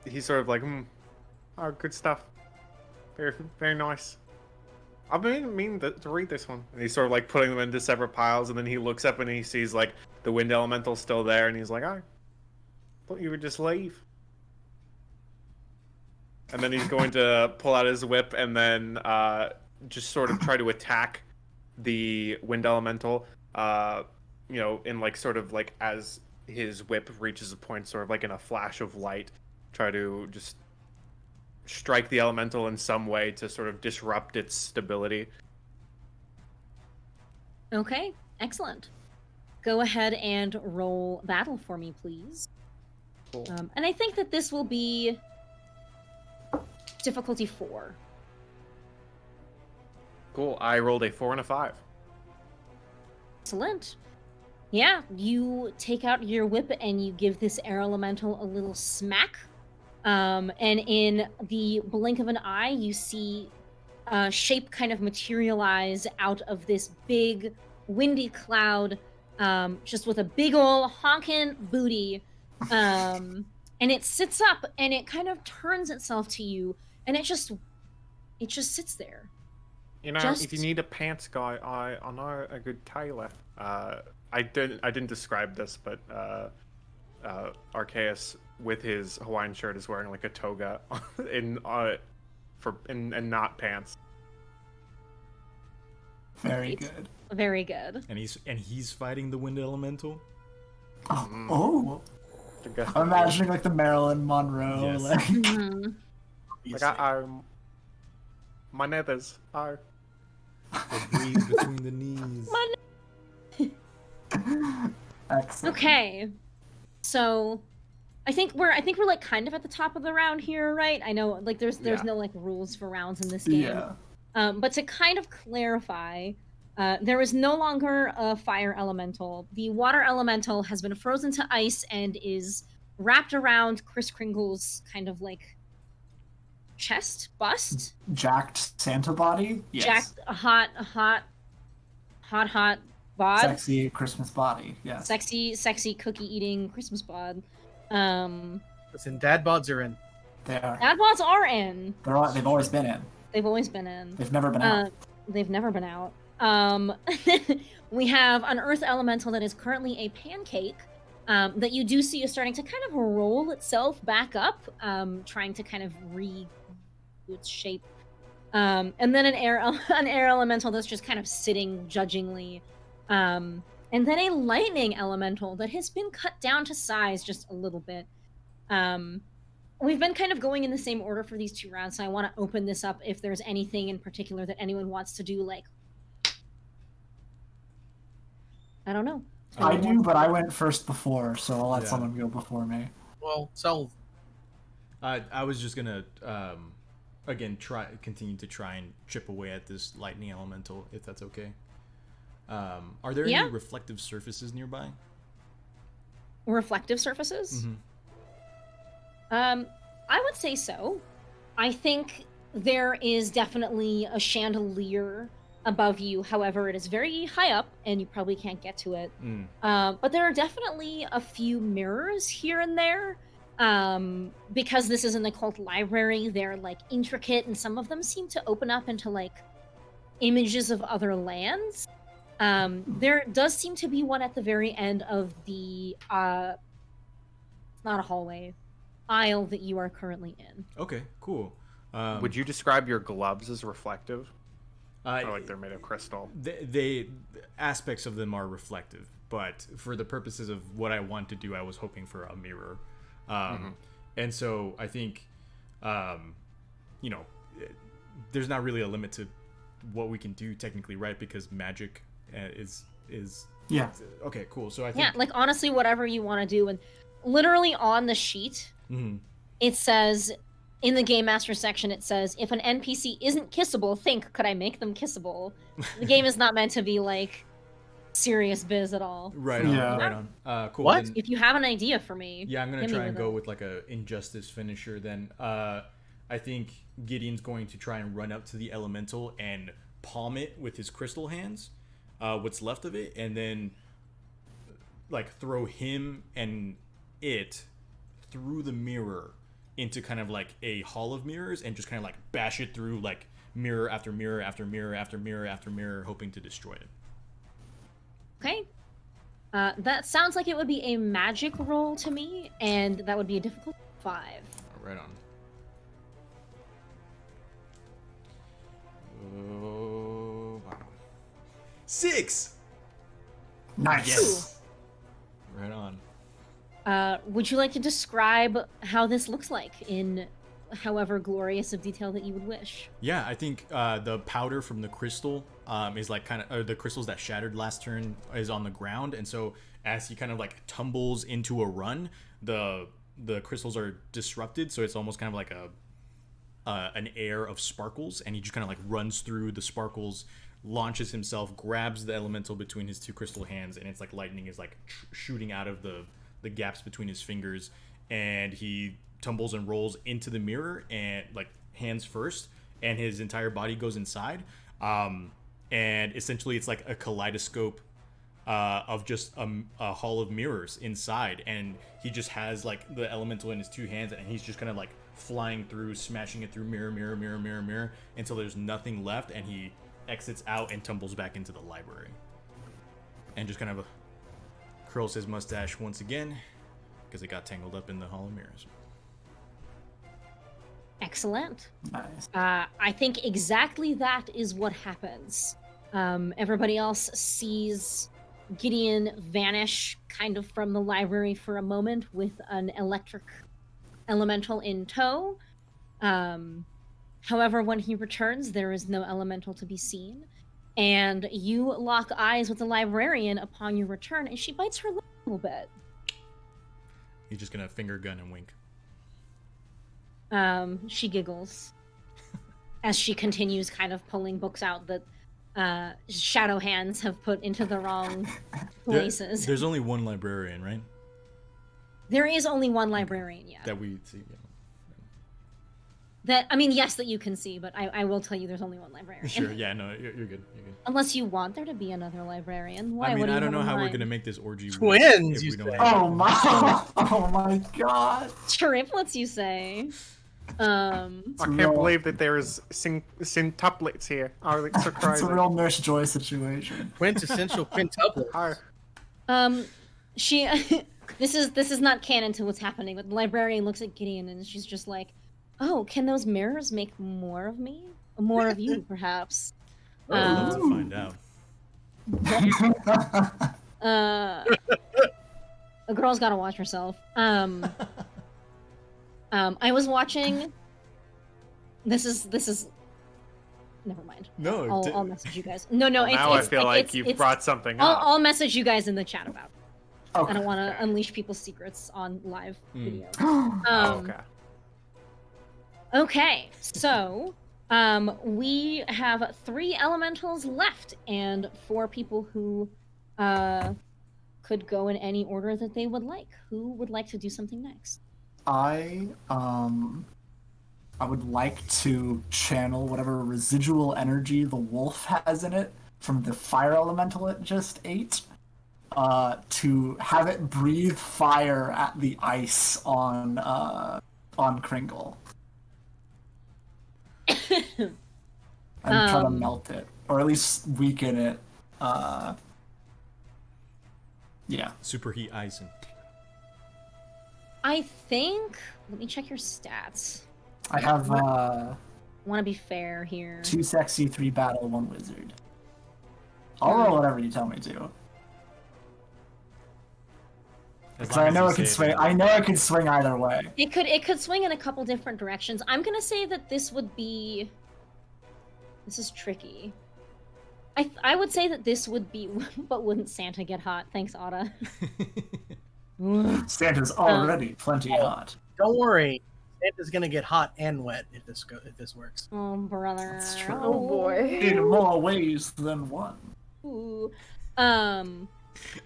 he's sort of like, oh, good stuff. Very, very nice. I've been meaning to read this one. And he's sort of like putting them into separate piles, and then he looks up and he sees like the wind elemental still there, and he's like, "I thought you would just leave." And then he's going to pull out his whip and then just sort of try to attack the wind elemental. In like sort of like as his whip reaches a point, sort of like in a flash of light, try to just strike the elemental in some way to sort of disrupt its stability. Okay, excellent. Go ahead and roll battle for me, please. Cool. And I think that this will be difficulty 4. Cool. I rolled a 4 and a 5. Excellent. Yeah, you take out your whip and you give this air elemental a little smack. And in the blink of an eye, you see a shape kind of materialize out of this big, windy cloud, just with a big ol' honkin' booty. And it sits up and it kind of turns itself to you, and it just sits there. If you need a pants guy, I know a good tailor. I didn't describe this, but Arceus with his Hawaiian shirt is wearing like a toga and not pants. Very good. Very good. And he's fighting the wind elemental. Oh. I'm imagining like the Marilyn Monroe. Yes. Like, Mhm. Like my nethers. The breeze between the knees. excellent. Okay, so I think we're like kind of at the top of the round here, right? I know like there's no like rules for rounds in this game. Yeah. But to kind of clarify, there is no longer a fire elemental. The water elemental has been frozen to ice and is wrapped around Kris Kringle's kind of like chest, bust. Jacked Santa body? Yes. Jacked, a hot bod. Sexy Christmas body, yes. Sexy cookie eating Christmas bod. Listen, dad bods are in. They are. Dad bods are in. They've always been in. They've always been in. They've never been out. They've never been out. We have an earth elemental that is currently a pancake, that you do see is starting to kind of roll itself back up, trying to kind of its shape And then an air elemental that's just kind of sitting judgingly. And then a lightning elemental that has been cut down to size just a little bit. We've been kind of going in the same order for these 2 rounds, so I want to open this up if there's anything in particular that anyone wants to do, like... I don't know. I do, but I went first before, so I'll let Yeah. someone go before me. Well, so I was just gonna again continue to try and chip away at this lightning elemental, if that's okay. Are there Yeah. any reflective surfaces nearby? Reflective surfaces? Mm-hmm. I would say so. I think there is definitely a chandelier above you. However, it is very high up, and you probably can't get to it. But there are definitely a few mirrors here and there. Because this is an occult library, they're like intricate, and some of them seem to open up into like images of other lands. There does seem to be one at the very end of the not a hallway, aisle that you are currently in. Okay, cool. Would you describe your gloves as reflective? Or like they're made of crystal? They aspects of them are reflective, but for the purposes of what I want to do, I was hoping for a mirror. And so I think, there's not really a limit to what we can do technically, right? Because magic is Yeah. okay, cool. So I think Yeah, like honestly, whatever you want to do. And literally on the sheet, Mhm. it says, in the Game Master section, it says, if an NPC isn't kissable, think, could I make them kissable? The game is not meant to be like serious biz at all. Right on, Yeah. right on. Cool. What? Then- If you have an idea for me, Yeah, I'm gonna hit me try and with go it. with like a injustice finisher. Then I think Gideon's going to try and run up to the elemental and palm it with his crystal hands, what's left of it, and then like throw him and it through the mirror into kind of like a hall of mirrors and just kind of like bash it through like mirror after mirror after mirror after mirror after mirror, hoping to destroy it. Okay. That sounds like it would be a magic roll to me, and that would be a difficult 5. Right on. Oh, wow. 6! Nice. Yes. Right on. Would you like to describe how this looks like in however glorious of detail that you would wish? Yeah, I think the powder from the crystal is like kind of, or the crystals that shattered last turn is on the ground, and so as he kind of like tumbles into a run, the crystals are disrupted, so it's almost kind of like an air of sparkles, and he just kind of like runs through the sparkles, launches himself, grabs the elemental between his 2 crystal hands, and it's like lightning is like shooting out of the gaps between his fingers, and he tumbles and rolls into the mirror, and like hands first, and his entire body goes inside, and essentially it's like a kaleidoscope of just a hall of mirrors inside, and he just has like the elemental in his 2 hands, and he's just kind of like flying through, smashing it through mirror until there's nothing left, and he exits out and tumbles back into the library and just kind of curls his mustache once again because it got tangled up in the hall of mirrors. Excellent. Nice. I think exactly that is what happens. Everybody else sees Gideon vanish kind of from the library for a moment with an electric elemental in tow. However, when he returns, there is no elemental to be seen. And you lock eyes with the librarian upon your return, and she bites her lip a little bit. He's just gonna finger gun and wink. She giggles as she continues kind of pulling books out that shadow hands have put into the wrong places. There's only one librarian, right? There is only one librarian, yeah. That we see. Yeah. That, I mean, yes, that you can see, but I will tell you there's only one librarian. Sure. Yeah. No. You're good. You're good. Unless you want there to be another librarian. Why? I mean, What do you I don't know have in how we're mind? gonna make this orgy work Twins, if you we don't say. have- Oh my! Oh my god! Triplets, you say? I can't real- believe that there's centuplets here. Oh, it's so It's crazy. a real Nurse Joy situation. Quintessential quintuplet. Hi. She this is not canon to what's happening, but the librarian looks at Gideon and she's just like, "Oh, can those mirrors make more of me?" more of you, perhaps. I'd love to find out. A girl's gotta watch herself. I was watching. This is. Never mind. No, I'll message you guys. No, Well, it's, now it's, I feel like you've it's, brought something I'll, up. I'll message you guys in the chat about it. Okay. I don't want to unleash people's secrets on live video. Okay. Okay, so we have 3 elementals left and 4 people who could go in any order that they would like. Who would like to do something next? I would like to channel whatever residual energy the wolf has in it from the fire elemental it just ate, to have it breathe fire at the ice on Kringle. And try to melt it, or at least weaken it. Yeah. Superheat icing. I think. Let me check your stats. I have Want to be fair here. 2 sexy, 3 battle, 1 wizard. I'll roll whatever you tell me to. As Because long I as know you it can say swing. I know it can swing either way. It could swing in a couple different directions. I'm gonna say that this would be. This is tricky. I would say that this would be, but wouldn't Santa get hot? Thanks, Otta. Santa's already plenty hot. Don't worry, Santa's gonna get hot and wet if this works. Oh, brother. That's true. Oh boy. In more ways than one. Ooh.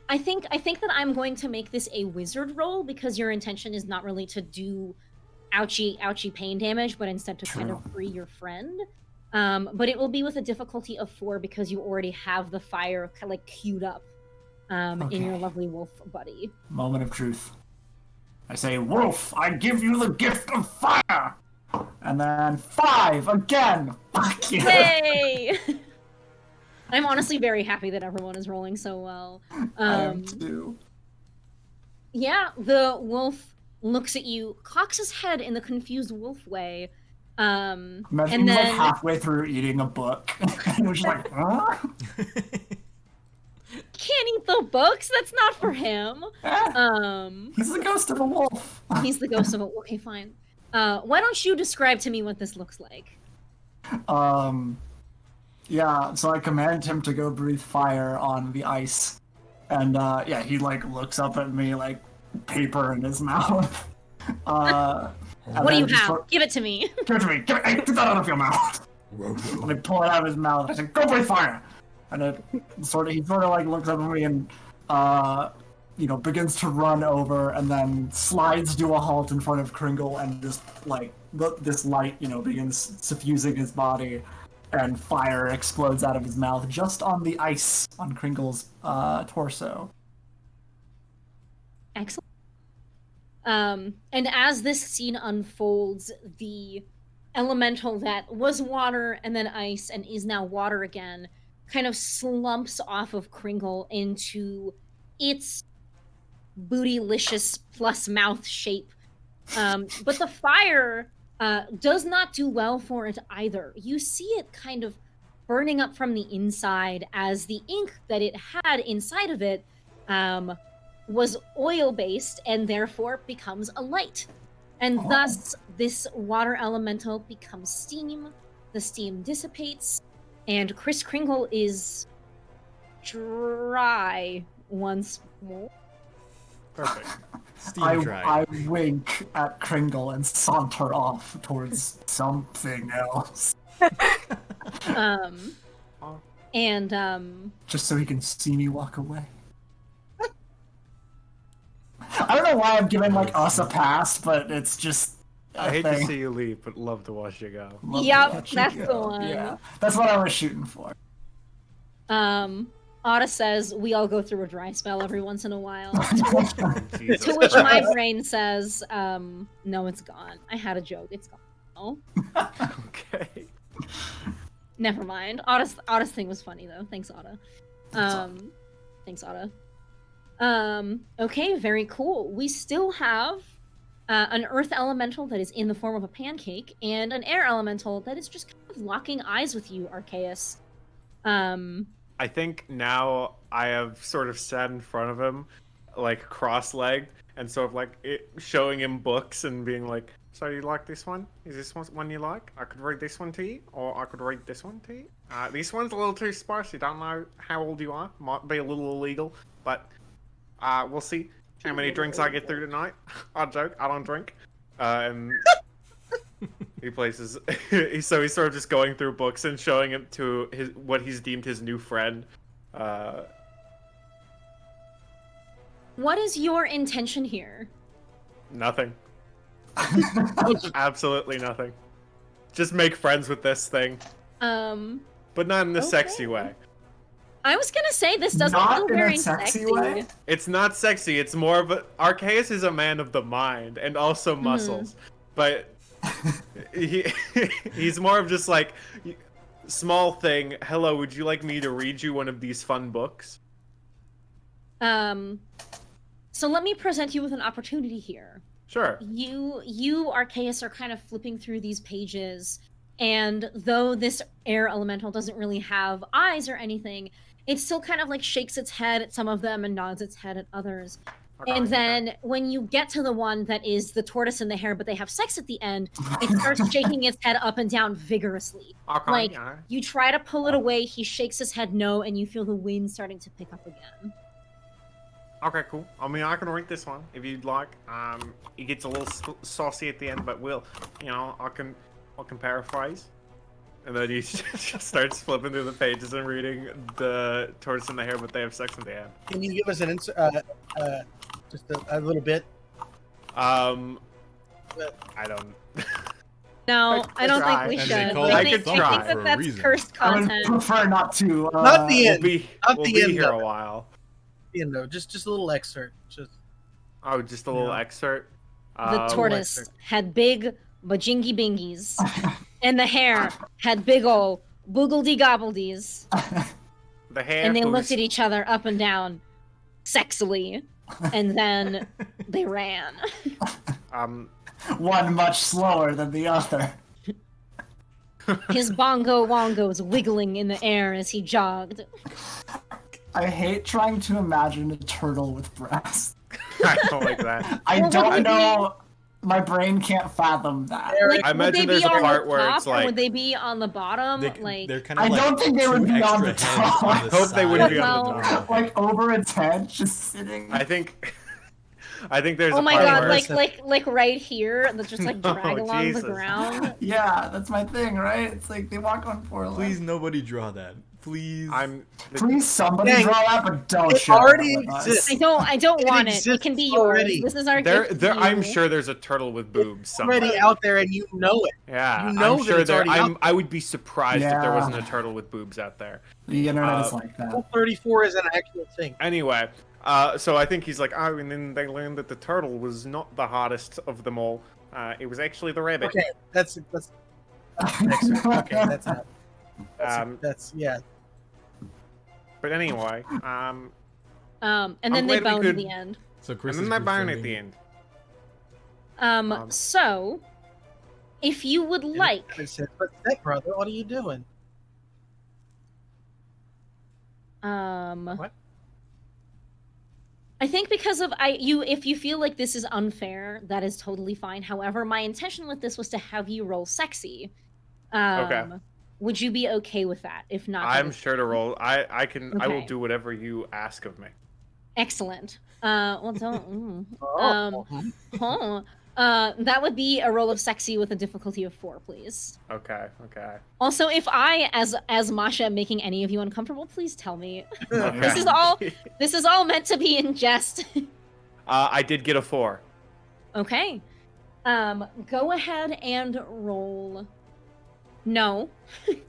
I think that I'm going to make this a wizard roll because your intention is not really to do ouchy pain damage, but instead to kind of free your friend. But it will be with a difficulty of 4 because you already have the fire kind of like queued up in your lovely wolf buddy. Moment of truth. I say, Wolf, I give you the gift of fire! And then 5 again! Fuck you! Yay! I'm honestly very happy that everyone is rolling so well. I am too. Yeah, the wolf looks at you, cocks his head in the confused wolf way. Imagine And he's like then halfway through eating a book. And we're just like, huh? can't eat the books. That's not for him. He's the ghost of a wolf. He's the ghost of a. Okay, fine. Why don't you describe to me what this looks like? Yeah, so I command him to go breathe fire on the ice. And, yeah, he, like, looks up at me, like, paper in his mouth. What do you have? Give it to me. Give it to me. Hey, get that out of your mouth. And I pull it out of his mouth. I said, go breathe fire. And he sort of like looks up at me and, begins to run over and then slides to a halt in front of Kringle and just, like, this light, begins suffusing his body. And fire explodes out of his mouth just on the ice on Kringle's torso. Excellent. And as this scene unfolds, the elemental that was water and then ice and is now water again kind of slumps off of Kringle into its bootylicious plus mouth shape. But the fire does not do well for it either. You see it kind of burning up from the inside as the ink that it had inside of it was oil-based and therefore becomes a light. And thus, this water elemental becomes steam, the steam dissipates, and Kris Kringle is dry once more. Perfect. Steam dry. I wink at Kringle and saunter off towards something else. Just so he can see me walk away. I don't know why I'm giving like us a pass, but it's just I hate to see you leave, but love to watch you go. Love to Yep, watch you that's go. the one. Yeah, that's what I was shooting for. Otta says we all go through a dry spell every once in a while. Jesus To which my Christ. brain says, no, it's gone. I had a joke. It's gone. Oh, Okay. never mind. Otta's thing was funny though. Thanks, Otta. Thanks, Otta. Okay, very cool. We still have an earth elemental that is in the form of a pancake, and an air elemental that is just kind of locking eyes with you, Arceus. I think now I have sort of sat in front of him, like cross-legged, and sort of like showing him books and being like, "So you like this one? Is this one you like? I could read this one to you, or I could read this one to you. This one's a little too spicy. Don't know how old you are. Might be a little illegal, but we'll see how many drinks I get through tonight." I joke. I don't drink. And he places. So he's sort of just going through books and showing it to what he's deemed his new friend. What is your intention here? Nothing. Absolutely nothing. Just make friends with this thing. But not in the sexy way. I was gonna say this doesn't Not feel in a very sexy sexy. way? It's not sexy. It's more of a. Arceus is a man of the mind and also muscles, but he's more of just like small thing. Hello, would you like me to read you one of these fun books? So let me present you with an opportunity here. Sure. You, Arceus, are kind of flipping through these pages, and though this air elemental doesn't really have eyes or anything, it still kind of like shakes its head at some of them and nods its head at others. Okay, And then when you get to the one that is the tortoise and the hare, but they have sex at the end, it starts shaking its head up and down vigorously. Okay, Like, yeah. you try to pull it away, he shakes his head no, and you feel the wind starting to pick up again. Okay, cool. I mean, I can read this one if you'd like. It gets a little saucy at the end, but I can paraphrase. And then he just starts flipping through the pages and reading the tortoise and the hare, but they have sex at the end. Can you give us an just a little bit? I don't. No, I don't try. think we And should. they call it I think try that for a that's reason. cursed I would content. prefer not to. Not the end. We'll the be end, here though. a while. You know, just a little excerpt. Just Oh, just a little Yeah. excerpt. The tortoise excerpt. had big bajingy bingies, and the hare had big ol' boogledy gobbledies, The hare. and they who's- looked at each other up and down, sexily, and then they ran. One much slower than the other. His bongo wongos wiggling in the air as he jogged. I hate trying to imagine a turtle with breasts. I don't like that. I Well, don't would they know. My brain can't fathom that. Like, I would imagine they there's be a on part the where top, it's or like- would they be on the bottom? They're kind I of like don't think they would two be on extra the heads top. on I the hope they wouldn't be on the Well, top. Like over its head, just sitting. I think there's Oh a my part god, where like right here, that just like No, drag along Jesus. the ground. Yeah, that's my thing, right? It's like they walk on four legs. Please, nobody draw that. Please. Please, somebody Dang, draw that, but don't it share already with us. exists. I don't It want it. It exists can be already. yours. This is our there, gift there. to I'm you. sure there's a turtle with boobs somewhere. already out there, and you know it. Yeah, You know I'm that sure it's there. already out I would be surprised if there Yeah. wasn't a turtle with boobs out there. The internet is Uh, like that. Rule 34 is an actual thing. Anyway, so I think he's like, oh, and then they learned that the turtle was not the hardest of them all. It was actually the rabbit. Okay, that's excerpt. Okay, that's enough. That's yeah. But anyway, And I'm then they glad we bone could- at the end. So Chris and is then they bone at befriending- the end. So, if you would like, I said, but stepbrother, what are you doing? What? I think because of if you feel like this is unfair, that is totally fine. However, my intention with this was to have you roll sexy. Okay. Would you be okay with that? If not, I'm sure to roll. I can. I will Okay. do whatever you ask of me. excellent. Well, don't. Oh. That would be a roll of sexy with a difficulty of 4, please. Okay. Okay. Also, if I, as Masha, am making any of you uncomfortable, please tell me. Okay. This is all meant to be in jest. I did get a 4. Okay. Go ahead and roll. No.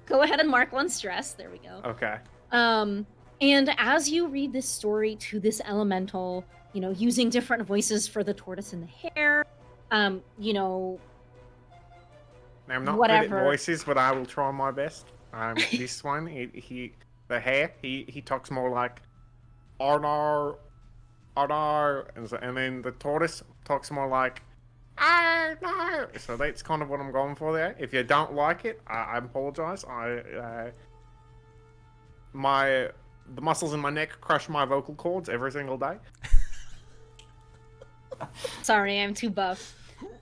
Go ahead and mark 1 stress. There we go. Okay. And as you read this story to this elemental, using different voices for the tortoise and the hare, I'm not good at Whatever. voices, but I will try my best. This one, the hare, he talks more like, Arnar, and then the tortoise talks more like, So that's kind of what I'm going for there. If you don't like it, I apologize. The muscles in my neck crush my vocal cords every single day. Sorry, I'm too buff.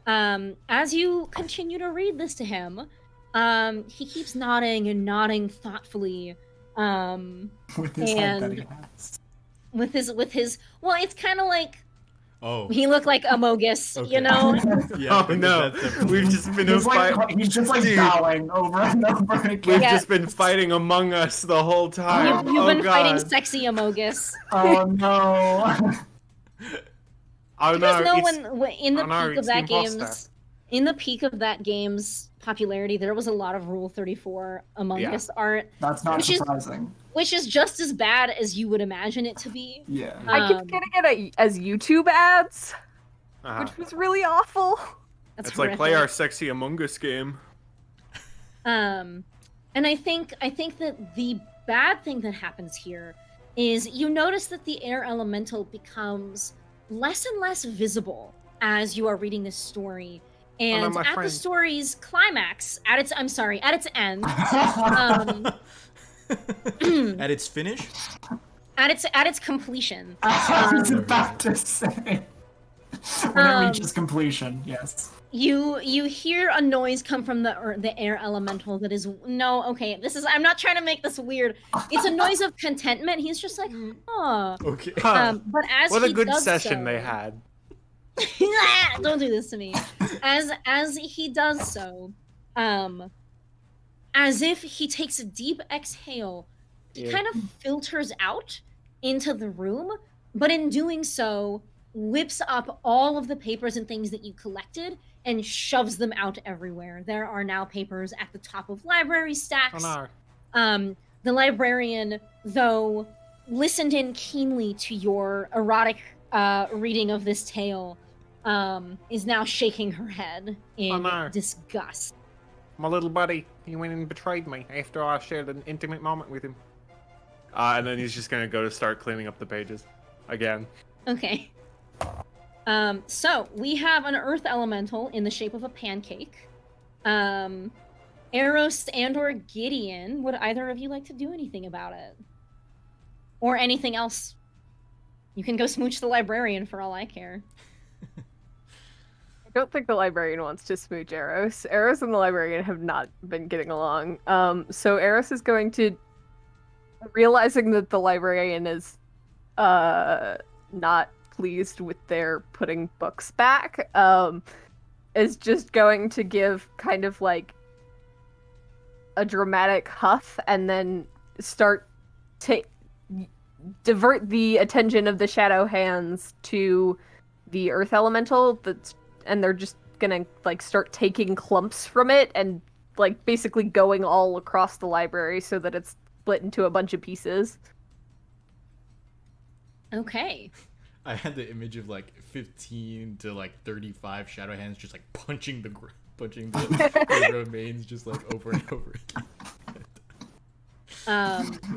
As you continue to read this to him, he keeps nodding and nodding thoughtfully. With his head that he has. With his well, it's kind of like Oh. he looked like Amogus, Okay. you know. Yeah, Oh no, we've just been He's just like Dude. bowing over and over again. We've Yeah. just been fighting Among Us the whole time. You've Oh, been fighting God. sexy Amogus. Oh no. Oh You guys no, know it's... when in the oh, no, peak of it's the that imposter. game's popularity, there was a lot of Rule 34 Among Yeah. Us art, That's not Which is- surprising. which is just as bad as you would imagine it to be. Yeah. I kept getting it as YouTube ads, Uh-huh. which was really awful. That's It's like play horrific. our sexy Among Us game. And I think that the bad thing that happens here is you notice that the air elemental becomes less and less visible as you are reading this story. And my at the friend. story's climax, at its end, At its finish? at its completion, I was about to say. When it reaches completion, yes. you hear a noise come from the air elemental that is I'm not trying to make this weird. It's a noise of contentment. He's just like, huh. Okay. But as What a he good does session so- they had. Don't do this to me. As he does so, as if he takes a deep exhale, he Yeah. kind of filters out into the room, but in doing so, whips up all of the papers and things that you collected and shoves them out everywhere. There are now papers at the top of library Oh stacks. no. The librarian, though, listened in keenly to your erotic reading of this tale, is now shaking her head in no. disgust. My little buddy, he went and betrayed me after I shared an intimate moment with him. And then he's just gonna go to start cleaning up the pages. Again. Okay. So we have an earth elemental in the shape of a pancake. Eros and/or Gideon, would either of you like to do anything about it? Or anything else? You can go smooch the librarian for all I care. I don't think the librarian wants to smooch Eros. Eros and the librarian have not been getting along. So Eros is going to, realizing that the librarian is not pleased with their putting books back, is just going to give kind of like a dramatic huff and then start to divert the attention of the shadow hands to the earth elemental and they're just gonna like start taking clumps from it and like basically going all across the library so that it's split into a bunch of pieces. Okay. I had the image of like 15 to like 35 shadow hands just like punching the remains just like over and over again.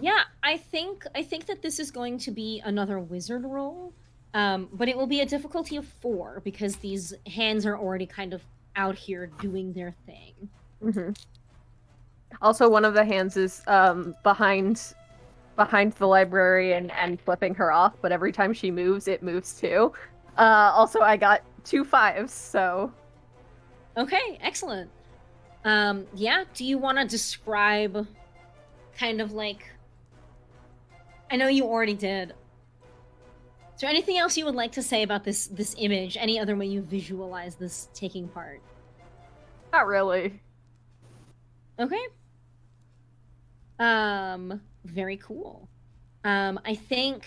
Yeah, I think that this is going to be another wizard roll, but it will be a difficulty of 4 because these hands are already kind of out here doing their thing. Mm-hmm. Also, one of the hands is behind the librarian and flipping her off, but every time she moves, it moves too. Also, I got 2 5s, so... Okay, excellent. Yeah, do you want to describe kind of like... I know you already did. Is there anything else you would like to say about this image? Any other way you visualize this taking part? Not really. Okay. Very cool. I think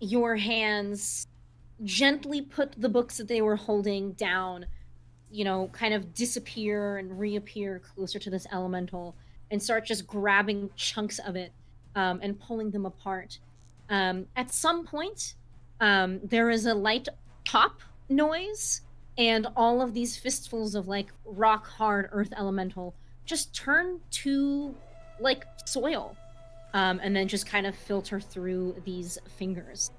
your hands gently put the books that they were holding down, you know, kind of disappear and reappear closer to this elemental and start just grabbing chunks of it and pulling them apart. At some point, there is a light pop noise, and all of these fistfuls of like rock hard earth elemental just turn to like soil, and then just kind of filter through these fingers.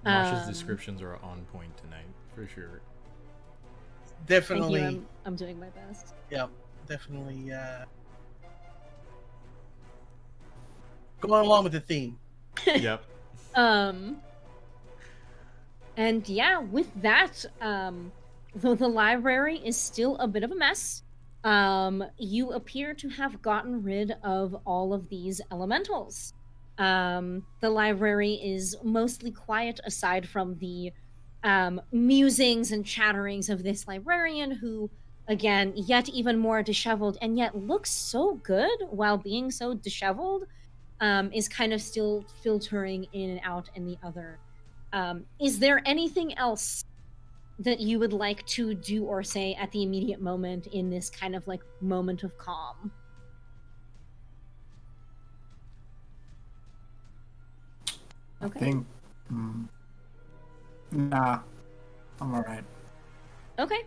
Masha's descriptions are on point tonight. For sure. Definitely. Thank you. I'm doing my best. Yeah, definitely. Going along with the theme. Yep. And yeah, with that, though the library is still a bit of a mess, you appear to have gotten rid of all of these elementals. The library is mostly quiet aside from the musings and chatterings of this librarian who, again, yet even more disheveled and yet looks so good while being so disheveled, is kind of still filtering in and out and the other. Is there anything else that you would like to do or say at the immediate moment in this kind of like moment of calm? I think. Nah, I'm alright. Okay.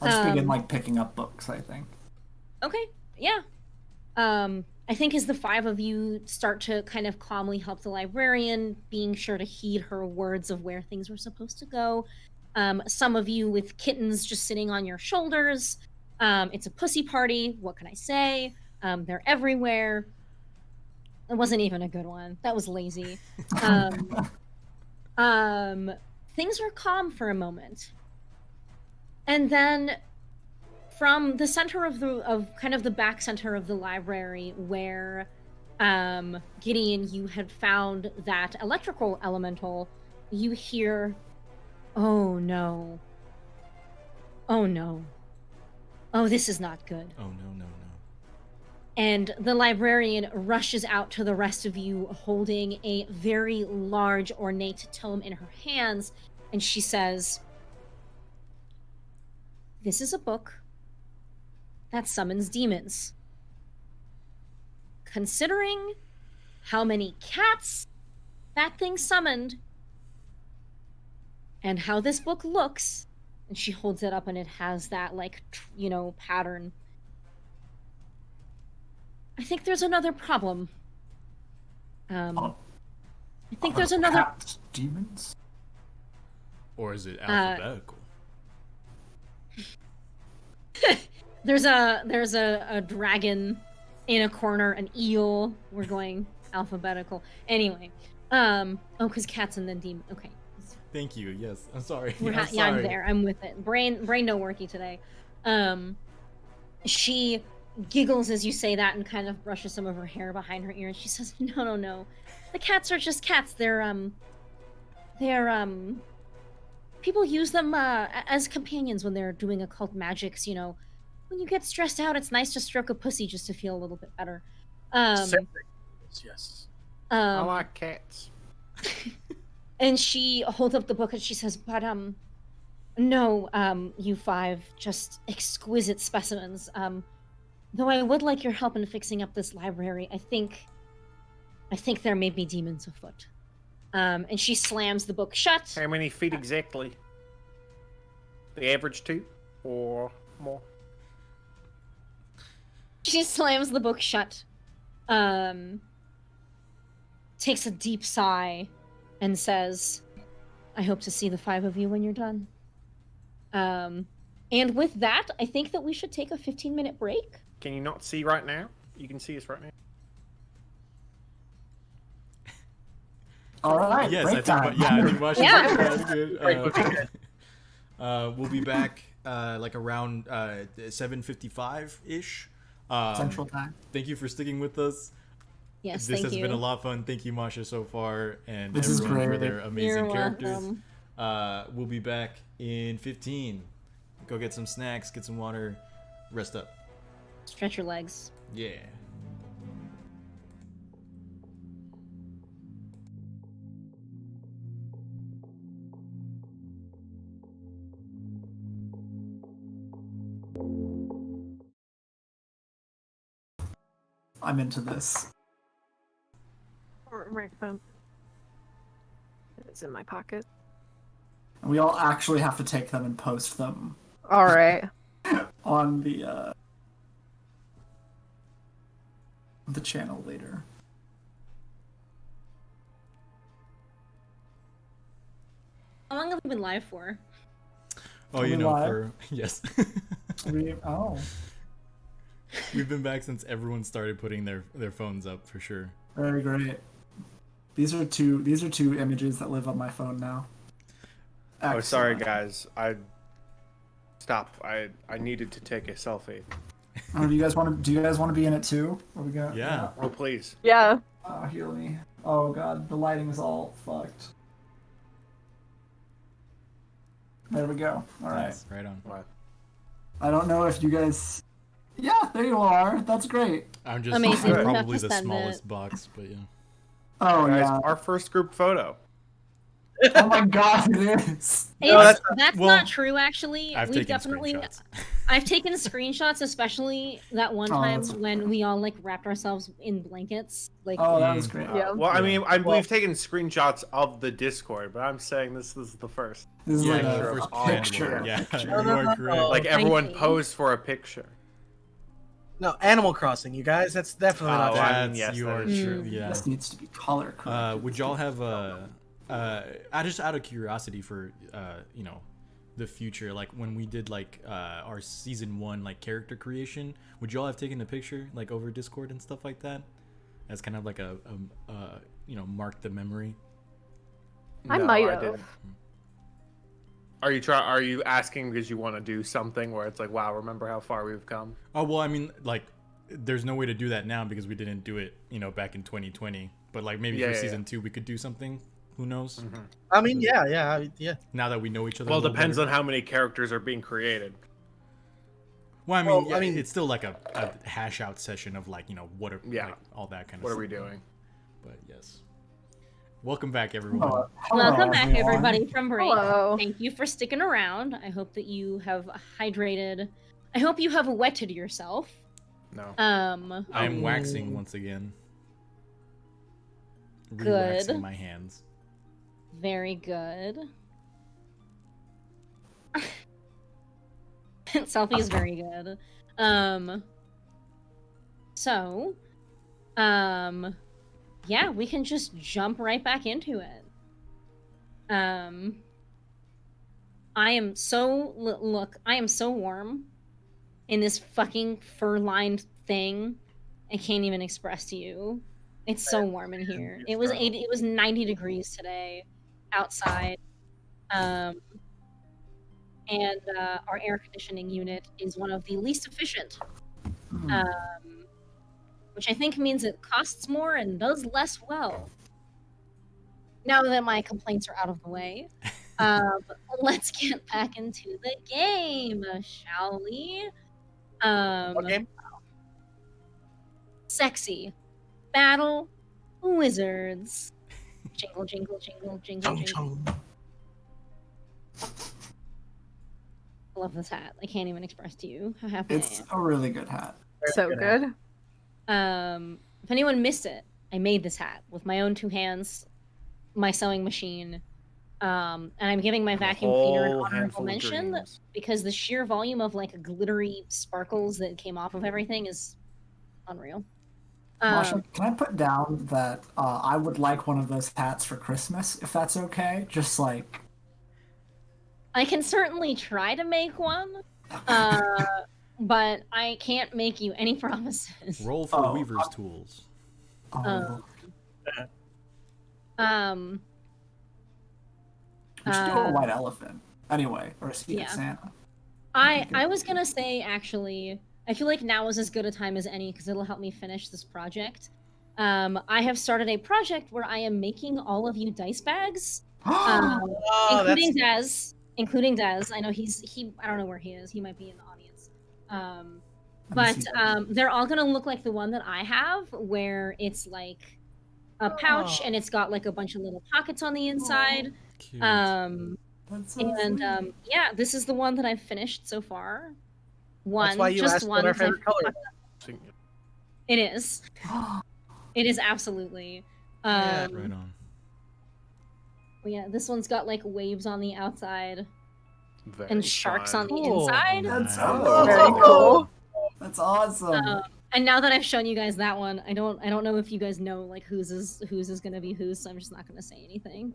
I'll just begin like picking up books, I think. Okay, yeah. I think as the five of you start to kind of calmly help the librarian, being sure to heed her words of where things were supposed to go. Some of you with kittens just sitting on your shoulders. It's a pussy party. What can I say? They're everywhere. It wasn't even a good one. That was lazy. Things are calm for a moment. And then from the center of kind of the back center of the library where Gideon, you had found that electrical elemental, you hear, "Oh no. Oh no. Oh, this is not good." Oh no. And the librarian rushes out to the rest of you holding a very large ornate tome in her hands, and she says, "This is a book that summons demons. Considering how many cats that thing summoned and how this book looks," and she holds it up and it has that like pattern, "I think there's another problem. I think there's another Cat demons. Or is it alphabetical? There's a dragon in a corner, an eel. We're going alphabetical. Anyway, because cats and then demon. Okay. Thank you. Yes, I'm sorry. I'm there. I'm with it. Brain no worky today. She giggles as you say that and kind of brushes some of her hair behind her ear. And she says, "No. The cats are just cats. They're people use them as companions when they're doing occult magics. When you get stressed out, it's nice to stroke a pussy just to feel a little bit better." Yes. I like cats. And she holds up the book and she says, "But no, you five, just exquisite specimens. Though I would like your help in fixing up this library. I think there may be demons afoot." And she slams the book shut. How many feet exactly? The average 2 or more? She slams the book shut. Takes a deep sigh and says, "I hope to see the five of you when you're done." And with that, I think that we should take a 15-minute break. Can you not see right now? You can see us right now. All right. Yes, break time. I think Masha Yeah. good. We'll be back like around 7:55 ish. Central Time. Thank you for sticking with us. Yes, This thank has you. been a lot of fun. Thank you, Masha, so far, and This is everyone for great. their amazing You're characters. welcome. We'll be back in 15. Go get some snacks, get some water, rest up. Stretch your legs. Yeah. I'm into this. Microphone. It's in my pocket. And we all actually have to take them and post them All right. on the channel later. How long have we been live for? Oh, Are you we know, live? for yes. Oh, We've been back since everyone started putting their phones up for sure. very great. These are two images that live on my phone now. Oh, sorry, Excellent. guys. I needed to take a selfie. Do you guys want to be in it too? What we got? Yeah. Oh, please. Yeah. Heal me. Oh god, the lighting's all fucked. There we go. All right. Nice, right on. What? I don't know if you guys. Yeah, there you are. That's great. I'm just Amazing. I'm We'll have probably to the send smallest it. box, but yeah. Oh Guys, yeah. our first group photo. Oh my god, it is. That's well, not true, actually. I've We've taken definitely. screenshots. I've taken screenshots, especially that one Oh, time that's- when we all like wrapped ourselves in blankets. Like, Oh, that was great. Yeah. Well, I mean, Yeah. we've taken screenshots of the Discord, but I'm saying this is the first. This is Yeah, like the a first all picture. Yeah, picture. you are correct. Like everyone see. posed for a picture. No, Animal Crossing, you guys. That's definitely not Oh, true. I That's mean, yes, you that are is true. true. Yeah. This needs to be color corrected. Would y'all have just out of curiosity for you know, the future, like when we did like our season 1 like character creation, would y'all have taken a picture like over Discord and stuff like that, as kind of like a you know, mark the memory? I No, might have. didn't. Are you asking because you want to do something where it's like, wow, remember how far we've come? Oh well, I mean, like, there's no way to do that now because we didn't do it, you know, back in 2020. But like maybe Yeah, for yeah, season 2 we could do something. Who knows? I mean, yeah. Now that we know each other. Well, a it little depends better. on how many characters are being created. Well, I mean, Well, yeah, I mean- it's still like a hash out session of like, you know, what are Yeah. like, all that kind of What are stuff. we doing? But yes. Welcome back, everyone. Hello, welcome back, everyone. everybody, from break. Hello. Thank you for sticking around. I hope that you have hydrated. I hope you have wetted yourself. No. I am waxing once again. Good. Relaxing my hands. Very good. Selfie is very good. So, yeah, we can just jump right back into it. I am so look, I am so warm in this fucking fur-lined thing. I can't even express to you. It's so warm in here. It was 90 degrees today outside. And our air conditioning unit is one of the least efficient. Which I think means it costs more and does less well. Now that my complaints are out of the way, let's get back into the game, shall we? What game? Sexy Battle Wizards. Jingle, jingle, jingle, jingle, Chung jingle. chung. I love this hat. I can't even express to you how happy It's I a really good hat. So good good. am. If anyone missed it, I made this hat with my own 2 hands, my sewing machine, and I'm giving my vacuum cleaner an Whole honorable handful of mention dreams. because the sheer volume of like glittery sparkles that came off of everything is unreal. Masha, can I put down that I would like one of those hats for Christmas, if that's okay? Just like, I can certainly try to make one, but I can't make you any promises. Roll for Oh, Weaver's tools. oh, we should do a uh, white elephant. Anyway, or a Secret yeah. Santa. I was gonna say, actually, I feel like now is as good a time as any because it'll help me finish this project. I have started a project where I am making all of you dice bags, Oh, that's including Dez. I know I don't know where he is. He might be in the audience. Let me see They're all gonna look like the one that I have, where it's like a pouch Oh. and it's got like a bunch of little pockets on the inside. Cute. That's so And sweet. yeah, this is the one that I've finished so far. That's why you just asked one. what our that I've favorite color fucked up. It is. It is absolutely. Yeah. Right on. Yeah, this one's got like waves on the outside Very and sharks fun. on the Cool. inside. That's Nice. Very cool. That's awesome. And now that I've shown you guys that one, I don't know if you guys know like whose is gonna be whose, so I'm just not gonna say anything.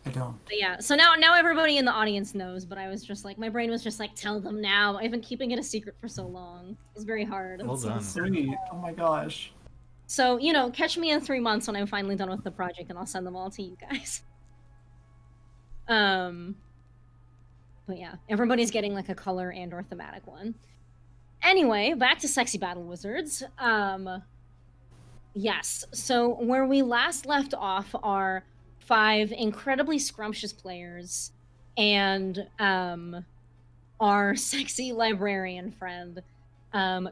I don't. But yeah, so now everybody in the audience knows, but I was just like, my brain was just like, tell them now. I've been keeping it a secret for so long. It's very hard. Well done. Sweet. Oh my gosh. So, you know, catch me in 3 months when I'm finally done with the project and I'll send them all to you guys. But yeah, everybody's getting like a color and or thematic one. Anyway, back to Sexy Battle Wizards. Yes, so where we last left off are 5 incredibly scrumptious players and our sexy librarian friend.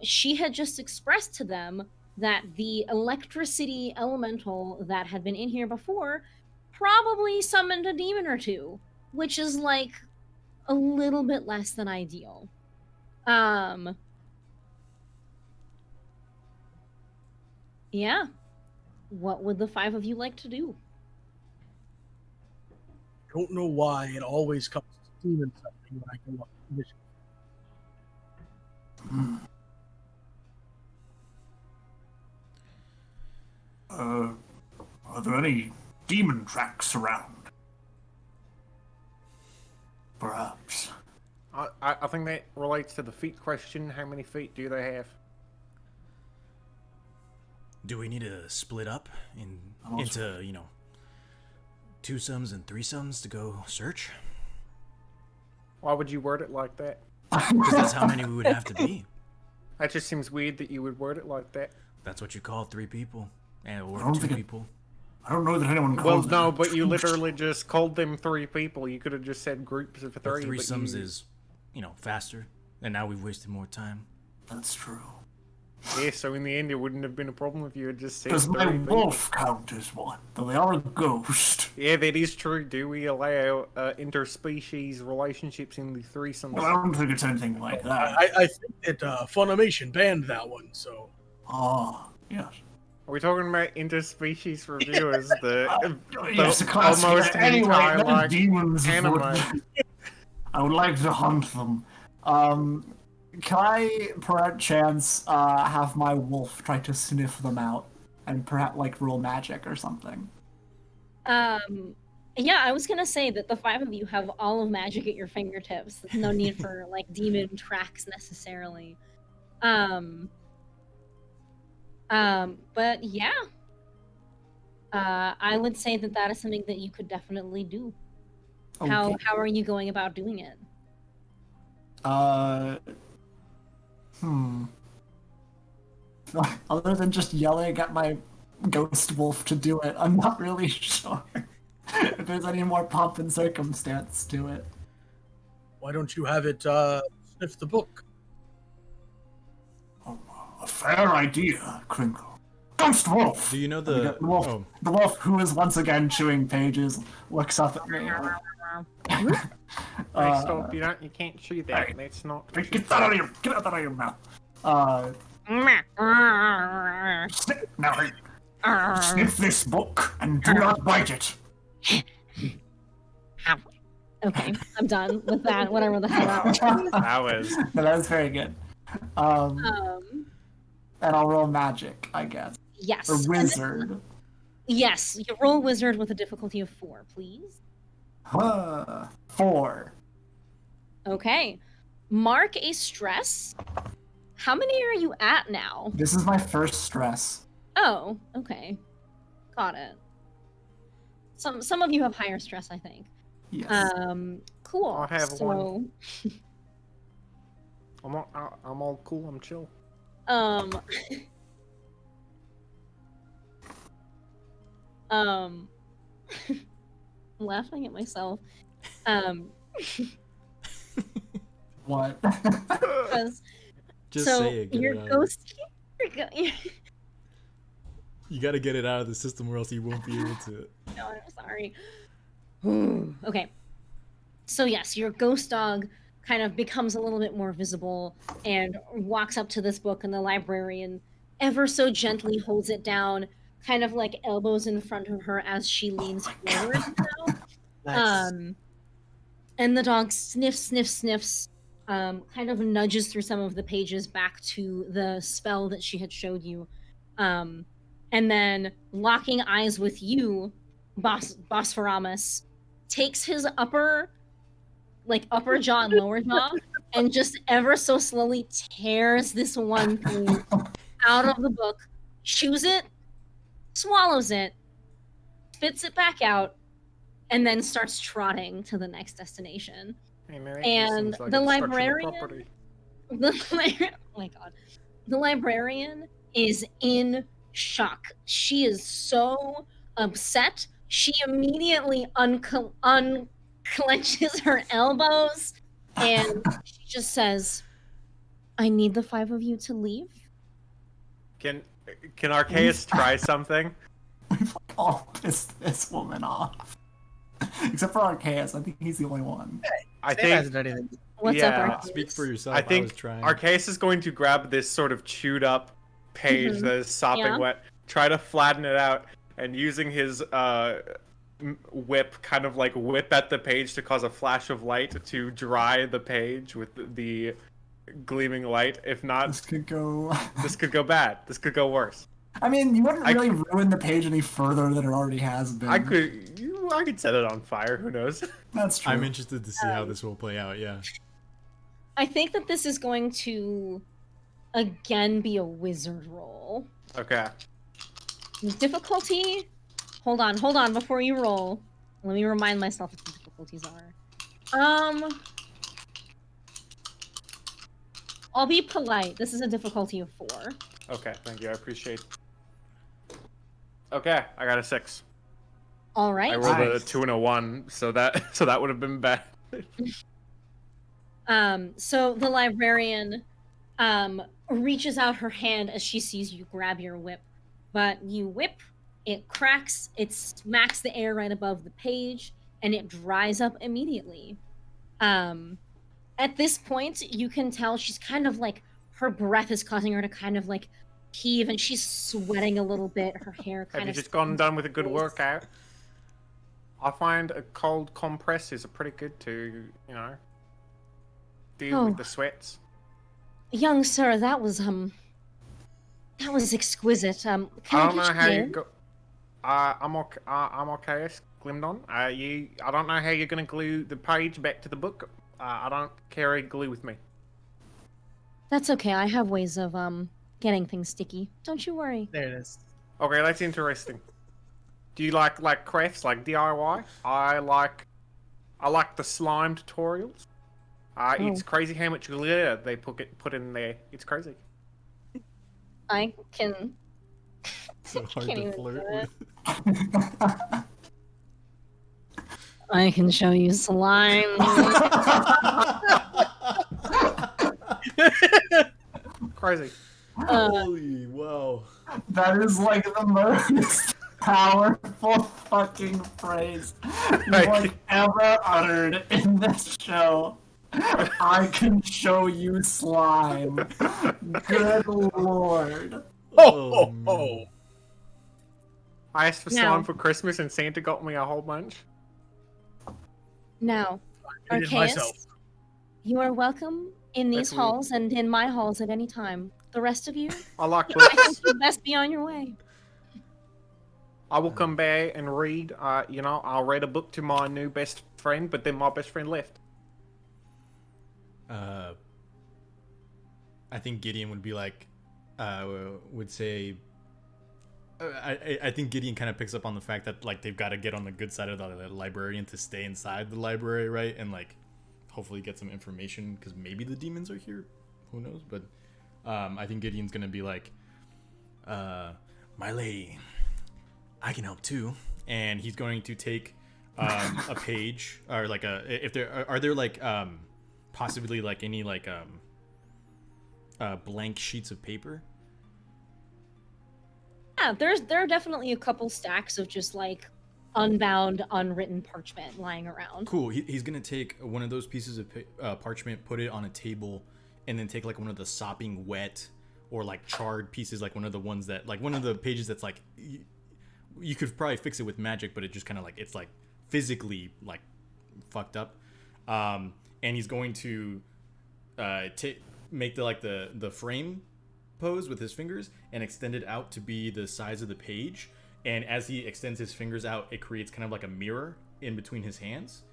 She had just expressed to them that the electricity elemental that had been in here before probably summoned a demon or two, which is like a little bit less than ideal. Yeah. What would the 5 of you like to do? Don't know why it always comes to demon something when I go on mission. Are there any demon tracks around? Perhaps. I think that relates to the feet question. How many feet do they have? Do we need to split up into, you know, twosomes and threesomes to go search? Why would you word it like that? Because that's how many we would have to be. That just seems weird that you would word it like that. That's what you call 3 people, or I don't 2 think people. I don't know that anyone Well, calls no, them but you twos. literally just called them 3 people. You could have just said groups of 3. But but threesomes you... is, you know, faster, and now we've wasted more time. That's true. Yeah, so in the end, it wouldn't have been a problem if you had just said Does 3 my people. wolf count as one? Though they are a ghost. Yeah, that is true. Do we allow interspecies relationships in the threesomes? Well, I don't think it's anything like that. I think that Funimation banned that one, so... Ah, yes. Are we talking about interspecies reviewers? Yes, a classic. Almost Anyway, entire, they're like, demons. anime. I would like to hunt them. Can I, perchance, have my wolf try to sniff them out and perhaps like roll magic or something? Yeah, I was gonna say that the 5 of you have all of magic at your fingertips. There's no need for like demon tracks necessarily. But yeah. I would say that that is something that you could definitely do. Okay. How are you going about doing it? Other than just yelling at my ghost wolf to do it, I'm not really sure if there's any more pomp and circumstance to it. Why don't you have it sniff the book? A fair idea, Crinkle. Ghost wolf! Do you know The the... wolf, Oh, the wolf, who is once again chewing pages, looks up at me. Hey, stop! You can't chew that. Hey. That's not. Get that out of your mouth. Now, hey, sniff this book and do not bite it. Okay, I'm done with that. Whatever the hell that was. That was. No, that was very good. And I'll roll magic, I guess. Yes. Or wizard. Yes, you roll wizard with a difficulty of 4, please. 4. Okay. Mark a stress. How many are you at now? This is my first stress. Oh, okay. Got it. Some of you have higher stress, I think. Yes. Cool. I have so, one. I'm all cool. I'm chill. I'm laughing at myself. What? Because just so say it. Get your it out. ghost. You gotta get it out of the system or else you won't be able to. No, I'm sorry. Okay. So yes, your ghost dog kind of becomes a little bit more visible and walks up to this book, and the librarian ever so gently holds it down, kind of like elbows in front of her as she leans forward now. Nice. And the dog sniffs, kind of nudges through some of the pages back to the spell that she had showed you. And then locking eyes with you, Bosphoramos, takes his upper jaw and lower jaw and just ever so slowly tears this one page out of the book, chews it, swallows it, spits it back out, and then starts trotting to the next destination. Hey, man, that And seems like the obstruction of librarian, property. oh my god, the librarian is in shock. She is so upset. She immediately unclenches her elbows and she just says, "I need the 5 of you to leave." Can Arceus try something? We've like all pissed this woman off. Except for Arceus, I think he's the only one. I Sam think hasn't done anything. What's Yeah. up, Arceus? Speak for yourself. I think was trying. Arceus is going to grab this sort of chewed up page that is sopping Yeah. wet, try to flatten it out, and using his whip, kind of like whip at the page to cause a flash of light to dry the page with the gleaming light. If not, This could go. this could go bad. This could go worse. I mean, you wouldn't really ruin the page any further than it already has been. I could set it on fire. Who knows? That's true. I'm interested to see how this will play out. Yeah. I think that this is going to again be a wizard roll. Okay. Difficulty? Hold on before you roll. Let me remind myself what the difficulties are. I'll be polite. This is a difficulty of 4. Okay. Thank you. I appreciate. Okay, I got a 6. All right. I rolled a Nice. 2 and a 1, so that would have been bad. So the librarian reaches out her hand as she sees you grab your whip. But you whip, it cracks, it smacks the air right above the page, and it dries up immediately. At this point, you can tell she's kind of like, her breath is causing her to kind of like heave, and she's sweating a little bit. Her hair kind Have you of just gone and done with a good Yes. workout? I find a cold compress is pretty good to, deal Oh. with the sweats. Young sir, that was exquisite. Can I don't get know how you in? go. I'm okay, Glimdon. I don't know how you're gonna glue the page back to the book. I don't carry glue with me. That's okay. I have ways of getting things sticky. Don't you worry. There it is. Okay, that's interesting. Do you like crafts, like DIY? I like the slime tutorials. It's crazy how much glitter they put in there. It's crazy. I can. So hard Can't to even flirt do it. with. I can show you slime. Crazy. Holy wow. That is like the most powerful fucking phrase you've like ever uttered in this show. I can show you slime. Good lord. Oh, man. I asked for Now- slime for Christmas and Santa got me a whole bunch. Now, I did Arceus, myself. you are welcome in these That's weird. halls and in my halls at any time. The rest of you, I like I books. think you best be on your way. I will come back and read. I'll read a book to my new best friend, but then my best friend left. I think Gideon would be like, would say. I think Gideon kind of picks up on the fact that like they've got to get on the good side of the librarian to stay inside the library, right? And like, hopefully get some information because maybe the demons are here. Who knows? But I think Gideon's gonna be like, my lady, I can help too, and he's going to take a page or like if there are there like possibly like any like blank sheets of paper. Yeah, there are definitely a couple stacks of just like unbound, unwritten parchment lying around. Cool. He's gonna take one of those pieces of parchment, put it on a table, and then take like one of the sopping wet or like charred pieces, like one of the ones that like one of the pages that's like you could probably fix it with magic, but it just kind of like it's like physically like fucked up. And he's going to make the frame pose with his fingers and extend it out to be the size of the page. And as he extends his fingers out, it creates kind of like a mirror in between his hands,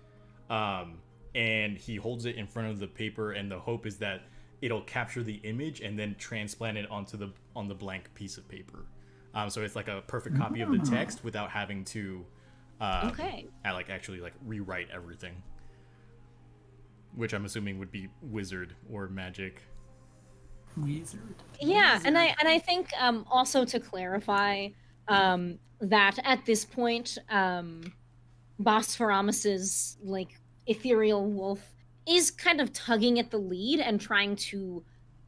and he holds it in front of the paper, and the hope is that it'll capture the image and then transplant it on the blank piece of paper. So it's like a perfect copy of the text without having to actually rewrite everything, which I'm assuming would be wizard or magic. Wizard. Yeah, and I think also to clarify that at this point, Bosphoramis's ethereal wolf is kind of tugging at the lead and trying to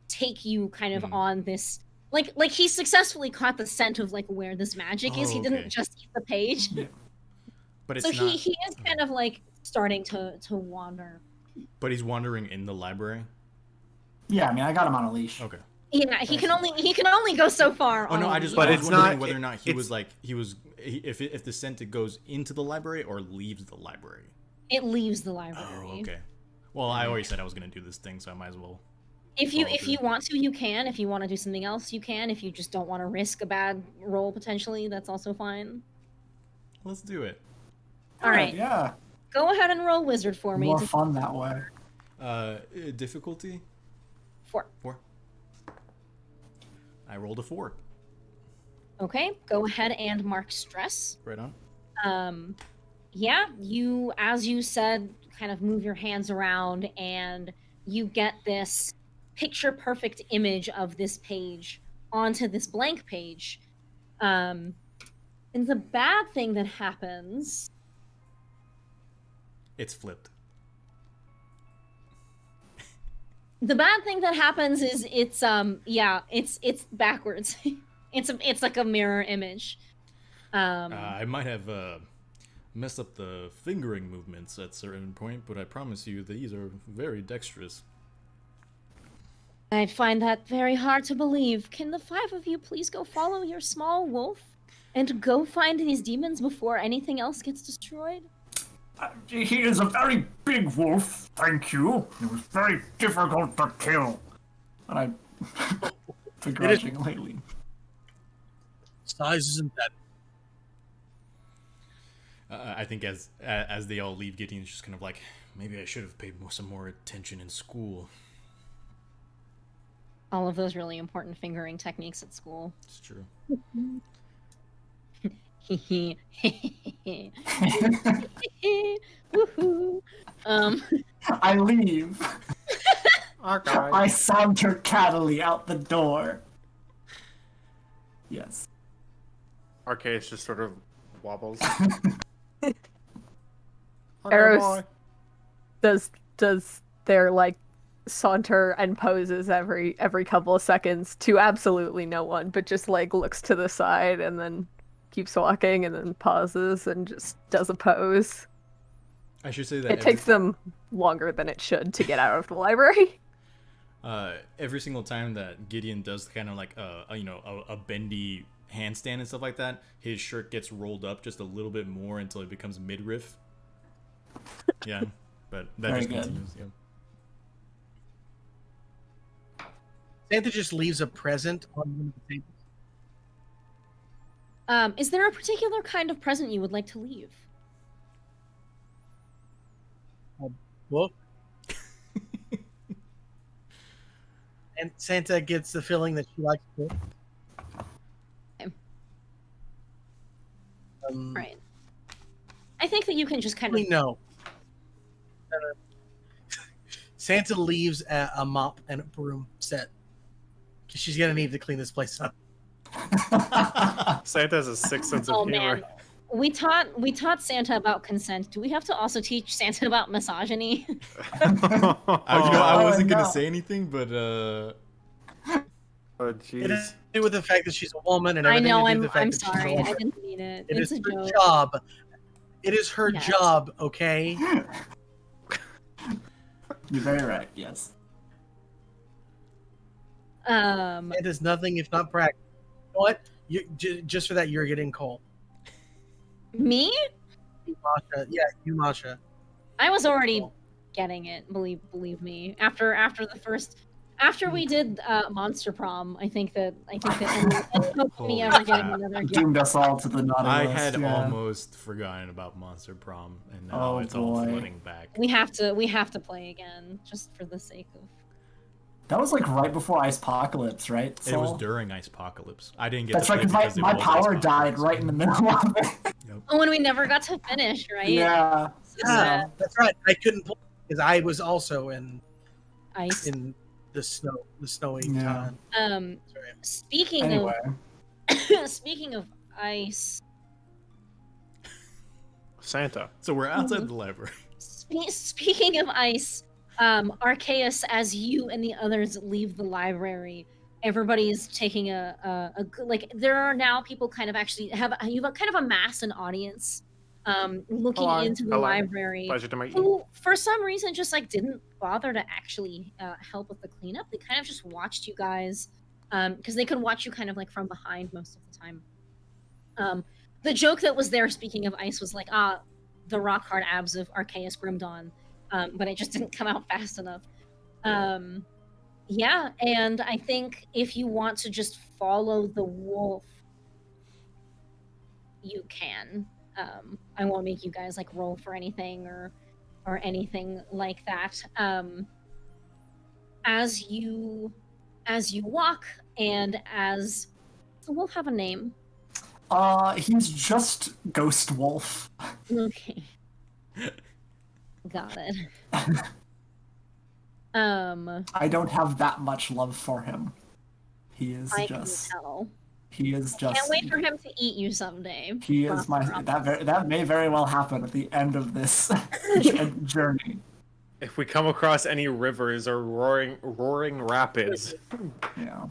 take you kind of on this like he successfully caught the scent of where this magic is. He didn't just eat the page. Yeah. But it's so not... he is kind of starting to wander. But he's wandering in the library. Yeah, I mean, I got him on a leash. Okay. Yeah, he can only go so far. Oh no, I was it's wondering not whether or not if the scent goes into the library or leaves the library. It leaves the library. Oh, okay. Well, I already said I was gonna do this thing, so I might as well. If you want to, you can. If you want to do something else, you can. If you just don't want to risk a bad roll potentially, that's also fine. Let's do it. All right. Yeah. Go ahead and roll wizard for me. More fun that way. Difficulty? 4. 4. I rolled a 4. Okay, go ahead and mark stress. Right on. Yeah, you, as you said, kind of move your hands around and you get this picture-perfect image of this page onto this blank page. And the bad thing that happens... It's flipped. The bad thing that happens is it's backwards. it's like a mirror image. I might have messed up the fingering movements at a certain point, but I promise you these are very dexterous. I find that very hard to believe. Can the 5 of you please go follow your small wolf and go find these demons before anything else gets destroyed? He is a very big wolf, thank you. It was very difficult to kill. And I begrudgingly leave. Size isn't that. I think as they all leave, Gideon's just kind of like, maybe I should have paid some more attention in school. All of those really important fingering techniques at school. It's true. Woohoo. I leave. Okay. I saunter cattily out the door. Yes. Arceus just sort of wobbles. Eros does their saunter and poses every couple of seconds to absolutely no one, but just looks to the side and then keeps walking and then pauses and just does a pose. I should say that it takes them longer than it should to get out of the library. Every single time that Gideon does kind of a bendy handstand and stuff like that, his shirt gets rolled up just a little bit more until it becomes midriff. Yeah, but that Very just good. continues. Yeah. Santa just leaves a present on one of the tables. Is there a particular kind of present you would like to leave? A book. And Santa gets the feeling that she likes books. Okay. Right. I think that you can just kind of... No. Santa leaves a mop and a broom set. She's gonna need to clean this place up. Santa has a sick sense of Oh humor. man, we taught Santa about consent. Do we have to also teach Santa about misogyny? I wasn't no. gonna say anything, but Oh It jeez. has to do with the fact that she's a woman and I everything know. to do with the fact I'm that she's a sorry. I woman. didn't mean it. It It's is a her joke. job. It is her Yes. job, okay? You're very right, yes. It is nothing if not practice. You know what? Just for that, you're getting coal. Me? Masha. Yeah, you, Masha. I was already getting it. Believe me. After after we did Monster Prom, I think that any hope of me Holy ever getting crap. another gift. Doomed us all to the naughty I list. had yeah. almost forgotten about Monster Prom, and now Oh, it's all boy. flooding back. We have to play again just for the sake of. That was like right before Icepocalypse, right? It was Sol? during Icepocalypse. I didn't get That's to right, play because my it was power died Icepocalypse. right in the middle of it. Oh, and we never got to finish, right? Yeah. So sad. That's right. I couldn't play because I was also in Ice. the snowy Yeah. time. Sorry. Speaking Anyway, of speaking of ice, Santa. So we're outside the library. speaking of ice, Arceus, as you and the others leave the library, everybody's taking like there are now people kind of actually you've kind of amassed an audience looking Hello. into the Hello. library, Pleasure to meet you. who for some reason just like didn't bother to actually help with the cleanup. They kind of just watched you guys because they could watch you kind of like from behind most of the time. The joke that was there, speaking of ice, was like the rock hard abs of Arceus Grimdawn, but it just didn't come out fast enough. Yeah, and I think if you want to just follow the wolf, you can. I won't make you guys like roll for anything or anything like that. As you walk and as does the wolf have a name? he's just Ghost Wolf. Okay. Got it. I don't have that much love for him. He is I just. can tell. He is just. Can't wait for him to eat you someday. He is my. That may very well happen at the end of this journey. If we come across any rivers or roaring rapids, Yeah.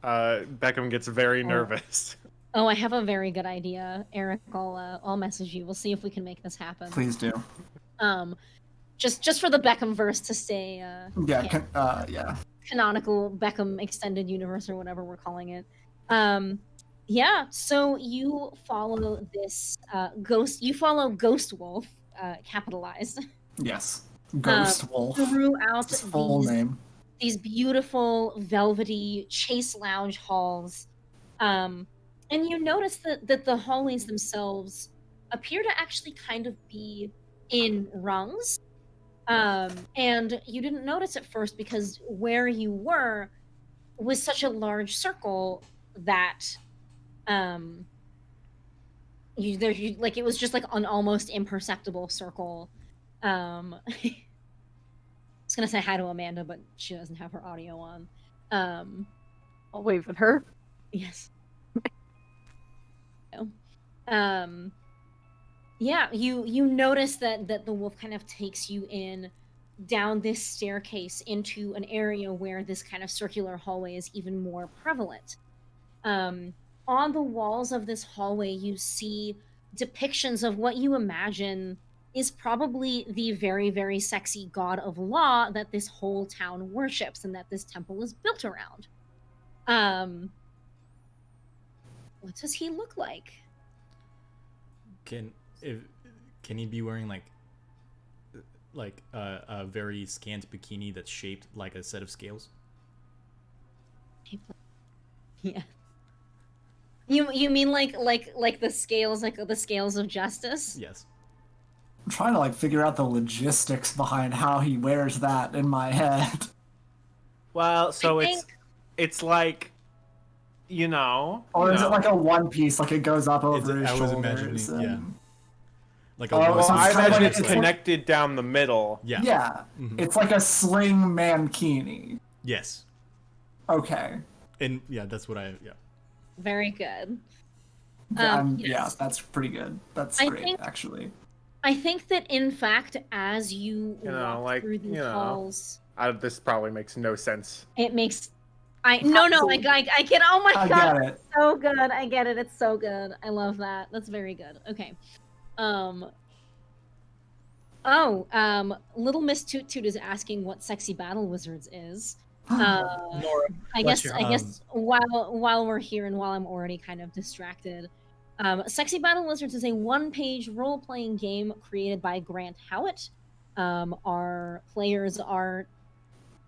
Beckham gets very nervous. Oh, I have a very good idea, Eric. I'll message you. We'll see if we can make this happen. Please do. Just for the Beckham verse to stay. Yeah. Yeah. Canonical Beckham extended universe or whatever we're calling it. Yeah. So you follow this ghost. You follow Ghost Wolf, capitalized. Yes. Ghost Wolf. Throughout His full name. these beautiful velvety chase lounge halls. And you notice that the hallways themselves appear to actually kind of be in rungs. And you didn't notice at first because where you were was such a large circle that like it was just like an almost imperceptible circle. I was gonna say hi to Amanda, but she doesn't have her audio on. I'll wave at her. Yes. Yeah, you notice that the wolf kind of takes you in down this staircase into an area where this kind of circular hallway is even more prevalent. On the walls of this hallway, you see depictions of what you imagine is probably the very, very sexy god of law that this whole town worships and that this temple is built around. What does he look like? Can he be wearing like a very scant bikini that's shaped like a set of scales? Yeah. You mean like the scales, like the scales of justice? Yes. I'm trying to like figure out the logistics behind how he wears that in my head. Well, so I it's like, you know. Or you is know. it like a one piece, like it goes up over his I was shoulders? imagining, yeah. and- Like a Oh, Well, so I it's kind of imagine like- it's it's like- connected down the middle. yeah. Yeah, Mhm. it's like a sling mankini. Yes. Okay. And yeah, that's what Very good. Yeah, Yes. that's pretty good. That's I great, think- actually. I think that in fact, as you know, walk like, through these you know. halls, This probably makes no sense. it makes. I get. Oh my I god, get it. so good. I get it. It's so good. I love that. That's very good. Okay. Little Miss Toot Toot is asking what Sexy Battle Wizards is. Nora, I bless guess you. I guess while we're here and while I'm already kind of distracted, Sexy Battle Wizards is a one-page role-playing game created by Grant Howitt. Our players are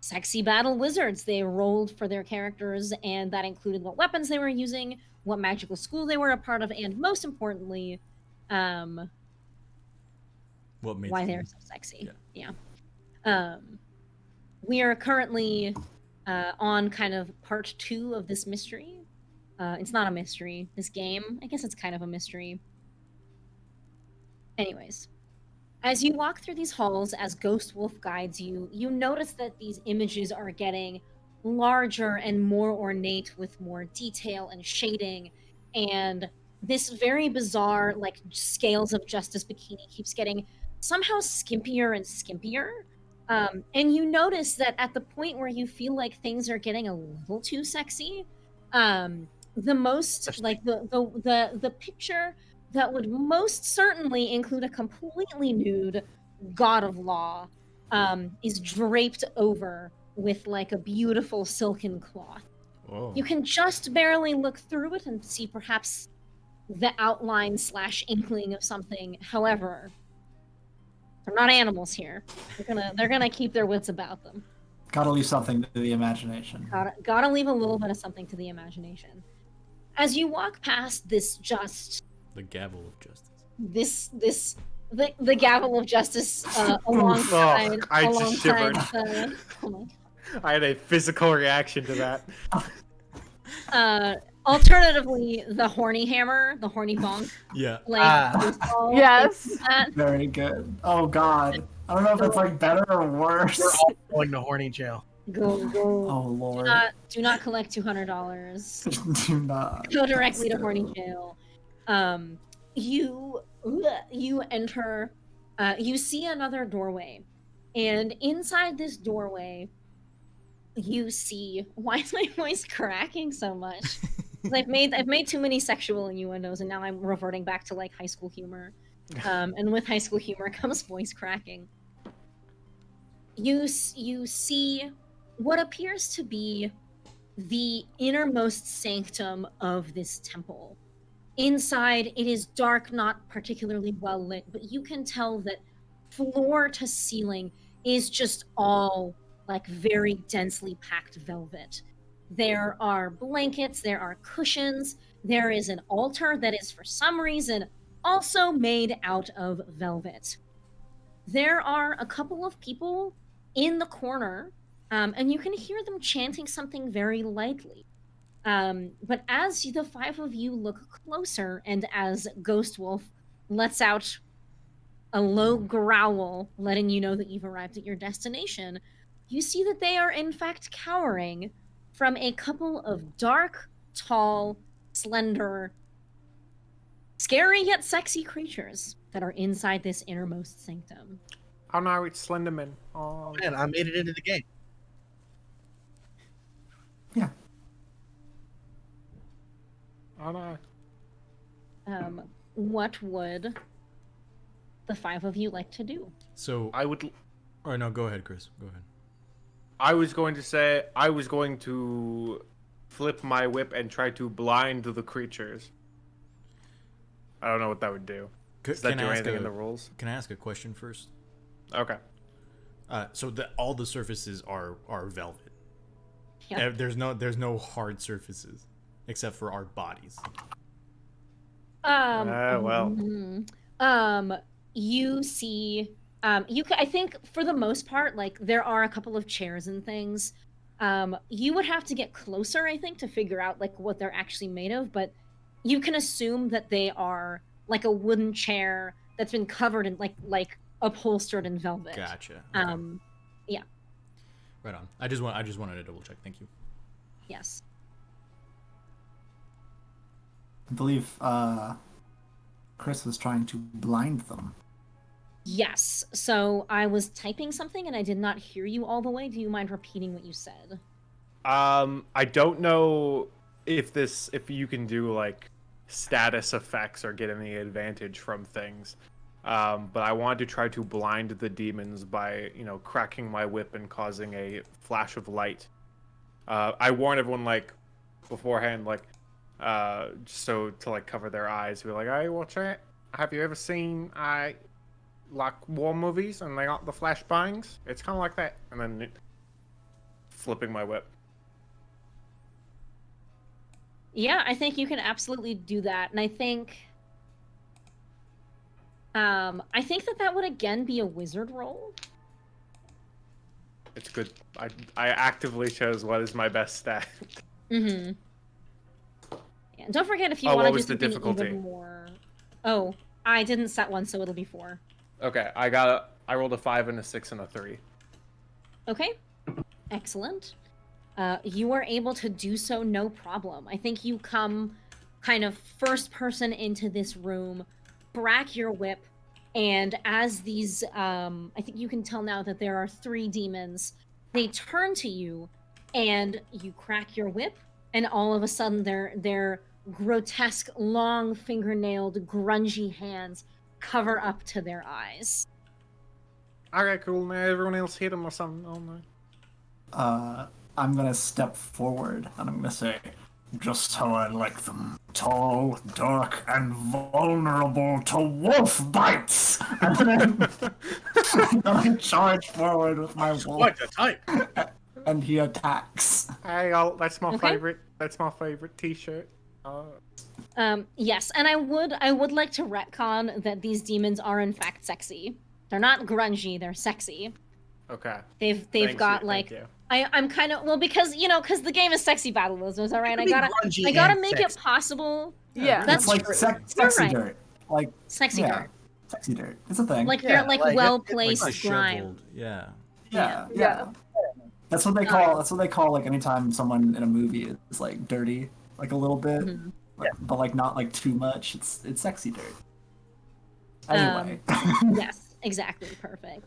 sexy battle wizards. They rolled for their characters, and that included what weapons they were using, what magical school they were a part of, and most importantly, What made why them- they're so sexy. Yeah. We are currently on kind of part 2 of this mystery. It's not a mystery. This game, I guess it's kind of a mystery. Anyways, as you walk through these halls, as Ghost Wolf guides you, you notice that these images are getting larger and more ornate with more detail and shading, and this very bizarre, like, Scales of Justice bikini keeps getting somehow skimpier and skimpier. And you notice that at the point where you feel like things are getting a little too sexy, the most, like, the picture that would most certainly include a completely nude god of law is draped over with, like, a beautiful silken cloth. Whoa. You can just barely look through it and see perhaps the outline / inkling of something. However, they're not animals here. They're gonna keep their wits about them. Gotta leave something to the imagination. Gotta leave a little bit of something to the imagination. As you walk past this The gavel of justice. the gavel of justice alongside I just shivered. oh my god. I had a physical reaction to that. Alternatively, the horny hammer, the horny bonk, Yeah. like Yes. Very good. Oh god. I don't know if it's like better or worse. We're all going to horny jail. Go. Oh lord. Do not collect $200. Do not. Go directly to horny jail. You enter. You see another doorway, and inside this doorway, you see. Why is my voice cracking so much? 'Cause I've made too many sexual innuendos, and now I'm reverting back to, like, high school humor. And with high school humor comes voice cracking. You see what appears to be the innermost sanctum of this temple. Inside, it is dark, not particularly well lit, but you can tell that floor to ceiling is just all, like, very densely packed velvet. There are blankets, there are cushions, there is an altar that is for some reason also made out of velvet. There are a couple of people in the corner, and you can hear them chanting something very lightly. But as the 5 of you look closer, and as Ghost Wolf lets out a low growl, letting you know that you've arrived at your destination, you see that they are in fact cowering from a couple of dark, tall, slender, scary yet sexy creatures that are inside this innermost sanctum. Oh no, it's Slenderman. Oh. Man, I made it into the game. Yeah. Oh no. What would the 5 of you like to do? So I would. or no, go ahead, Chris. Go ahead. I was going to say I was going to flip my whip and try to blind the creatures. I don't know what that would do. Does that do anything in the rules? Can I ask a question first? Okay. So all the surfaces are velvet. Yeah. There's no hard surfaces except for our bodies. Well. You see, I think for the most part, like, there are a couple of chairs and things. You would have to get closer, I think, to figure out, like, what they're actually made of, but you can assume that they are like a wooden chair that's been covered in like upholstered in velvet. Gotcha. Yeah. Right on. I just wanted to double check. Thank you. Yes. I believe Chris was trying to blind them. Yes. So I was typing something and I did not hear you all the way. Do you mind repeating what you said? I don't know if you can do, like, status effects or get any advantage from things. But I wanted to try to blind the demons by, cracking my whip and causing a flash of light. I warn everyone, like, beforehand, like, just so to, like, cover their eyes. Be like, hey, watch it. Have you ever seen, like, war movies and they got the flash bangs? It's kind of like that. And then flipping my whip. Yeah, I think you can absolutely do that, and I think that would again be a wizard roll. It's good. I actively chose what is my best stat. Mm-hmm. Yeah, and don't forget if you Oh, want what to do was the something difficulty? even more. Oh, I didn't set one, so it'll be 4. Okay, I rolled a 5 and a 6 and a 3. Okay, excellent. You are able to do so no problem. I think you come kind of first person into this room, crack your whip, and as these, I think you can tell now that there are 3 demons, they turn to you, and you crack your whip, and all of a sudden their grotesque, long fingernailed, grungy hands cover up to their eyes. Alright, cool. Now everyone else hit him or something. Oh no. I'm gonna step forward and I'm gonna say, just how I like them. Tall, dark, and vulnerable to wolf bites! And then I charge forward with my wolf, Quite the type. and he attacks. Hey, that's my Okay. favorite. That's my favorite T-shirt. Yes, and I would like to retcon that these demons are in fact sexy. They're not grungy, they're sexy. Okay. They've Thank got you, like thank you. I'm kind of because the game is sexy battle wizards, all right. It I can be grungy gotta and make sexy. it possible. Yeah. That's It's like true. sexy right. dirt. Like, Sexy yeah, dirt, sexy dirt. It's a thing. like Yeah, like like, well it's placed Like grime. disheveled. Yeah. yeah, Yeah. That's what they call. That's what they call like anytime someone in a movie is like dirty, like a little bit, Mhm. but like not like too much. It's sexy dirt. Anyway. Yes, exactly, perfect.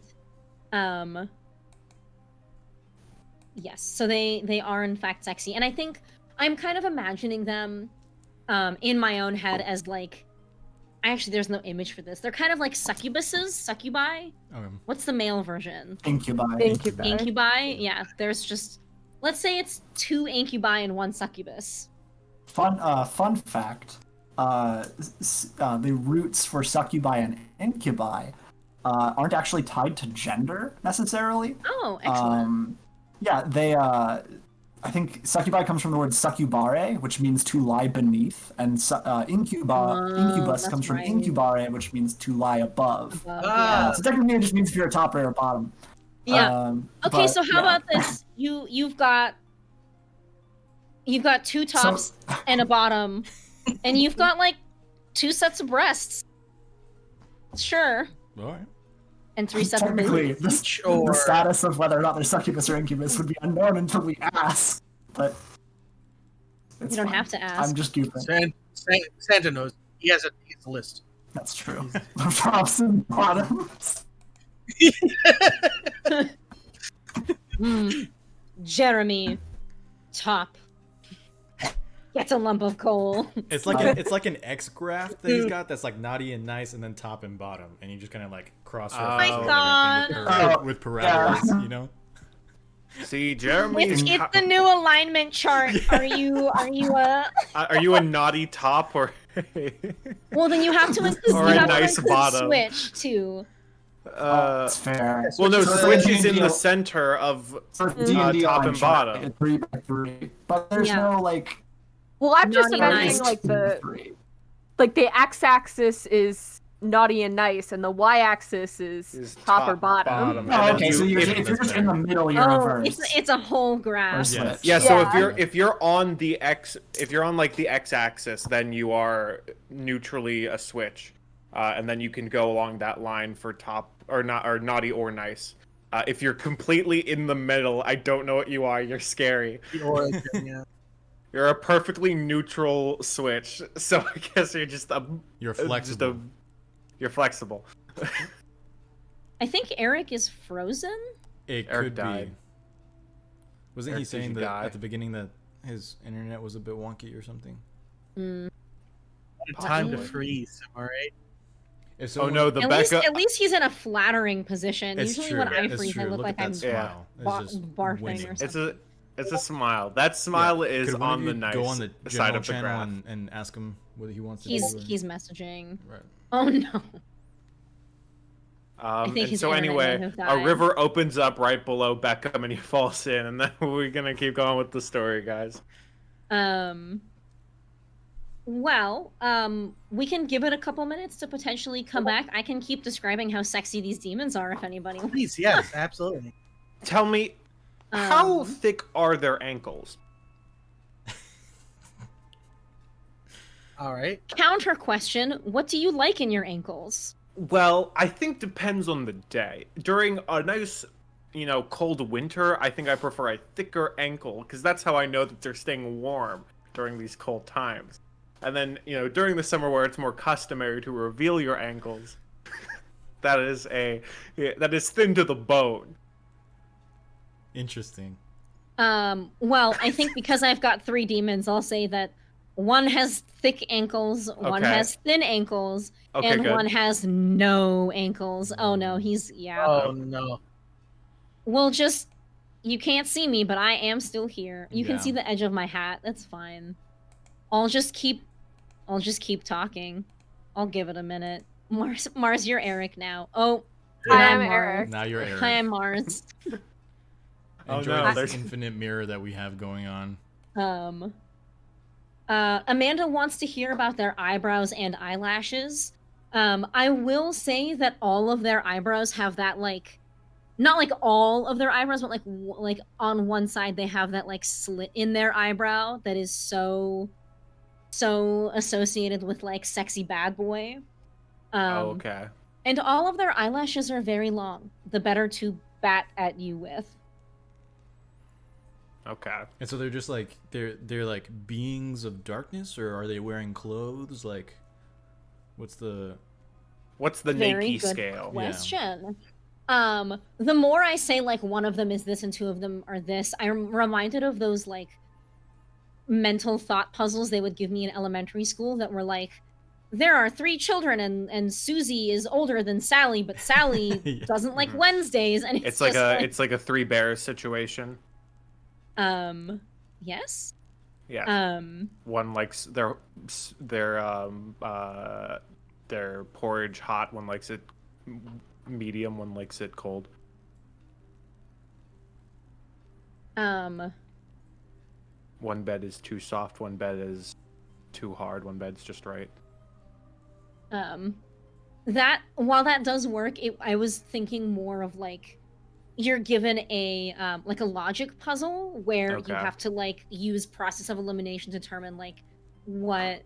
Yes, so they are in fact sexy, and I think I'm kind of imagining them in my own head as like, actually there's no image for this. They're kind of like succubi. Okay. What's the male version? Incubi. Incubi. Yeah, there's just, let's say it's 2 incubi and 1 succubus. Fun fact. The roots for succubi and incubi aren't actually tied to gender necessarily. Oh, excellent. Yeah, they. I think succubi comes from the word succubare, which means to lie beneath, and incubus that's comes from right. incubare, which means to lie above. Ah. So technically, it just means if you're a top or a bottom. Yeah. Okay, but, so how about this? You've got 2 tops and a bottom, and you've got like 2 sets of breasts. Sure. All right. And 3 sets of Technically, boobs. the status of whether or not they're succubus or incubus would be unknown until we ask. But it's You don't fine. have to ask. I'm just goofing. Santa knows. He has a list. That's true. Tops and bottoms. Jeremy, top, gets a lump of coal. It's like an X graph that he's got that's like naughty and nice, and then top and bottom, and you just kind of like cross reference Oh it my and everything God. with parameters, you know. See, Jeremy. It's the new alignment chart. Are you Are you a naughty top or? Well, then you have to include, Or a nice bottom. switch too. That's fair. Well, no, So switch is in D&D the center of for Mm. D&D top online and chart, bottom. it's 3x3, but there's Yeah. no like. Well, I'm just Naughty and imagining nice. like the x-axis is naughty and nice, and the y-axis is top or bottom. And Oh, then okay. So you- if you're just in the middle, you're Oh, reversed. it's a whole Or graph. switch. Yeah, so Yeah. if you're on the like the x-axis, then you are neutrally a switch, and then you can go along that line for top or naughty or nice. If you're completely in the middle, I don't know what you are. You're scary. The origin, yeah. You're a perfectly neutral switch. So I guess you're just You're flexible. You're flexible. I think Eric is frozen. It Eric could died. be. Wasn't Eric, he did saying you that die? at the beginning that his internet was a bit wonky or something? Time to Possibly. freeze. All right. If Oh someone- no, the At least he's in a flattering position. It's Usually true. when I It's freeze, I true. look Look like at I'm that smile. ba- It's just barfing winning. or something. It's a smile. That smile Yeah. is Could one on of the you nice go on the side general of the channel graph. and ask him what he wants to He's do. messaging. Right. Oh no. think And his so internet anyway, might have a died. river opens up right below Beckham and he falls in, and then we're gonna keep going with the story, guys. Well, we can give it a couple minutes to potentially come back. I can keep describing how sexy these demons are if anybody wants. Please, yes, absolutely. Tell me, how Um, thick are their ankles? All right. Counter question, what do you like in your ankles? Well, I think depends on the day. During a nice, cold winter, I think I prefer a thicker ankle, because that's how I know that they're staying warm during these cold times. And then, during the summer where it's more customary to reveal your ankles, that is thin to the bone. Interesting. Well, I think because I've got 3 demons, I'll say that one has thick ankles, one Okay. has thin ankles, Okay, and good. one has no ankles. Oh no, yeah. Oh no. We'll just, you can't see me, but I am still here. You Yeah. can see the edge of my hat. That's fine. I'll just keep talking. I'll give it a minute. Mars, you're Eric now. Oh, Hi, hi, I'm Mars. Eric. Now you're Eric. Hi, I'm Mars. Oh, Enjoy no, this there's- infinite mirror that we have going on. Amanda wants to hear about their eyebrows and eyelashes. I will say that all of their eyebrows have that, like, not like all of their eyebrows, but like on one side they have that like slit in their eyebrow that is so associated with like sexy bad boy. Oh, okay. And all of their eyelashes are very long. The better to bat at you with. Okay. And so they're just like they're like beings of darkness, or are they wearing clothes? Like, what's the Very Nike good scale? question. The more I say like one of them is this and 2 of them are this, I'm reminded of those like mental thought puzzles they would give me in elementary school that were like, there are 3 children and Susie is older than Sally, but Sally Yeah. doesn't like Mhm. Wednesdays, and It's like just it's like a 3 bears situation. Yes. Yeah. One likes their porridge hot, one likes it medium, one likes it cold. One bed is too soft, one bed is too hard, one bed's just right. That, while that does work, I was thinking more of like, you're given a like a logic puzzle where Okay. you have to like use process of elimination to determine like what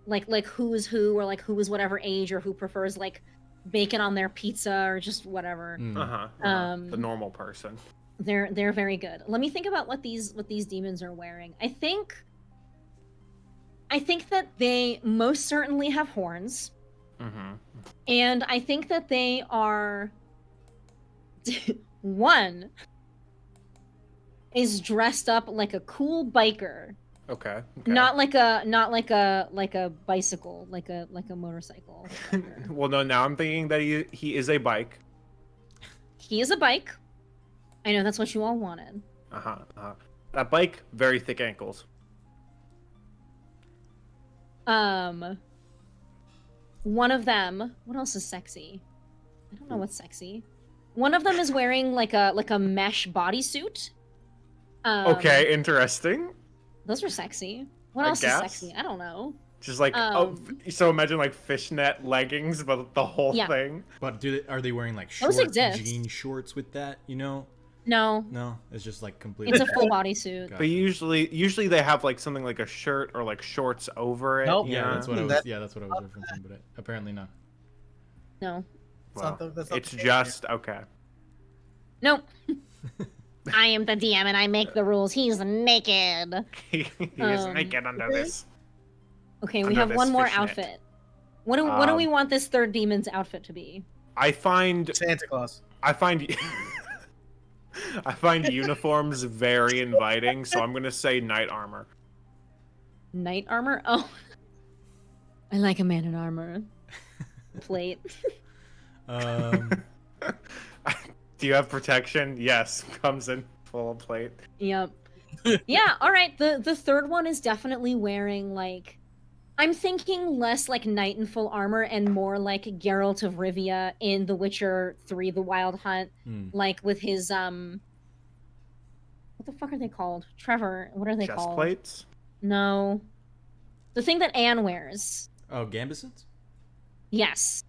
like who is who, or like who is whatever age, or who prefers like bacon on their pizza or just whatever. Mm. The normal person. They're very good. Let me think about what these demons are wearing. I think that they most certainly have horns. Mm-hmm. And I think that they are one is dressed up like a cool biker. Okay. Not like a bicycle, like a motorcycle. Well, no, now I'm thinking that he is a bike. He is a bike. I know that's what you all wanted. That bike, very thick ankles. One of them, what else is sexy? I don't know what's sexy. One of them is wearing like a mesh bodysuit. Okay, interesting. Those are sexy. What I else guess. is sexy? I don't know. Just like so imagine like fishnet leggings, but the whole Yeah. thing. But are they wearing like Those short exist. jean shorts with that? No, No, it's just like completely. it's a full bodysuit. Got But it. usually they have like something like a shirt or like shorts over it. Nope. you Yeah, know? that's what I was. That- Yeah, that's what I was referencing, but apparently not. No. Well, That's not it's the case just okay. Nope. I am the DM and I make the rules. He's naked. He is Um, naked under this. Okay, we Under have this one more fishnet. outfit. What do we want this third demon's outfit to be? I find Santa Claus. I find uniforms very inviting, so I'm gonna say knight armor. Knight armor? Oh. I like a man in armor. Plate. Do you have protection? Yes, comes in full plate. Yep. Yeah, alright. The third one is definitely wearing like I'm thinking less like knight in full armor and more like Geralt of Rivia in The Witcher 3: The Wild Hunt, like with his what the fuck are they called? Trevor, what are they Chest called? plates? No. The thing that Anne wears. Oh, gambesons? Yes.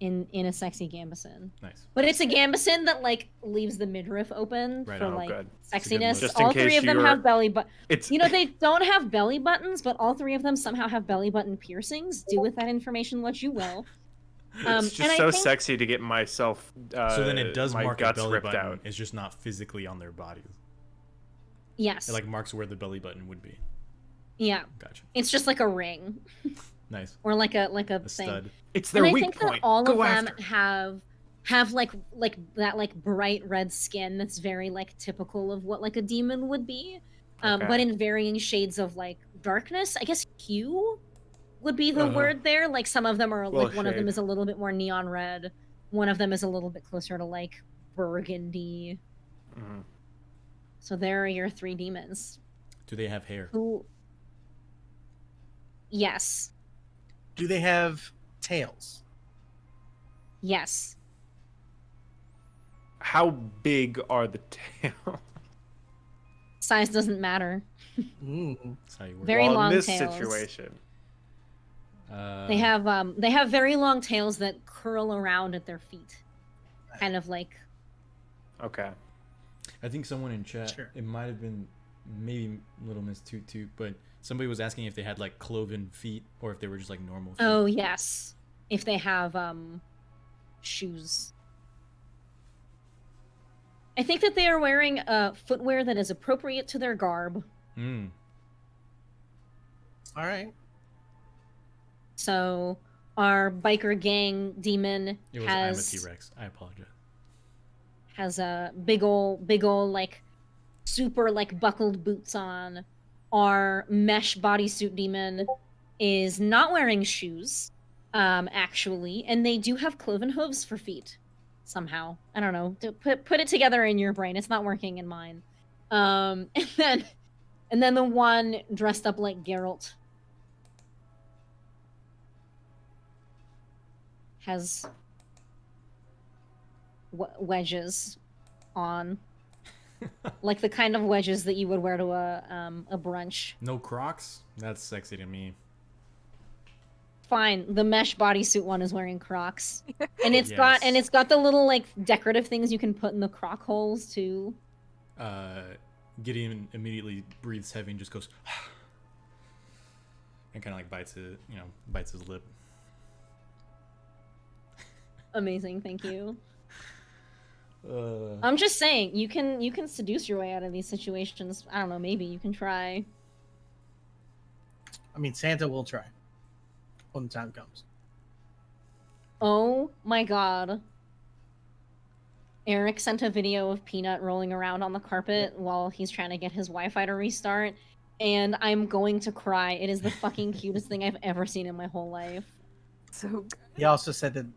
In a sexy gambeson. Nice. But it's a gambeson that like leaves the midriff open Right, for oh, like good. It's a good sexiness. look. Just in All three case of them you're- have belly button. It's You know, they don't have belly buttons, but all three of them somehow have belly button piercings. Do with that information what you will. it's and just I so think- sexy to get myself. So then it does my mark a guts belly ripped button. out. It's just not physically on their bodies. Yes. It like marks where the belly button would be. Yeah. Gotcha. It's just like a ring. Nice. Or like a A thing. stud. It's their And I weak think point. that all Go of them after. have like that like bright red skin that's very like typical of what like a demon would be. But Okay. in varying shades of like darkness. I guess hue would be the Uh-huh. word there. Like some of them are Well, like one of them shade. is a little bit more neon red. One of them is a little bit closer to like burgundy. Mhm. So there are your three demons. Do they have hair? Who Yes. Do they have tails? Yes. How big are the tails? Size doesn't matter. Mm. That's how you work. Very Well, long in this tails. situation. They have very long tails that curl around at their feet. Kind of like Okay. I think someone in chat, Sure. it might have been maybe Little Miss Toot Toot, but somebody was asking if they had like cloven feet or if they were just like normal feet. oh yes. If they have shoes. I think that they are wearing footwear that is appropriate to their garb. Mm. All right. So our biker gang demon It was I'm a T-Rex. I apologize. has a big ol' like super like buckled boots on. Our mesh bodysuit demon is not wearing shoes, actually, and they do have cloven hooves for feet. Somehow, I don't know. Put it together in your brain. It's not working in mine. And then the one dressed up like Geralt has wedges on, like the kind of wedges that you would wear to a brunch. No Crocs? That's sexy to me. Fine, the mesh bodysuit one is wearing Crocs, and it's Yes. got the little like decorative things you can put in the Croc holes too. Gideon immediately breathes heavy and just goes and kind of like bites his lip. Amazing, thank you. Uh, I'm just saying, you can seduce your way out of these situations. I don't know, maybe you can try. I mean, Santa will try when the time comes. Oh my god. Eric sent a video of Peanut rolling around on the carpet while he's trying to get his Wi-Fi to restart, and I'm going to cry. It is the fucking cutest thing I've ever seen in my whole life. So good. He also said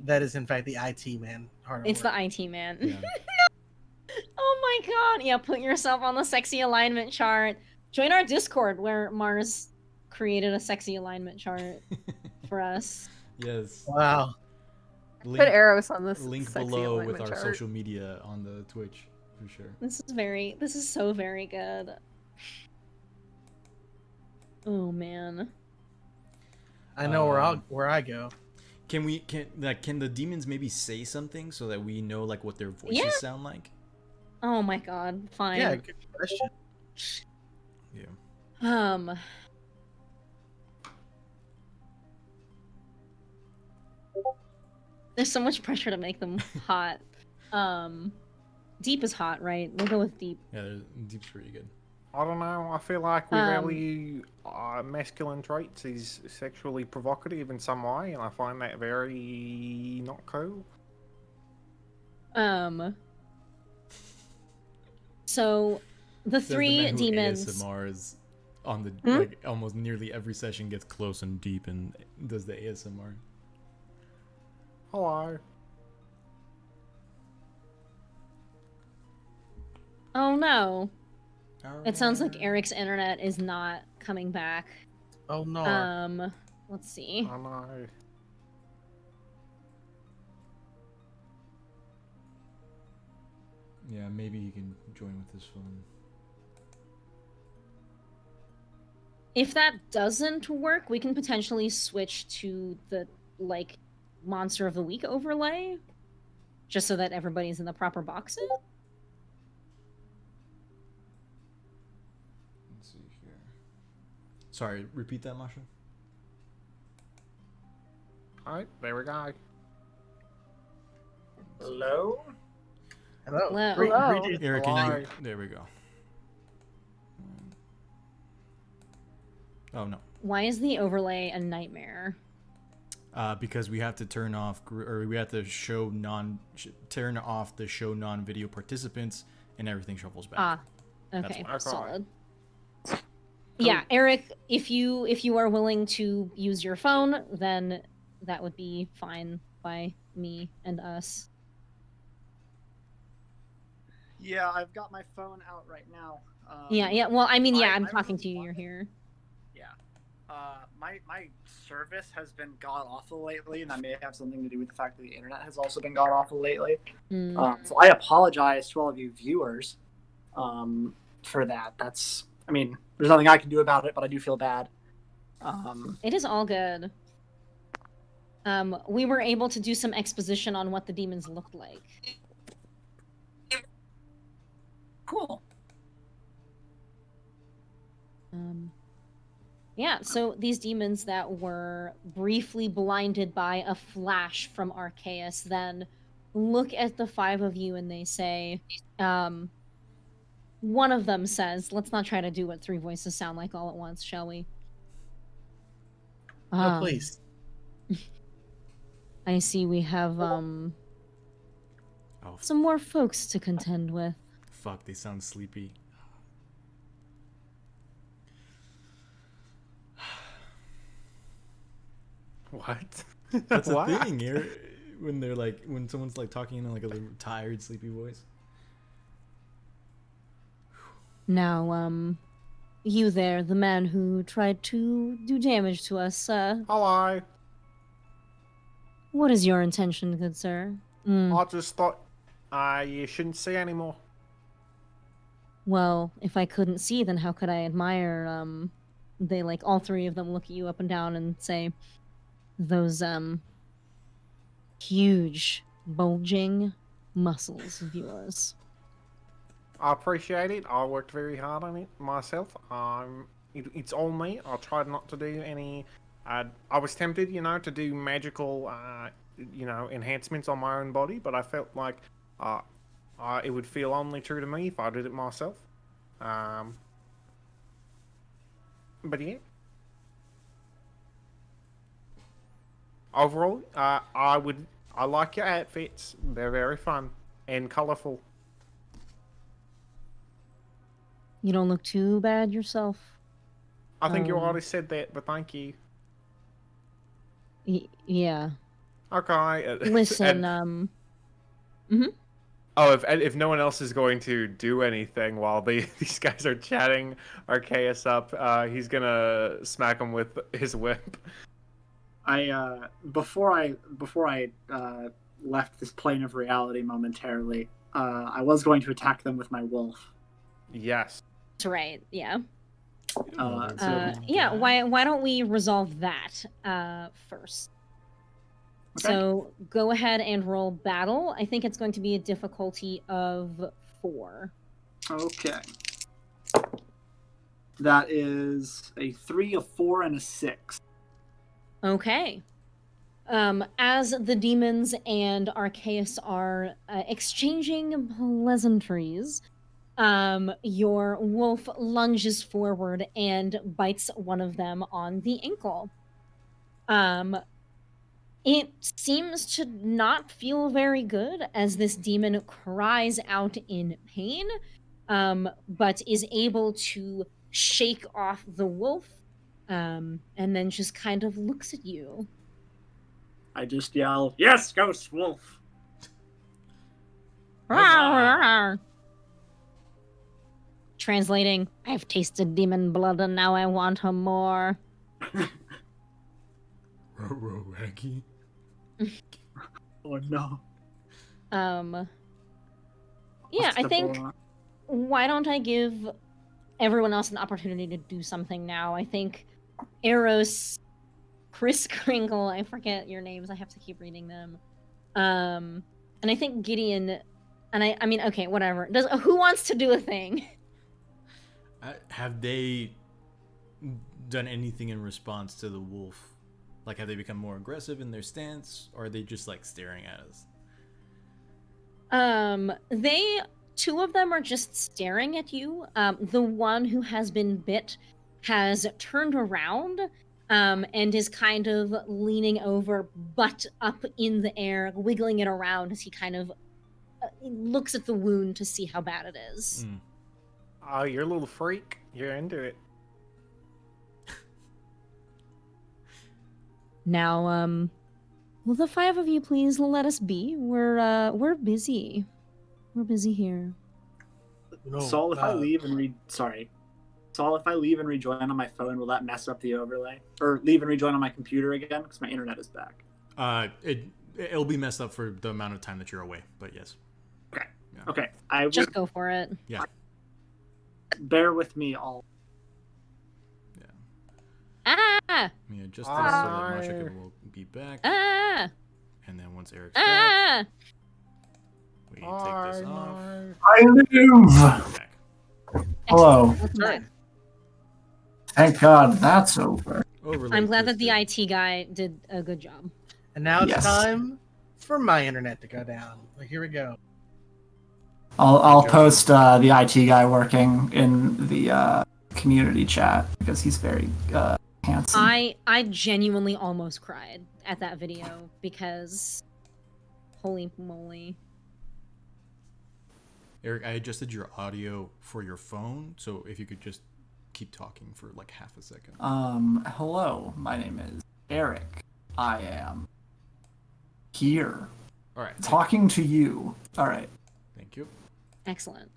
that is in fact the IT man. Hard at It's work. the IT man. yeah. Oh my god. Yeah, put yourself on the sexy alignment chart. Join our Discord where Mars created a sexy alignment chart for us. Yes. Wow. Link, Put arrows on this link sexy below with alignment our chart. social media on the Twitch for sure. This is so very good. Oh man. I know where I go. Can the demons maybe say something so that we know like what their voices Yeah. sound like? Oh my god. Fine. Yeah, good question. Yeah. There's so much pressure to make them hot. Deep is hot, right? We'll go with deep. Yeah, Deep's pretty good. I don't know. I feel like we Um, value masculine traits is sexually provocative in some way, and I find that very not cool. So the Says the three man who demons. ASMRs on the Hmm? like almost nearly every session gets close and deep and does the ASMR. Hello. Oh no. It sounds like Eric's internet is not coming back. Oh no. Let's see. Oh no. Yeah, maybe he can join with his phone. If that doesn't work, we can potentially switch to the like Monster of the Week overlay, just so that everybody's in the proper boxes. Let's see here. Sorry, repeat that, Masha. Alright, there we go. Hello? Hello. Hello. Hello. Greetings. Eric, Why? can you? There we go. Oh no. Why is the overlay a nightmare? Because we have to turn off, or we have to turn off the show non-video participants, and everything shuffles back. Ah, okay, That's solid. Yeah, Eric, if you are willing to use your phone, then that would be fine by me and us. Yeah, I've got my phone out right now. Yeah. Well, I mean, yeah, I'm I talking to you. really You're want it. here. My service has been god awful lately, and that may have something to do with the fact that the internet has also been god awful lately. Mm. So I apologize to all of you viewers for that. I mean, there's nothing I can do about it, but I do feel bad. It is all good. We were able to do some exposition on what the demons looked like. Cool. Yeah, so these demons that were briefly blinded by a flash from Arceus then look at the five of you and they say, one of them says, let's not try to do what three voices sound like all at once, shall we? No, please. I see we have, Oh, some more folks to contend with. fuck, they sound sleepy. What? That's a What? thing, when someone's like talking in like a little tired, sleepy voice. Now, you there, the man who tried to do damage to us, Hello. what is your intention, good sir? I just thought you shouldn't see anymore. Well, if I couldn't see, then how could I admire, they, like, all three of them look at you up and down and say, those, huge, bulging muscles of yours. I appreciate it. I worked very hard on it myself. It's on me. I tried not to do any. I was tempted, to do magical, enhancements on my own body, but I felt like it would feel only true to me if I did it myself. But yeah. Overall, I like your outfits. They're very fun and colourful. You don't look too bad yourself. I think you already said that, but thank you. Yeah. Okay. Listen, Oh, if no one else is going to do anything while these guys are chatting Arceus up, he's gonna smack him with his whip. Before I left this plane of reality momentarily, I was going to attack them with my wolf. Yes. that's right, yeah. So Yeah, why don't we resolve that first? Okay. So go ahead and roll battle. I think it's going to be a difficulty of 4. Okay. That is a 3, a 4, and a 6. Okay. As the demons and Arceus are exchanging pleasantries, your wolf lunges forward and bites one of them on the ankle. It seems to not feel very good as this demon cries out in pain, but is able to shake off the wolf, and then just kind of looks at you. I just yell, "Yes, Ghost Wolf!" Translating, I've tasted demon blood and now I want her more. Raggy. Oh no. Yeah, What's I the think goal? why don't I give everyone else an opportunity to do something now? I think Eros, Chris Kringle, I forget your names. I have to keep reading them. And I think Gideon, and I mean, okay, whatever. Who wants to do a thing? Have they done anything in response to the wolf? Like, have they become more aggressive in their stance, or are they just like staring at us? Two of them are just staring at you. The one who has been bit has turned around, and is kind of leaning over, butt up in the air, wiggling it around as he kind of looks at the wound to see how bad it is. Oh, you're a little freak. You're into it. Now, will the five of you please let us be? We're busy. We're busy here. No, Saul, if I leave and Saul, if I leave and rejoin on my phone, will that mess up the overlay? Or leave and rejoin on my computer again? Because my internet is back. It'll be messed up for the amount of time that you're away, but yes. Okay. Yeah. Okay. I Just would go for it. Yeah. bear with me all. Ah! Yeah, just so that Mashika will be back. Ah! And then once Eric's back, Ah! we take this off. I live. Back. Hello. Welcome back. Thank God that's over. Overlay I'm glad that the twisted. IT guy did a good job. And now it's Yes. time for my internet to go down. Well, here we go. I'll post the IT guy working in the community chat because he's very handsome. I genuinely almost cried at that video because holy moly. Eric, I adjusted your audio for your phone, so if you could just keep talking for like half a second. Hello, my name is Eric. I am here All right. talking to you. All right. Thank you. Excellent.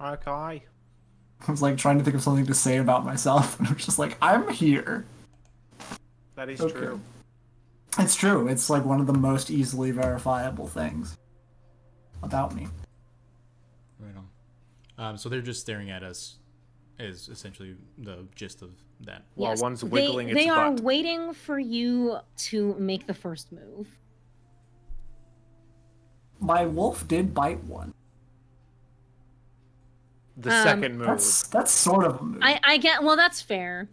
Okay. I was like trying to think of something to say about myself, and I was just like, I'm here. That is Okay. true. It's true. It's like one of the most easily verifiable things about me. Right on. So they're just staring at us, is essentially the gist of that. While Yes, one's wiggling they its are butt. waiting for you to make the first move. My wolf did bite one. The second move. That's sort of a move. I get well that's fair.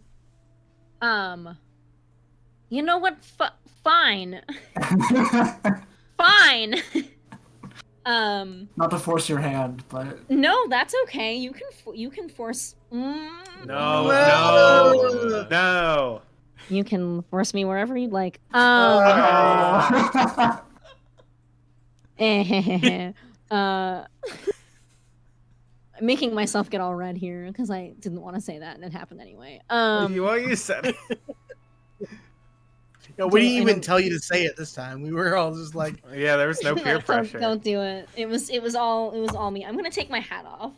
You know what? Fine. Fine. Not to force your hand, but No, that's okay. You can force. No. You can force me wherever you'd like. Making myself get all red here because I didn't want to say that and it happened anyway. You said it. Yeah, we didn't even tell you to say it this time. We were all just like, Yeah, there was no peer pressure. Don't do it. It was all me. I'm gonna take my hat off.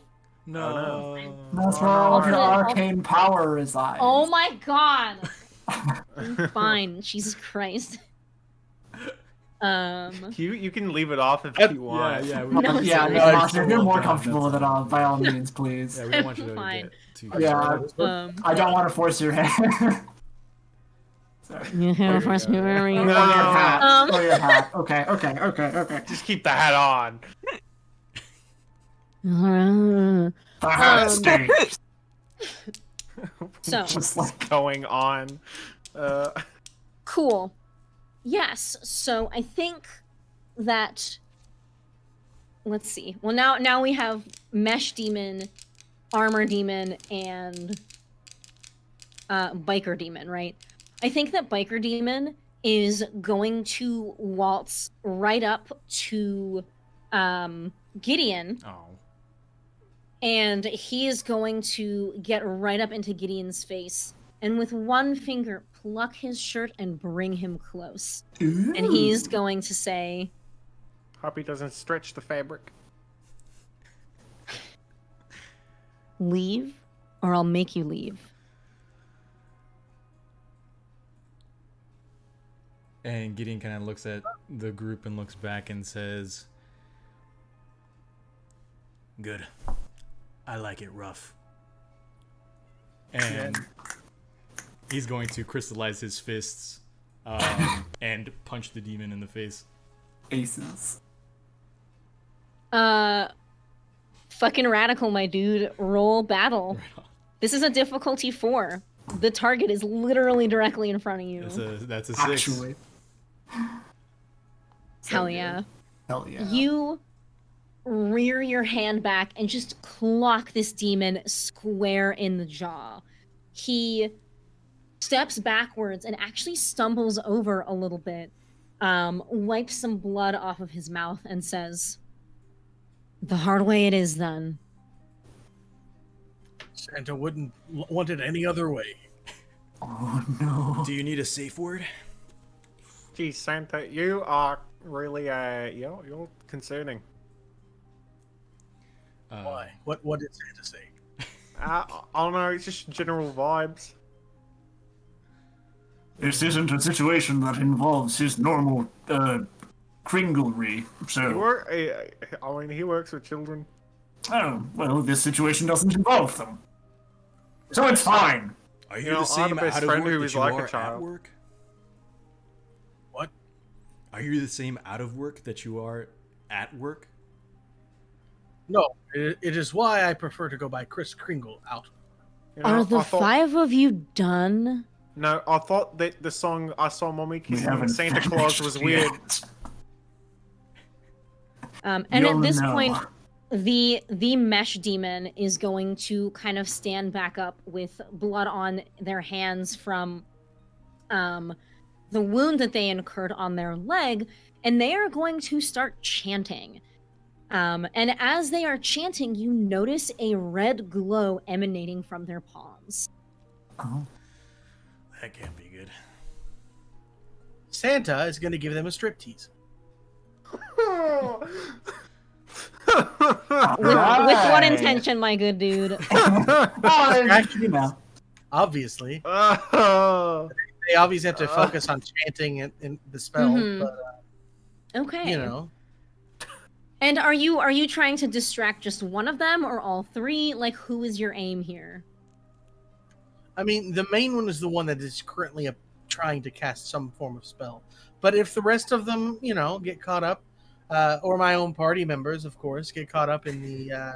No. that's where all of your I'll- arcane power resides. Oh my god. Fine. Jesus Christ. You can leave it off if you want. Yeah, we No, don't- Yeah, sorry. no, Austin, if you're more That's- comfortable with it, by all means, please. Yeah, we don't want you to Fine. get too. Yeah, I don't want to force your hand. Sorry. You have forced me wherever you Or No. your hat. Um. Or your hat. Okay. Just keep the hat on. The hat stays. So Just like Going on. cool. Yes. So I think that. Let's see. Well, now we have Mesh Demon, Armor Demon, and Biker Demon, right? I think that Biker Demon is going to waltz right up to Gideon, Oh. and he is going to get right up into Gideon's face and with one finger pluck his shirt and bring him close. And he's going to say, Hoppy doesn't stretch the fabric. "Leave, or I'll make you leave." And Gideon kind of looks at the group and looks back and says, "Good. I like it rough." And he's going to crystallize his fists and punch the demon in the face. Aces. Fucking radical, my dude. Roll battle. This is a difficulty 4. The target is literally directly in front of you. That's a 6. Actually. Hell yeah. Hell yeah. You rear your hand back and just clock this demon square in the jaw. He steps backwards and actually stumbles over a little bit, wipes some blood off of his mouth and says, "The hard way it is then." Santa wouldn't want it any other way. Oh no. Do you need a safe word? Gee, Santa, you are really, you're concerning. Why? What did Santa say? I don't know, it's just general vibes. This isn't a situation that involves his normal kringlery, so... He works with children. Oh, well, this situation doesn't involve them. So it's fine. Are You you know, the I same had a best out of friend work who that was you like a are at child. work? What? Are you the same out of work that you are at work? No, it is why I prefer to go by Chris Kringle out. You know, Are the I thought- 5 of you done? No, I thought that the song I Saw Mommy We Kissing haven't Santa Claus finished was weird. yet. And at You'll this know. point, the mesh demon is going to kind of stand back up with blood on their hands from the wound that they incurred on their leg, and they are going to start chanting. And as they are chanting, you notice a red glow emanating from their palms. Oh. That can't be good. Santa is going to give them a striptease. With what intention, my good dude? Actually, You know. obviously, Oh. they obviously have to focus on chanting and the spell, Mhm. but Okay. you know, And are you trying to distract just one of them or all 3? Like, who is your aim here? I mean, the main one is the one that is currently trying to cast some form of spell. But if the rest of them, you know, get caught up, or my own party members, of course, get caught up in the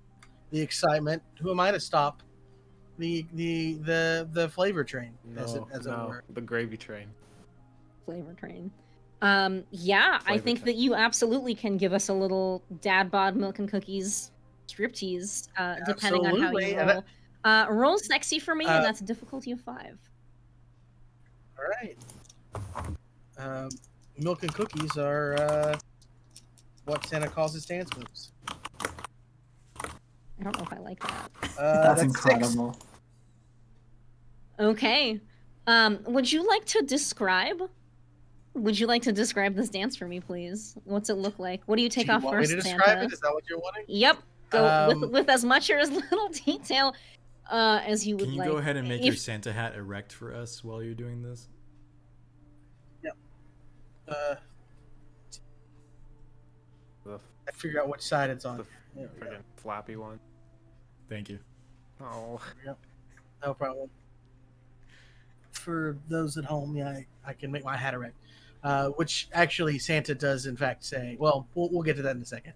excitement, who am I to stop the flavor train, as it were? The gravy train. Flavor train. Yeah, I Flavor think train. that you absolutely can give us a little dad bod milk and cookies striptease, depending on how Absolutely. you And roll. Roll sexy for me, and that's a difficulty of 5. All right. Milk and cookies are what Santa calls his dance moves. I don't know if I like that. That's 6. incredible. Okay. Would you like to describe? Would you like to describe this dance for me, please? What's it look like? What do you take Do you off want first, me to describe Santa? it? Is that what you're wanting? Yep. Go Um, with as much or as little detail as you would Can you like. go ahead and make your If- Santa hat erect for us while you're doing this? The I figure out which side it's the on. Yeah, freaking flappy one. Thank you. Oh. no problem. For those at home, yeah, I can make my hat erect. Which actually Santa does in fact say. Well, we'll get to that in a second.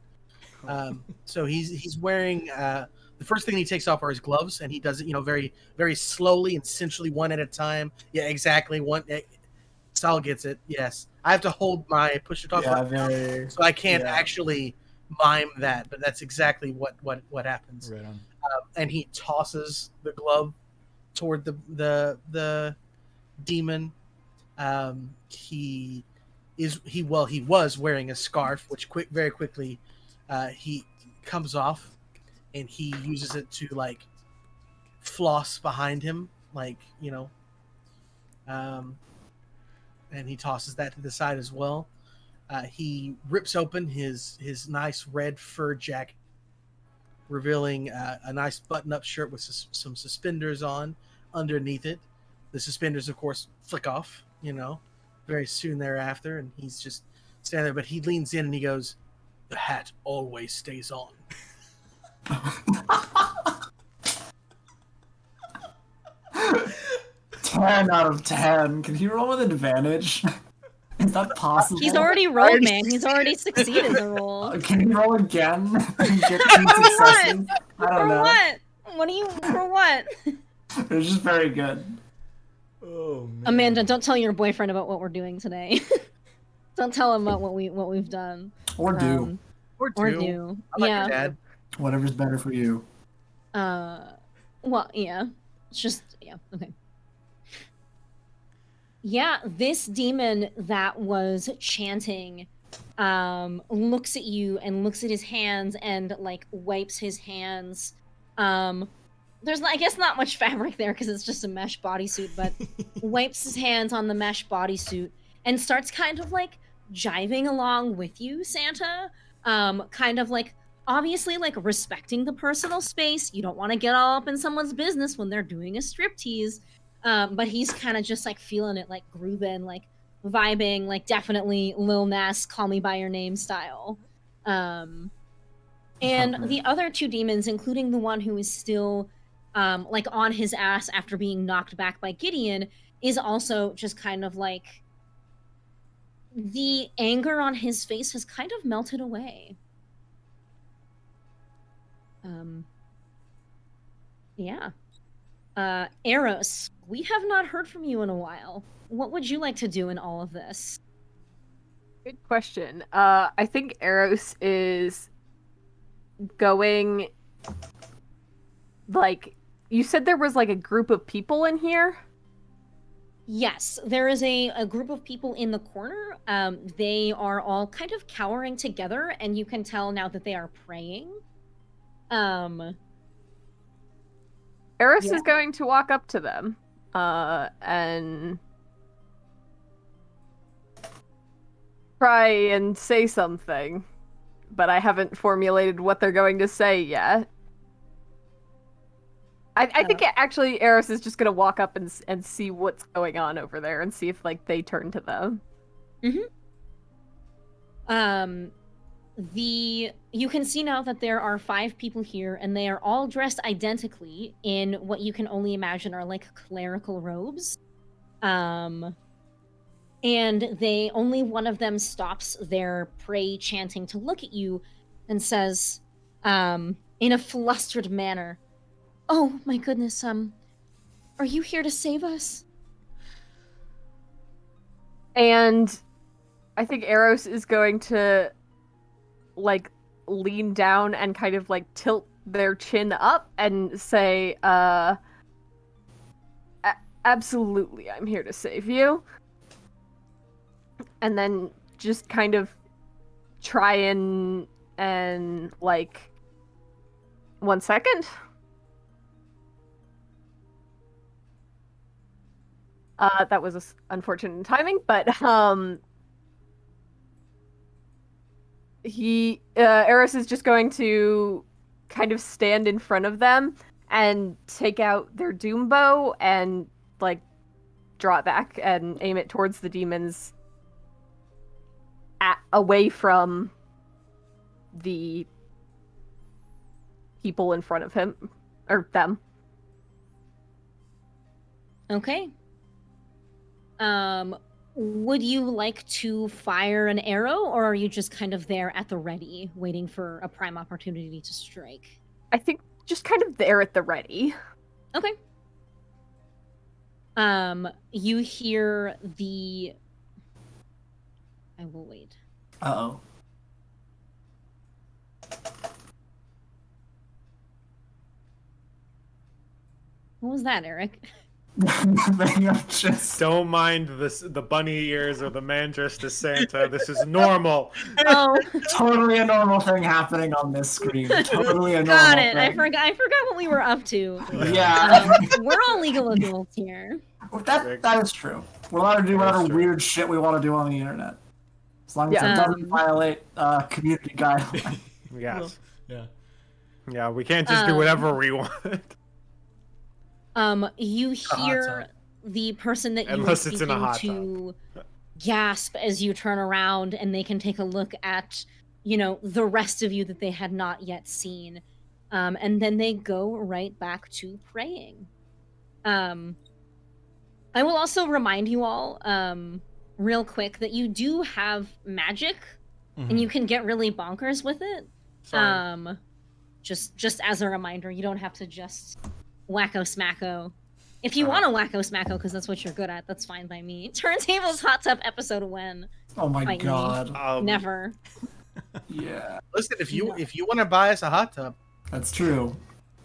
So he's wearing the first thing he takes off are his gloves, and he does it, you know, very very slowly and sensually, one at a time. Yeah, exactly. Sal gets it. Yes, I have to hold my push to talk, Yeah, very. so I can't yeah. actually mime that, but that's exactly what happens. Right on. And he tosses the glove toward the demon. He was wearing a scarf, which very quickly he comes off, and he uses it to like floss behind him, like, you know, and he tosses that to the side as well. He rips open his nice red fur jacket, revealing a nice button-up shirt with some suspenders on underneath it. The suspenders, of course, flick off, you know, very soon thereafter, and he's just standing there. But he leans in and he goes, "The hat always stays on." 10 out of 10. Can he roll with advantage? Is that possible? He's already rolled, man. He's already succeeded the roll. Can he roll again? And get 2 successes? I don't For know. what? For what? It's just very good. Oh man. Amanda, don't tell your boyfriend about what we're doing today. Don't tell him about what we've done. Or do. Or Or do. do. I like Yeah. your dad. Whatever's better for you. Well, yeah. It's just, yeah, okay. Yeah, this demon that was chanting looks at you and looks at his hands and, like, wipes his hands. There's, I guess, not much fabric there because it's just a mesh bodysuit, but wipes his hands on the mesh bodysuit and starts kind of, like, jiving along with you, Santa. Kind of, like, obviously, like, respecting the personal space. You don't want to get all up in someone's business when they're doing a striptease. But he's kind of just, like, feeling it, like, grooving, like, vibing, like, definitely Lil Nas Call Me By Your Name style. And the other 2 demons, including the one who is still, like, on his ass after being knocked back by Gideon, is also just kind of, like, the anger on his face has kind of melted away. Yeah. Eros, we have not heard from you in a while. What would you like to do in all of this? Good question. I think Eros is going, like, you said there was, like, a group of people in here? Yes, there is a group of people in the corner. They are all kind of cowering together, and you can tell now that they are praying. Eros Yeah. is going to walk up to them, and try and say something, but I haven't formulated what they're going to say yet. I think actually Eros is just going to walk up and see what's going on over there and see if, like, they turn to them. You can see now that there are 5 people here, and they are all dressed identically in what you can only imagine are, like, clerical robes. And only one of them stops their pray chanting to look at you and says, in a flustered manner, "Oh my goodness, are you here to save us?" And I think Eros is going to, like, lean down and kind of, like, tilt their chin up and say, absolutely, I'm here to save you. And then just kind of try and like, 1 second. That was unfortunate timing, but Eris is just going to kind of stand in front of them and take out their doom bow and, like, draw it back and aim it towards the demons away from the people in front of him, or them. Okay. Would you like to fire an arrow, or are you just kind of there at the ready, waiting for a prime opportunity to strike? I think just kind of there at the ready. Okay. You hear the... I will wait. Uh-oh. What was that, Eric? Just... Don't mind the bunny ears or the man dressed as Santa. This is normal. Oh, Totally a normal thing happening on this screen. Totally a normal got it. thing. I forgot what we were up to. Yeah. We're all legal adults here. That is true. We're allowed to do whatever true. weird shit we want to do on the internet. As long as Yeah. it doesn't violate community guidelines. Yes. Yeah. Yeah, we can't just do whatever we want. You hot hear tub. the person that you Unless were it's in a speaking hot to gasp as you turn around and they can take a look at, you know, the rest of you that they had not yet seen. And then they go right back to praying. I will also remind you all, real quick, that you do have magic, and you can get really bonkers with it. Sorry. Just as a reminder, you don't have to just wacko smacko. If you want to wacko smacko, because that's what you're good at, that's fine by me. Turntables Hot Tub episode when? Oh my Fight me. god. Never. Yeah, Listen, if you want to buy us a hot tub, that's true.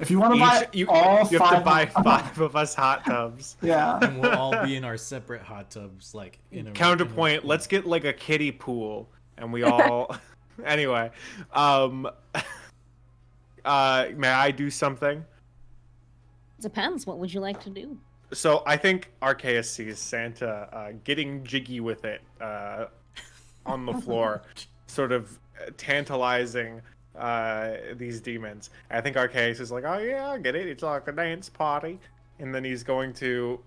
If you want to buy you all have five, to buy 5 of us hot tubs. yeah. And we'll all be in our separate hot tubs, like in a Counterpoint, let's get like a kiddie pool and we all anyway. May I do something? Depends. What would you like to do? So I think Arceus sees Santa getting jiggy with it on the floor, sort of tantalizing these demons. I think Arceus is like, oh yeah, I get it. It's like a dance party. And then he's going to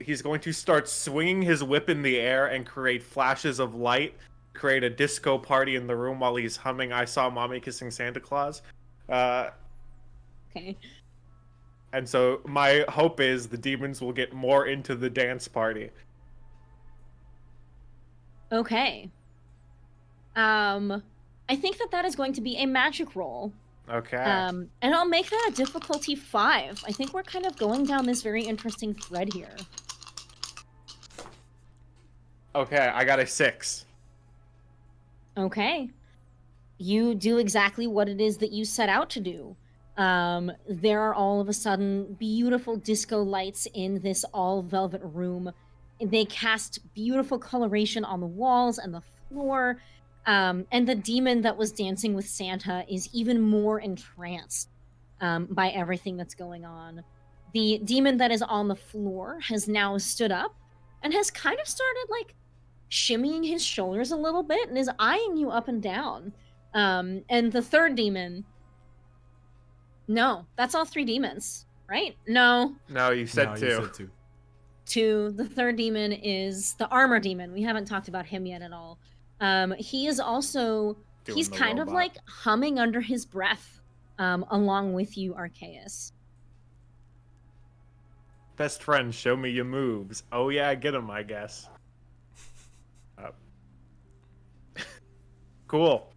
start swinging his whip in the air and create flashes of light, create a disco party in the room while he's humming "I Saw Mommy Kissing Santa Claus." Okay. And so my hope is the demons will get more into the dance party. Okay. I think that is going to be a magic roll. Okay. And I'll make that a difficulty 5. I think we're kind of going down this very interesting thread here. Okay, I got a 6. Okay. You do exactly what it is that you set out to do. There are all of a sudden beautiful disco lights in this all velvet room. They cast beautiful coloration on the walls and the floor. And the demon that was dancing with Santa is even more entranced by everything that's going on. The demon that is on the floor has now stood up and has kind of started like shimmying his shoulders a little bit and is eyeing you up and down. And the third demon... No, that's all 3 demons, right? No. No, you said 2. You said 2. 2. The third demon is the armor demon. We haven't talked about him yet at all. He is also... he's kind of like humming under his breath along with you, Arceus. Best friend, show me your moves. Oh yeah, get him, I guess. Cool.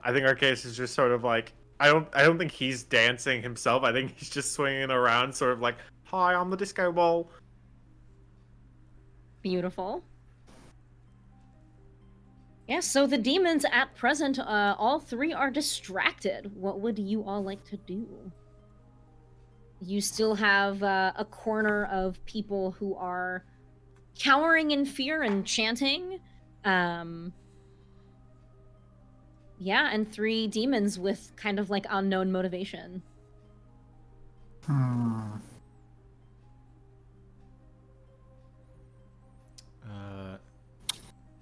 I think Arceus is just sort of like... I don't think he's dancing himself. I think he's just swinging around, sort of like, "Hi, I'm the disco ball." Beautiful. Yeah, so the demons at present, all 3 are distracted. What would you all like to do? You still have a corner of people who are cowering in fear and chanting. Yeah, and 3 demons with kind of like unknown motivation.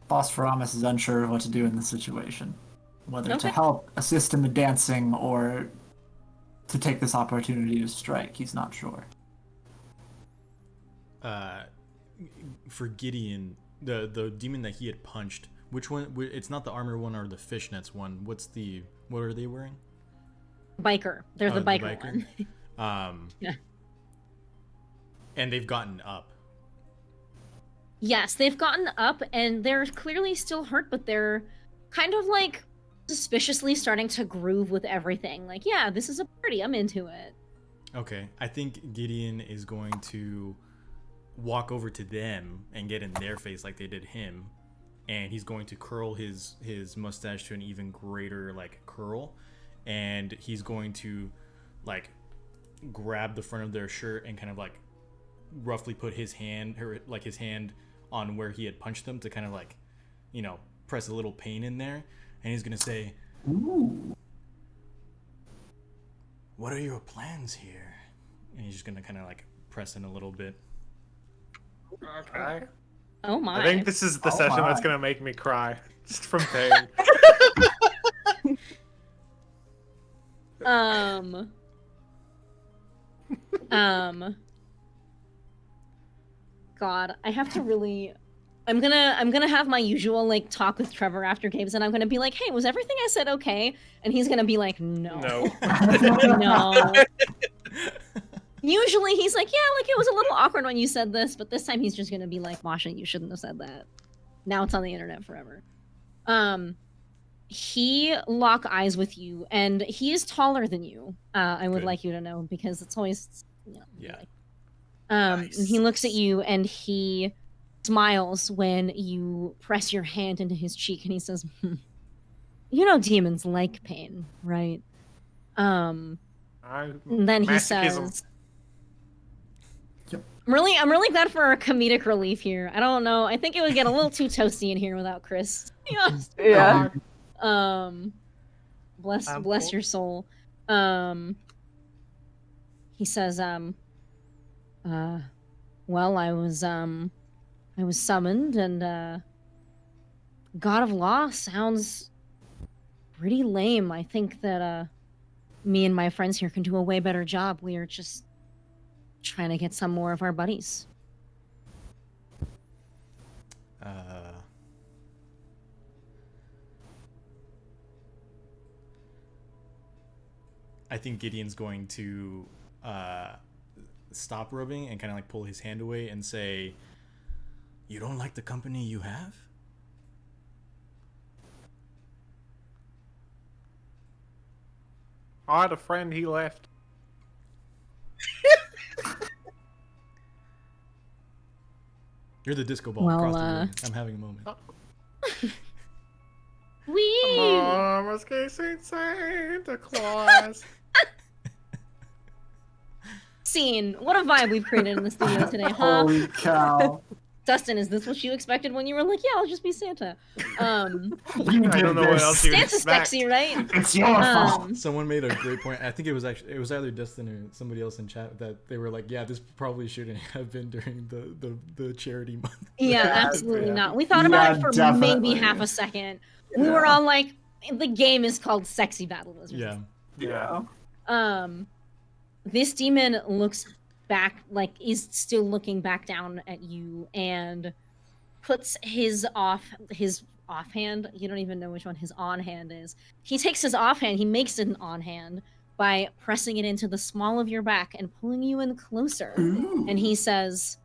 Boss Faramis is unsure of what to do in this situation. Whether to Okay. help assist in the dancing or to take this opportunity to strike, he's not sure. For Gideon, the demon that he had punched, which one? It's not the armor one or the fishnets one. What are they wearing? Biker. They're the biker one. Yeah. And they've gotten up. Yes, they've gotten up and they're clearly still hurt, but they're kind of like suspiciously starting to groove with everything. Like, yeah, this is a party. I'm into it. Okay, I think Gideon is going to walk over to them and get in their face like they did him, and he's going to curl his mustache to an even greater like curl, and he's going to like grab the front of their shirt and kind of like roughly put his hand on where he had punched them to kind of like, you know, press a little pain in there, and he's gonna say, Ooh. "What are your plans here?" And he's just gonna kind of like press in a little bit. Okay. Oh my. I think this is the session my. that's gonna make me cry just from pain. God, I have to really I'm gonna have my usual like talk with Trevor after games, and I'm gonna be like, "Hey, was everything I said okay?" And he's gonna be like, "No, no." Usually he's like, "Yeah, like it was a little awkward when you said this," but this time he's just gonna be like, "Masha, you shouldn't have said that." Now it's on the internet forever. He lock eyes with you, and he is taller than you. I would Good. like you to know because it's always, Yeah. like, and he looks at you and he smiles when you press your hand into his cheek, and he says, "You know demons like pain, right?" And then he Masochism. says, I'm really glad for our comedic relief here. I don't know. I think it would get a little too toasty in here without Chris. To be honest. Yeah. Bless your soul. He says, well, I was summoned, and God of Law sounds pretty lame. I think that me and my friends here can do a way better job. We are just trying to get some more of our buddies. I think Gideon's going to stop rubbing and kind of like pull his hand away and say, "You don't like the company you have?" I had a friend, he left. You're the disco ball Well, across the room. I'm having a moment. Wee! Mama's kissing Santa Claus. Scene. What a vibe we've created in the studio today, huh? Holy cow. Dustin, is this what you expected when you were like, "Yeah, I'll just be Santa"? You I did don't know what this. else you Santa's expect. sexy, right? It's your fault. Someone made a great point. I think it was either Dustin or somebody else in chat that they were like, "Yeah, this probably shouldn't have been during the charity month." Yeah, Yeah, absolutely yeah. not. We thought about Yeah, it for definitely. maybe half a second. We were all like, the game is called Sexy Battle Wizards. Yeah. Yeah. This demon looks back, like is still looking back down at you, and puts his offhand. You don't even know which one his on hand is. He takes his offhand, he makes it an on hand by pressing it into the small of your back and pulling you in closer. Ooh. And he says,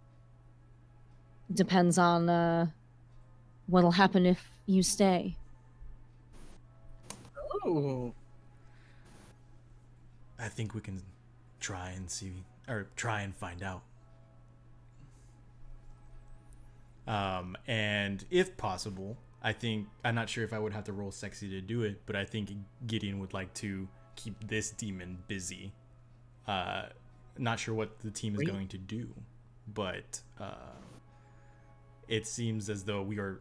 "Depends on what'll happen if you stay." Ooh. I think we can try and find out. And if possible, I'm not sure if I would have to roll sexy to do it, but I think Gideon would like to keep this demon busy. Not sure what the team is going to do, but it seems as though we are,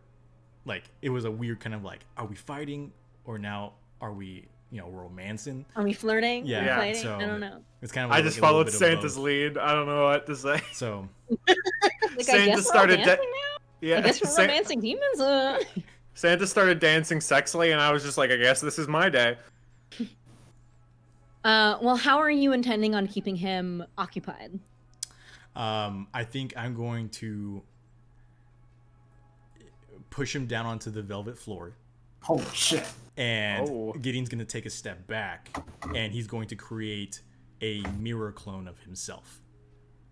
like, it was a weird kind of like, are we fighting or now are we, romancing? Are we flirting? Yeah, Are we fighting? so- I don't know. It's kind of I like just a little followed bit of Santa's both. lead. I don't know what to say. So Like, I Santa guess we're started romancing now? Yeah, I guess we're San- romancing demons? Santa started dancing sexily, and I was just like, I guess this is my day. Well, how are you intending on keeping him occupied? I think I'm going to push him down onto the velvet floor, Holy shit. and Oh. Gideon's going to take a step back, and he's going to create a mirror clone of himself.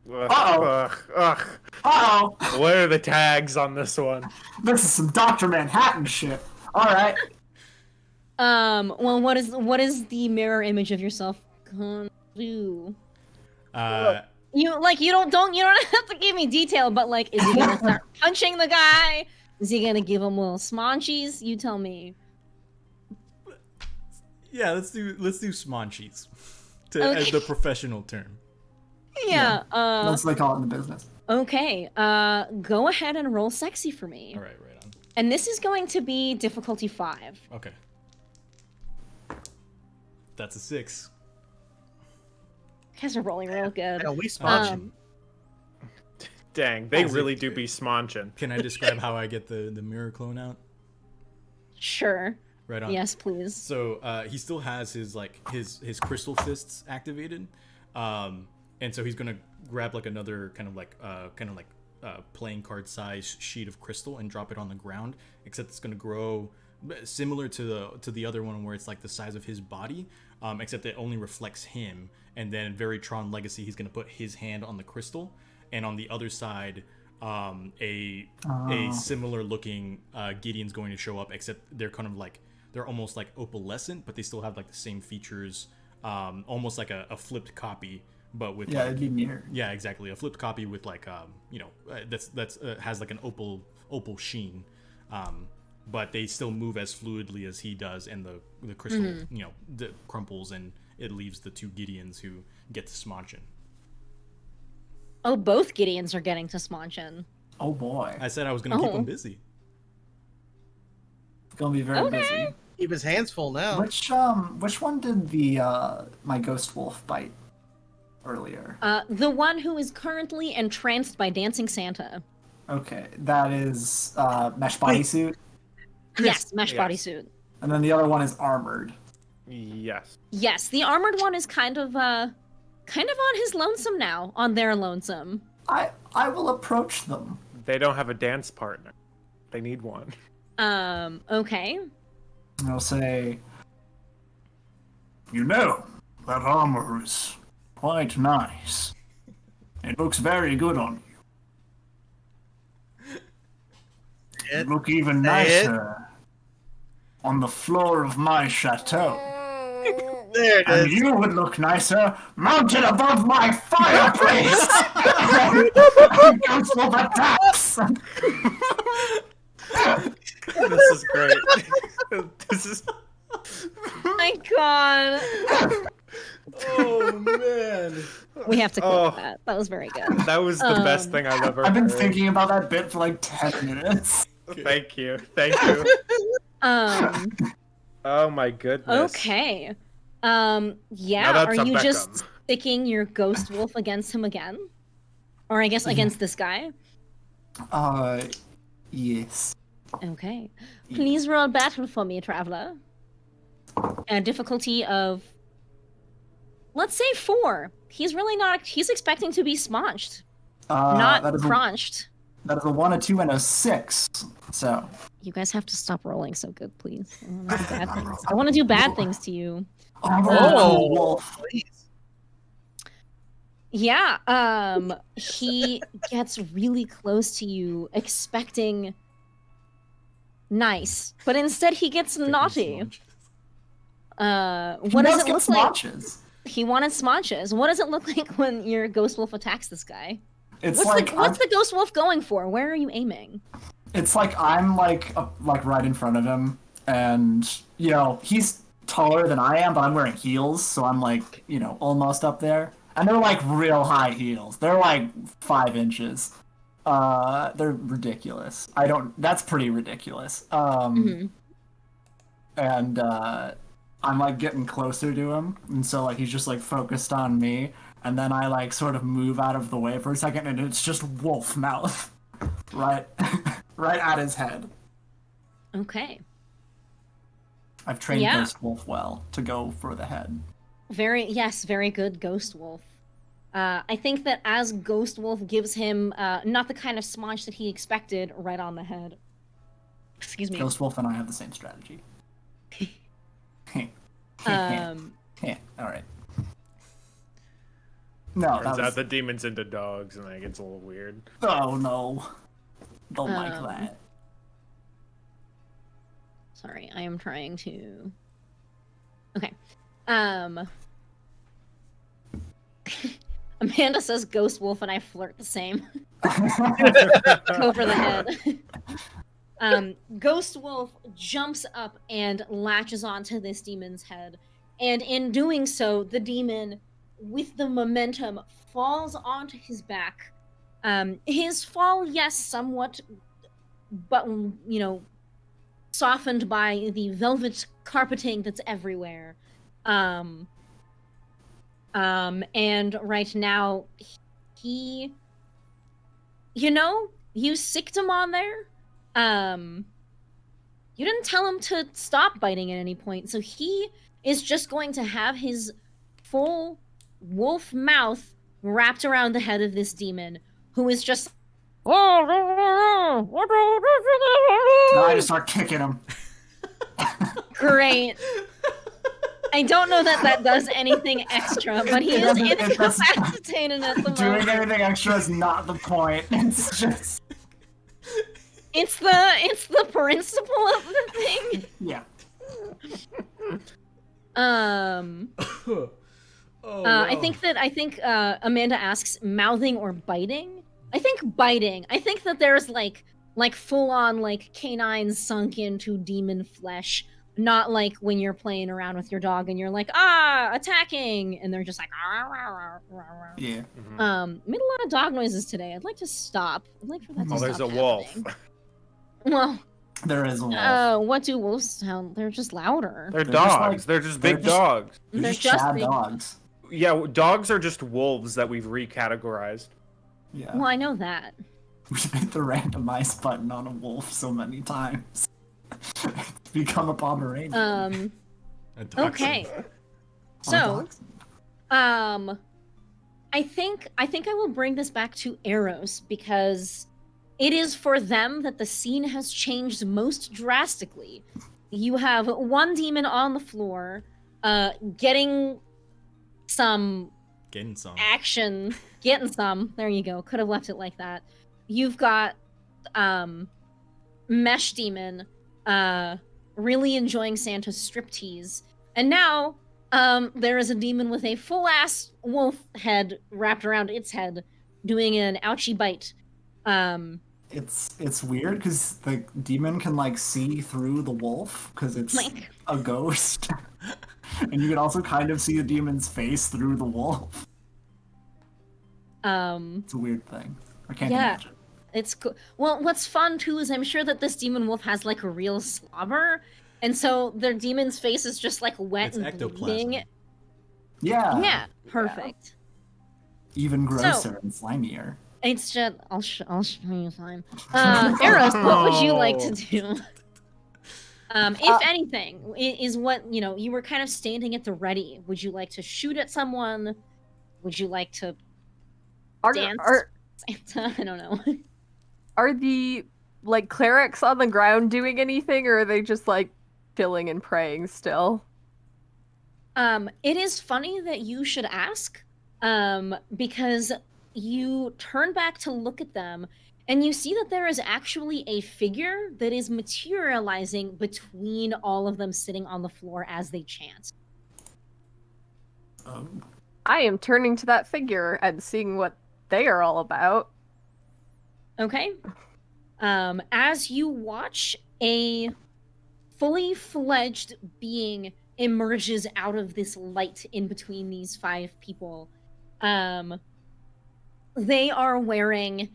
Ugh, Uh-oh. ugh. Uh-oh. What are the tags on this one? This is some Dr. Manhattan shit. Alright. Well, what is the mirror image of yourself gonna do? You don't have to give me detail, but like, is he gonna start punching the guy? Is he gonna give him little smonchies? You tell me. Yeah, let's do smonchies, as Okay. the professional term. Yeah. That's what they call it in the business. Okay. Go ahead and roll sexy for me. All right, right on. And this is going to be difficulty 5. Okay. That's a 6. You guys are rolling real good. Hell, we smudging. Dang, they Is it- really do be smonchin'. Can I describe how I get the mirror clone out? Sure. Right on. Yes, please. So he still has his crystal fists activated, and so he's gonna grab like another kind of like playing card size sheet of crystal and drop it on the ground, except it's going to grow similar to the other one where it's like the size of his body, except it only reflects him. And then very Tron Legacy, he's going to put his hand on the crystal, and on the other side a similar looking Gideon's going to show up, except they're kind of like, they're almost like opalescent, but they still have like the same features, almost like a flipped copy, but with it'd be near. Yeah, exactly, a flipped copy with like that's has like an opal sheen, but they still move as fluidly as he does, and the crystal crumples and it leaves the two Gideons who get to smanchin. Oh, both Gideons are getting to smanchin. Oh boy, I said I was gonna keep them busy. It's gonna be very busy. Keep his hands full now. Which one did the my ghost wolf bite earlier? The one who is currently entranced by Dancing Santa. Okay, that is mesh bodysuit. Yes, mesh bodysuit. And then the other one is armored. Yes. Yes, the armored one is kind of on his lonesome now, on their lonesome. I will approach them. They don't have a dance partner. They need one. Okay. I'll say, you know, that armor is quite nice. It looks very good on you. You look even nicer on the floor of my chateau. There it And is. you would look nicer mounted above my fireplace! Ghost wolf attacks! This is great. This is. My God. Oh man. We have to clip that. That was very good. That was the best thing I've ever I've been heard. thinking about that bit for like 10 minutes. Thank you. Thank you. Oh my goodness. Okay. Now Yeah, that's are a you Beckham. just sticking your ghost wolf against him again? Or I guess against this guy? Yes. Okay. Please roll battle for me, traveler. A difficulty of, let's say 4. He's really not, he's expecting to be smonched, not that is crunched. That is a 1, a 2, and a 6. So. You guys have to stop rolling so good, please. I want to do bad things. I want to do bad things to you. Oh, wolf. Please. Yeah, he gets really close to you, expecting nice, but instead he gets naughty. What does it look like? He wanted smaunches. What does it look like when your ghost wolf attacks this guy? It's What's the ghost wolf going for? Where are you aiming? It's like I'm like right in front of him, and you know he's taller than I am, but I'm wearing heels, so I'm like almost up there. And they're like real high heels. They're like 5 inches. They're ridiculous. That's pretty ridiculous. And I'm like getting closer to him, and so like he's just like focused on me, and then I like sort of move out of the way for a second, and it's just wolf mouth, right at his head. Okay. I've trained Ghost Wolf well to go for the head. Very good, Ghost Wolf. I think that as Ghost Wolf gives him not the kind of smaunch that he expected, right on the head. Excuse me. Ghost Wolf and I have the same strategy. All right. No, Turns out the demon's into dogs, and that gets a little weird. Oh no, don't like that. Sorry, I am trying to. Okay. Amanda says Ghost Wolf, and I flirt the same. Go for the head. Ghost Wolf jumps up and latches onto this demon's head, and in doing so, the demon, with the momentum, falls onto his back. His fall, yes, somewhat, but softened by the velvet carpeting that's everywhere. And right now, he, you sicked him on there. You didn't tell him to stop biting at any point, so he is just going to have his full wolf mouth wrapped around the head of this demon, who is just Now I just start kicking him. Great. I don't know that that does anything extra, but he is incapacitated at the Doing moment. anything extra is not the point. It's just It's the principle of the thing. yeah. I think Amanda asks mouthing or biting. I think biting. I think that there's like full on like canines sunk into demon flesh, not like when you're playing around with your dog and you're like attacking and they're just like Yeah. Made a lot of dog noises today. I'd like to stop. I'd like for that to Oh, stop. there's a wolf. happening. Well, There is a wolf. what do wolves sound? They're just louder. They're They're just dogs. like- they're just they're big just- dogs. They're They're just just Chad big- dogs. Yeah, dogs are just wolves that we've recategorized. Yeah. Well, I know that. We've hit the randomize button on a wolf so many times. It's become a Pomeranian. A dachshund. Okay. On So, dogs. I think I will bring this back to Eros because it is for them that the scene has changed most drastically. You have one demon on the floor, getting some Getting some. action, getting some. There you go. Could have left it like that. You've got Mesh Demon really enjoying Santa's striptease. And now there is a demon with a full ass wolf head wrapped around its head doing an ouchie bite. It's weird because the demon can like see through the wolf because it's Like- a ghost, and you can also kind of see the demon's face through the wolf. It's a weird thing. I can't Yeah. imagine. It's cool. Well, what's fun too is I'm sure that this demon wolf has like a real slobber, and so their demon's face is just like wet It's and ectoplasm. bleeding. Yeah. Yeah, perfect. Even grosser and slimier. It's just I'll show you time. Eros, what would you like to do? If anything, is what you were kind of standing at the ready. Would you like to shoot at someone? Would you like to dance? Santa? I don't know. Are the like clerics on the ground doing anything, or are they just like chilling and praying still? It is funny that you should ask, because you turn back to look at them, and you see that there is actually a figure that is materializing between all of them sitting on the floor as they chant. Oh. I am turning to that figure and seeing what they are all about. Okay. As you watch, a fully fledged being emerges out of this light in between these 5 people. They are wearing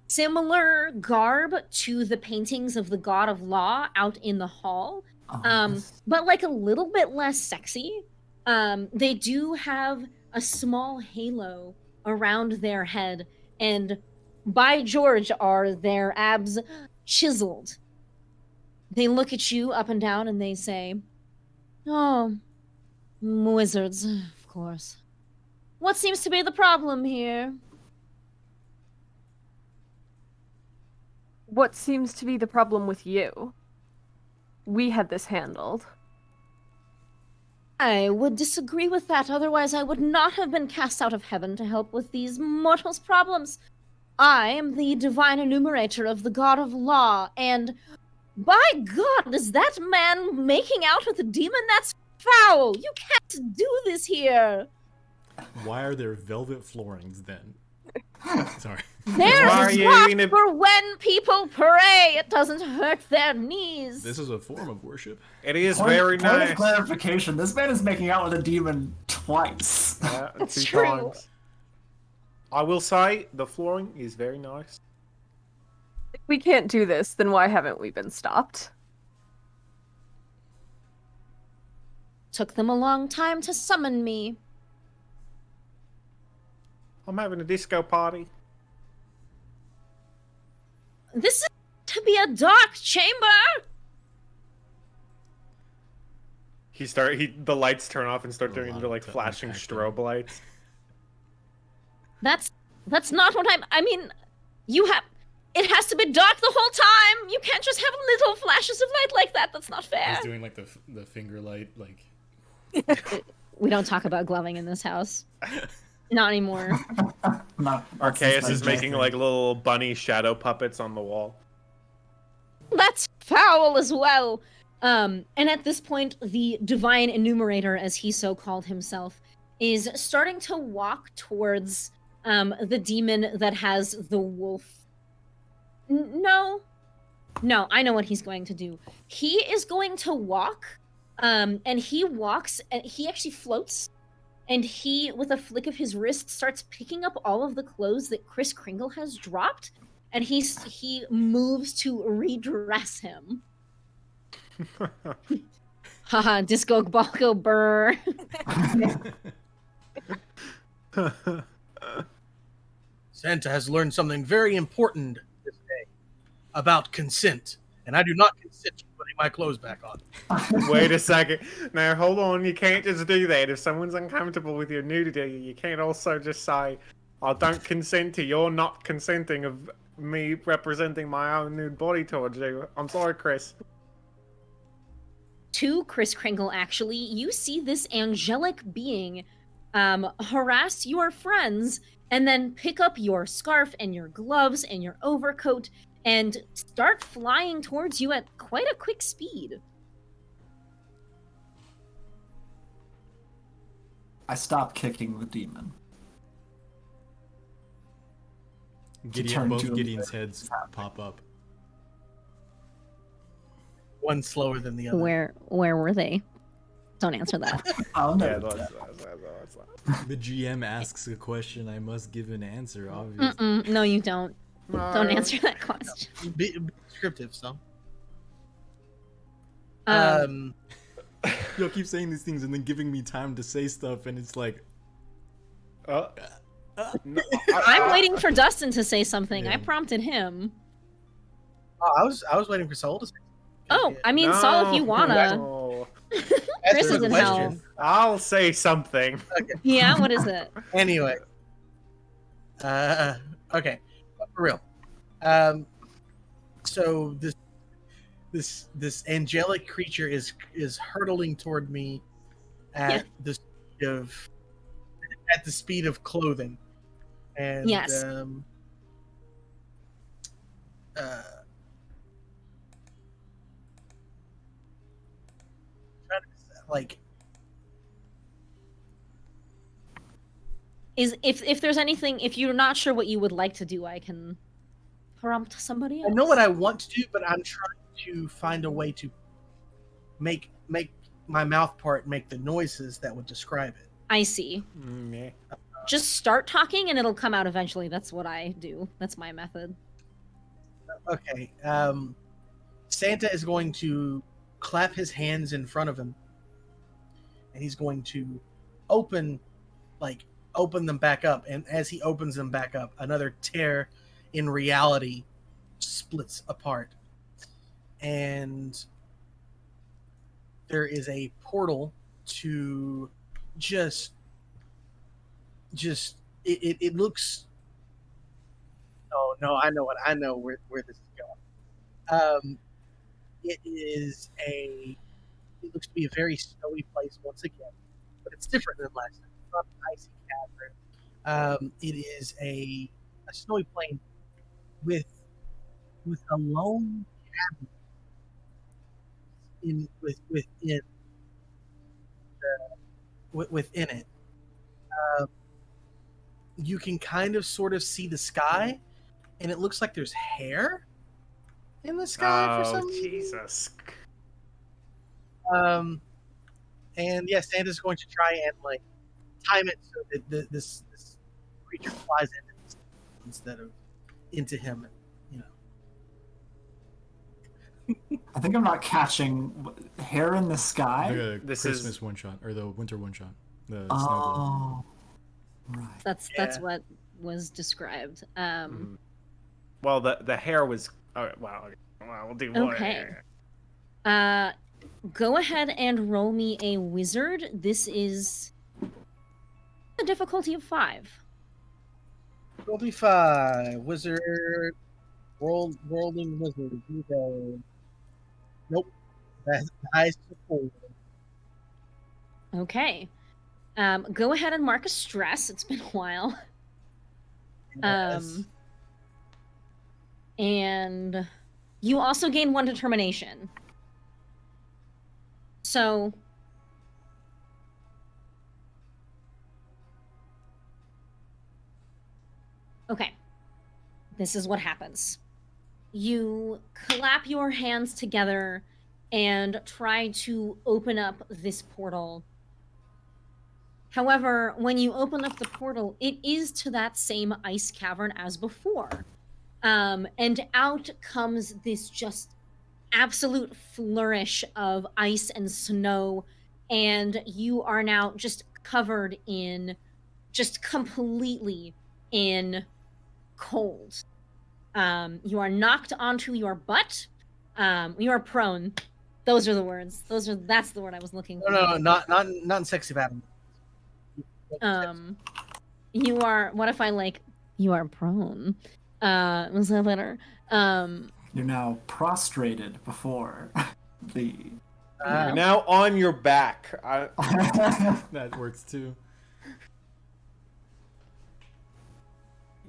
similar garb to the paintings of the God of Law out in the hall, but like a little bit less sexy. They do have a small halo around their head, and by George, are their abs chiseled. They look at you up and down and they say, "Oh, wizards, of course. What seems to be the problem here?" What seems to be the problem with you? We had this handled. I would disagree with that, otherwise I would not have been cast out of heaven to help with these mortals' problems. I am the divine enumerator of the God of Law, and by God, is that man making out with a demon? That's foul! You can't do this here! Why are there velvet floorings then? Sorry. There's Why are you rock eating a- for when people pray. It doesn't hurt their knees. This is a form of worship. It is Point very of nice. clarification: this man is making out with a demon twice. Yeah, That's 2 true. times. I will say the flooring is very nice. If we can't do this, then why haven't we been stopped? Took them a long time to summon me. I'm having a disco party. This is to be a dark chamber. The lights turn off and start A turning lot into like to flashing unpack there. strobe lights. That's not what I mean, It has to be dark the whole time. You can't just have little flashes of light like that. That's not fair. He's doing like the finger light, like. We don't talk about gloving in this house. Not anymore. No, Arceus is making like little bunny shadow puppets on the wall. That's foul as well. And at this point, the divine enumerator, as he so called himself, is starting to walk towards the demon that has the wolf. No, I know what he's going to do. He is going to walk, and he walks, and he actually floats, and he, with a flick of his wrist, starts picking up all of the clothes that Kris Kringle has dropped, and he moves to redress him. Haha, disco balco burr. Santa has learned something very important this day about consent, and I do not consent to putting my clothes back on. Wait a second. Now, hold on. You can't just do that. If someone's uncomfortable with your nudity, you can't also just say, I don't consent to your not consenting of me representing my own nude body towards you. I'm sorry, Chris. To Kris Kringle, actually, you see this angelic being harass your friends and then pick up your scarf and your gloves and your overcoat and start flying towards you at quite a quick speed. I stop kicking the demon. Both Gideon's heads pop up. One slower than the other. Where were they? Don't answer that. I'll Yeah, never do that's, that. The GM asks a question, I must give an answer, obviously. No, you don't. Don't answer that question. Be descriptive, so. You'll keep saying these things and then giving me time to say stuff, and it's like... no, I'm waiting for Dustin to say something. Yeah. I prompted him. Oh, I was waiting for Saul to say. Oh, I mean, Saul, if you wanna. No. Chris is in hell. I'll say something. Yeah, what is it? Anyway. Okay. But for real. So this angelic creature is hurtling toward me at the speed of clothing. And Yes. Like, If there's anything, if you're not sure what you would like to do, I can prompt somebody else. I know what I want to do, but I'm trying to find a way to make my mouth part make the noises that would describe it. I see. Yeah. Just start talking and it'll come out eventually. That's what I do. That's my method. Okay. Santa is going to clap his hands in front of him, and he's going to open them back up. And as he opens them back up, another tear in reality splits apart, and there is a portal to just it looks. Oh no! I know where this is going. It looks to be a very snowy place once again, but it's different than last time. It's not an icy cavern. It is a snowy plain with a lone cabin within it. You can kind of sort of see the sky, and it looks like there's hair in the sky for some reason. Jesus. And yeah, Santa's going to try and time it so that this creature flies into instead of into him. I think I'm not catching hair in the sky. The This Christmas is- one shot, or the winter one shot. The snow globe. Oh, right. That's what was described. Well, the hair was. Oh, wow. Well, we'll do more. Okay. Go ahead and roll me a wizard. This is a difficulty of 5. 25. Wizard. Worlding wizard. You go. Nope. That's nice. Okay. Go ahead and mark a stress. It's been a while. Yes. And you also gain 1 determination. So okay. This is what happens. You clap your hands together and try to open up this portal. However, when you open up the portal, it is to that same ice cavern as before. And out comes this just absolute flourish of ice and snow, and you are now just covered in, just completely in cold. You are knocked onto your butt. You are prone. Those are the words. That's the word I was looking for. No, not in sexy battle. You are. What if I like? You are prone. Was that better? You're now prostrated before the. You're now on your back. That works too.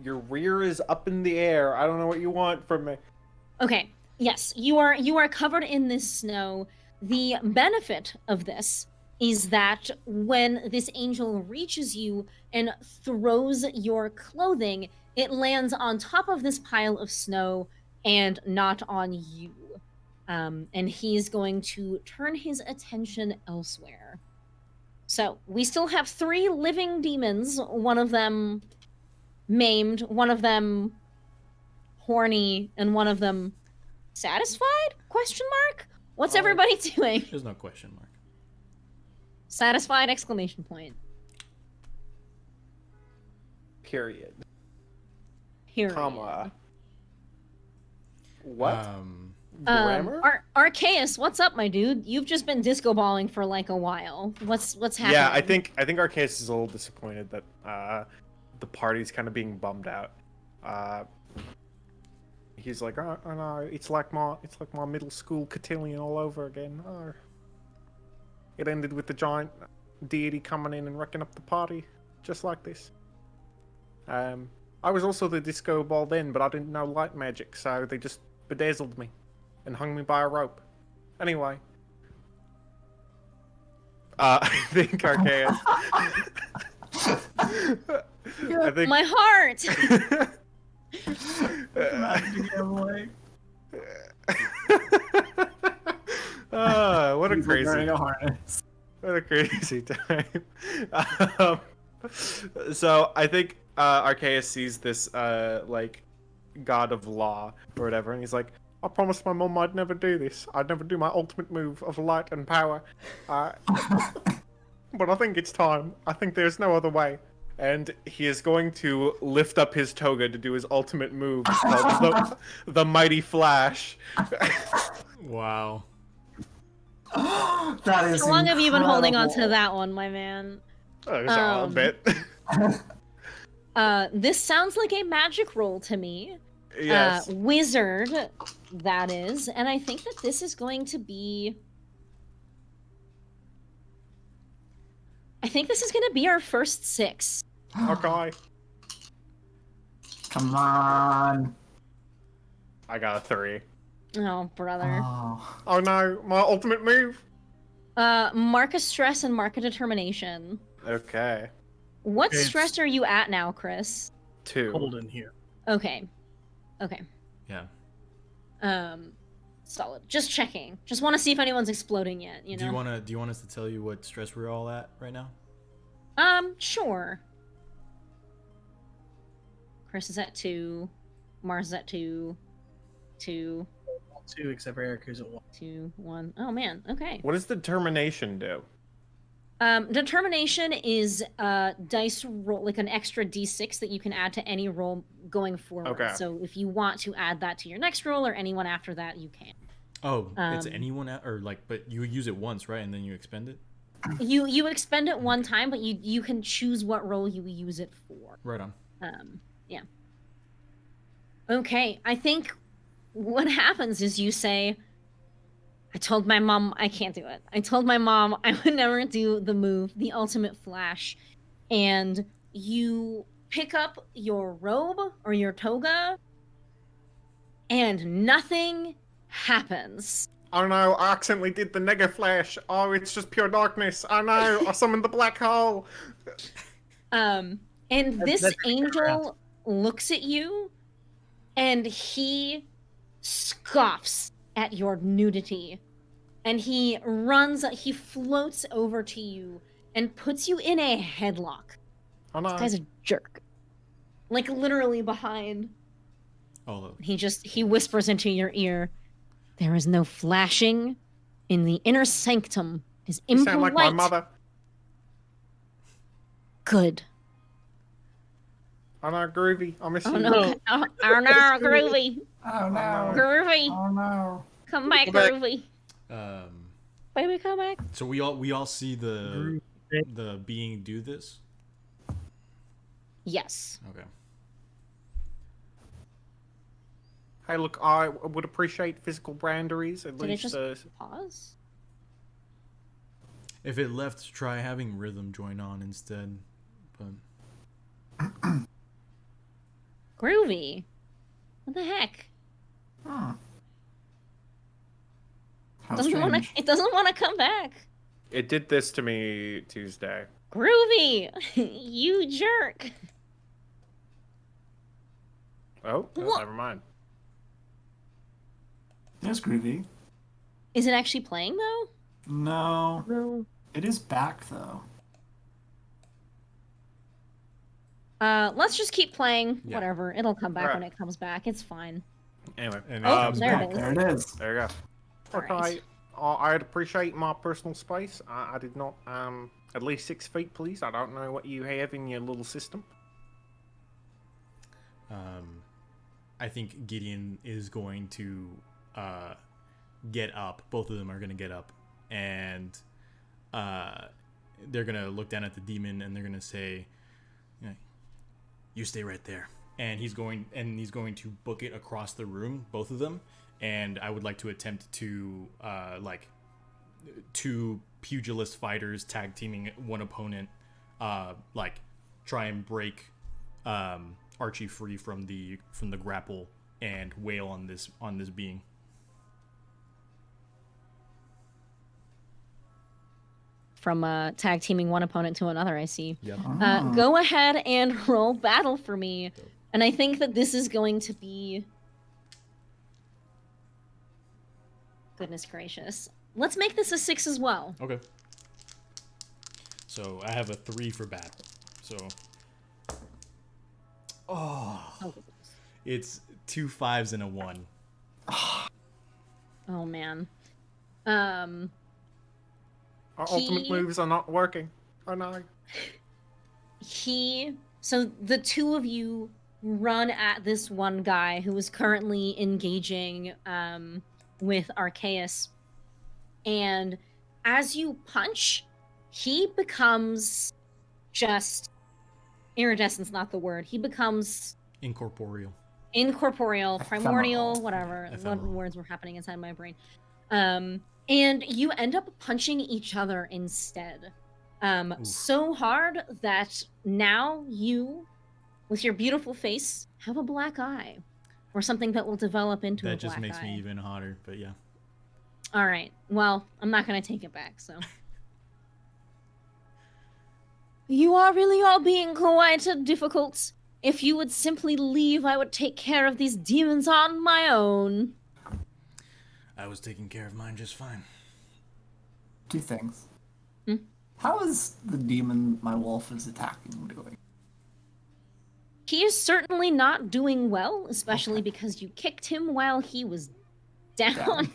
Your rear is up in the air. I don't know what you want from me. Okay. Yes, you are covered in this snow. The benefit of this is that when this angel reaches you and throws your clothing, it lands on top of this pile of snow and not on you. And he's going to turn his attention elsewhere. So we still have 3 living demons, one of them maimed, one of them horny, and one of them satisfied? Question mark? What's everybody doing? There's no question mark. Satisfied! Exclamation point. Period. Period. Comma. What? Grammar? Arceus, what's up, my dude? You've just been disco balling for like a while. What's happening? Yeah, I think Arceus is a little disappointed that the party's kind of being bummed out. He's like, oh no, it's like my middle school cotillion all over again. Oh. It ended with the giant deity coming in and wrecking up the party, just like this. I was also the disco ball then, but I didn't know light magic, so they just bedazzled me and hung me by a rope. Anyway, I think Arceus. I think my heart. What a He's crazy, wearing a harness. what a crazy time. So I think Arceus sees this like god of law or whatever, and he's like, I promised my mom I'd never do this. I'd never do my ultimate move of light and power. But I think it's time. I think there's no other way. And he is going to lift up his toga to do his ultimate move called the Mighty Flash. Wow. That is. How long have you been holding on to incredible. that one, my man? Just a bit. This sounds like a magic roll to me. Yes. Wizard, that is. And I think that this is going to be... I think this is going to be our first 6. Okay. Come on. I got a 3. Oh, brother. Oh. Oh no, my ultimate move. Mark a stress and mark a determination. Okay. What It's- stress are you at now, Chris? 2. Cold in here. Okay. Yeah. Solid. Just checking. Just want to see if anyone's exploding yet, you know? Do you want us to tell you what stress we're all at right now? Sure. Chris is at 2. Mars is at 2. 2. 2, except for Eric, who's at 1. 2, 1. Oh man. Okay. What does determination do? Determination is dice roll, like an extra d6 that you can add to any roll going forward. Okay. So if you want to add that to your next roll or anyone after that, you can. Oh, it's anyone or like, but you use it once, right? And then you expend it. You expend it one time, but you can choose what roll you use it for. Right on. Yeah. Okay, I think what happens is you say, I told my mom I can't do it. I told my mom I would never do the move, the ultimate flash. And you pick up your robe or your toga, and nothing happens. Oh no, I accidentally did the nega flash. Oh, it's just pure darkness. Oh no, I summoned the black hole. And this that's angel looks at you, and he scoffs at your nudity. And he floats over to you and puts you in a headlock. Oh no. This guy's a jerk. Like, literally behind. Oh, He whispers into your ear, there is no flashing in the inner sanctum. It is You impolite. sound like my mother. Good. Oh no, Groovy, I miss Oh you. no, oh no, Groovy. Oh no. Groovy. Oh no. Come back, Come back. Groovy. Baby, come back. So we all see the being do this. Yes. Okay. Hey, look, I would appreciate physical boundaries at Did it least. just pause? If it left, try having rhythm join on instead. But Groovy. What the heck? Hmm. How It doesn't want to come back. It did this to me Tuesday. Groovy, you jerk. Oh, What? never mind. There's Groovy. Is it actually playing though? No. No. It is back though. Let's just keep playing. Yeah. Whatever. It'll come back Right. when it comes back. It's fine. Anyway, And Oh, comes there back. it is. There it is. there you go. Alright. Okay, I'd appreciate my personal space. I did not, at least 6 feet, please. I don't know what you have in your little system. I think Gideon is going to get up. Both of them are going to get up, and they're going to look down at the demon, and they're going to say, "You stay right there." And he's going to book it across the room, both of them. And I would like to attempt to like 2 pugilist fighters tag teaming one opponent, like try and break Archie free from the grapple and wail on this being. From tag teaming one opponent to another, I see. Yeah. Go ahead and roll battle for me. And I think that this is going to be... Goodness gracious. Let's make this a 6 as well. Okay. So I have a 3 for battle. So. Oh. It's 2 5s and a 1. Oh, man. Our ultimate moves are not working. Oh no. So the 2 of you run at this one guy who is currently engaging with Arceus, and as you punch, he becomes just iridescent's not the word. He becomes Incorporeal. primordial, whatever. Ephemeral. What words were happening inside my brain? And you end up punching each other instead. So hard that now you, with your beautiful face, have a black eye. Or something that will develop into a black eye. That just makes me even hotter, but yeah. Alright, well, I'm not gonna take it back, so. You are really all being quite difficult. If you would simply leave, I would take care of these demons on my own. I was taking care of mine just fine. 2 things. Hmm? How is the demon my wolf is attacking doing? He is certainly not doing well, especially because you kicked him while he was down.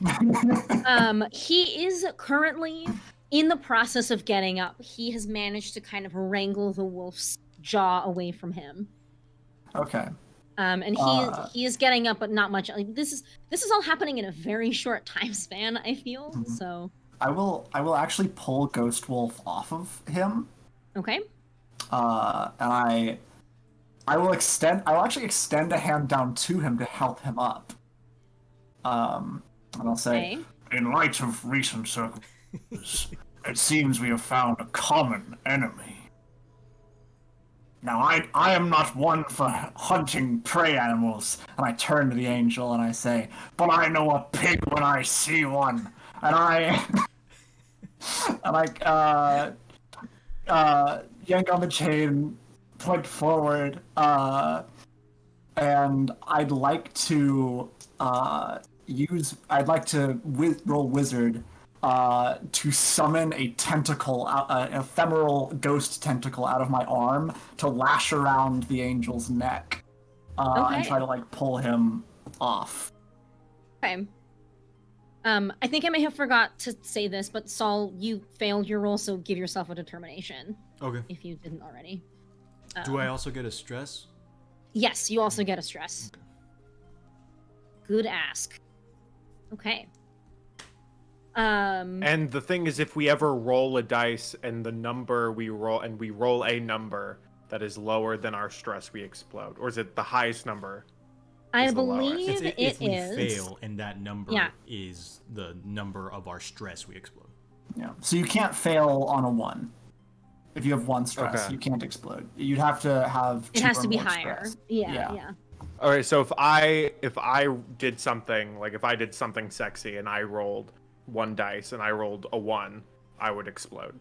He is currently in the process of getting up. He has managed to kind of wrangle the wolf's jaw away from him. Okay. And he is getting up, but not much. Like, this is all happening in a very short time span, I feel. Mhm. So I will actually pull Ghost Wolf off of him. okay. And I will actually extend a hand down to him to help him up. And I'll say, Okay. in light of recent circumstances, it seems we have found a common enemy. Now, I am not one for hunting prey animals. And I turn to the angel and I say, but I know a pig when I see one. And I... and I, yank on the chain, point forward, and I'd like to, roll wizard, to summon a tentacle, an ephemeral ghost tentacle out of my arm to lash around the angel's neck, and Okay. try to, like, pull him off. Okay. I think I may have forgot to say this, but Saul, you failed your roll, so give yourself a determination Okay. if you didn't already. Do I also get a stress? Yes, you also get a stress. Okay. Good ask. Okay. And the thing is, if we ever roll a dice and the number we roll a number that is lower than our stress, we explode. Or is it the highest number? I is the lowest. believe If we is. fail and that number Yeah. is the number of our stress, we explode. Yeah. So you can't fail on a 1. If you have 1 stress, Okay. you can't explode. You'd have to have 2 It has or to be more higher. stress. Yeah. All right, so if I did something, like if I did something sexy and I rolled 1 dice and I rolled a 1, I would explode.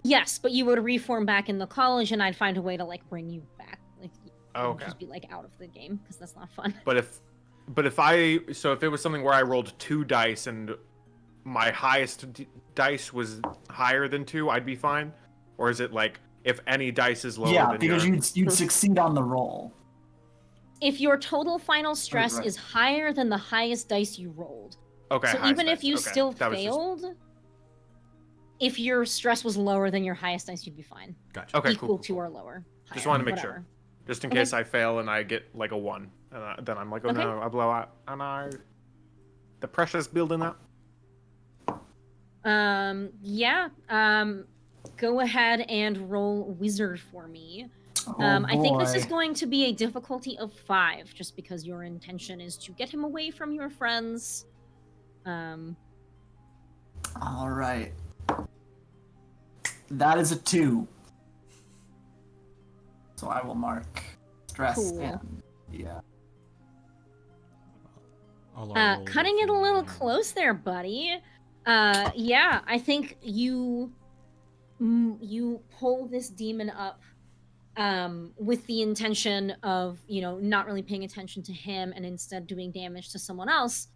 Yes, but you would reform back in the college, and I'd find a way to like bring you back. Like, you would Okay. just be like out of the game because that's not fun. But if it was something where I rolled 2 dice and my highest dice was higher than 2, I'd be fine? Or is it like if any dice is lower Yeah, than because your... you'd succeed on the roll. If your total final stress right. is higher than the highest dice you rolled, Okay, so highest even if dice. you Okay, still that was just- failed, if your stress was lower than your highest dice, you'd be fine. Gotcha. Okay, Equal cool. to or lower. Just Higher, wanted to make whatever. sure. Just in Okay. case I fail and I get like a 1. And then I'm like, oh Okay. no, I blow out. And the pressure's building up. Yeah. Go ahead and roll wizard for me. Oh, I think this is boy. going to be a difficulty of 5, just because your intention is to get him away from your friends. All right. That is a 2. So I will mark stress Cool. and yeah. I'll roll Cutting it a for little you. close there, buddy. Yeah, I think you pull this demon up with the intention of, not really paying attention to him and instead doing damage to someone else.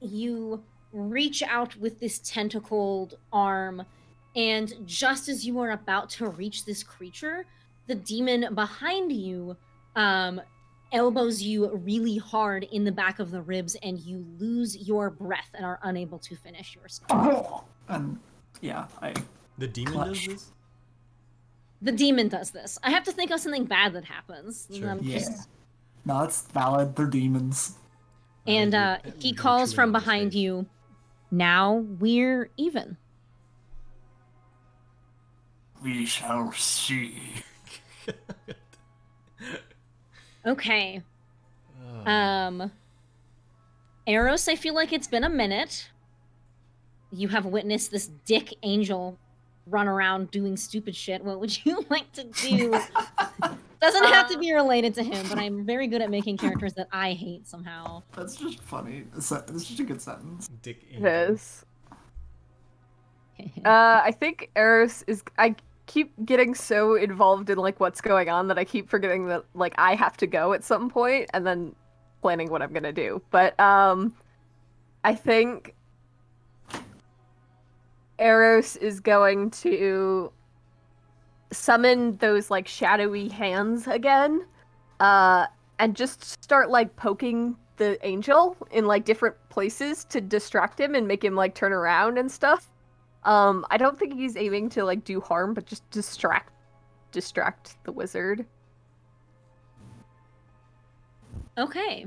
You reach out with this tentacled arm, and just as you are about to reach this creature, the demon behind you elbows you really hard in the back of the ribs, and you lose your breath and are unable to finish your spell. And yeah, The demon Clutch. does this? The demon does this. I have to think of something bad that happens. Sure. yeah. No, it's valid. They're demons. And he calls from behind you, "Now we're even." We shall see. Okay. Eros, I feel like it's been a minute. You have witnessed this dick angel run around doing stupid shit. What would you like to do? Doesn't have to be related to him, but I'm very good at making characters that I hate somehow. That's just funny. It's just a good sentence. Dick It Angel. is. I think Eros is. I keep getting so involved in like what's going on that I keep forgetting that like I have to go at some point and then planning what I'm gonna do. But I think Eros is going to summon those like shadowy hands again, and just start like poking the angel in like different places to distract him and make him like turn around and stuff. I don't think he's aiming to like do harm, but just distract the wizard. Okay.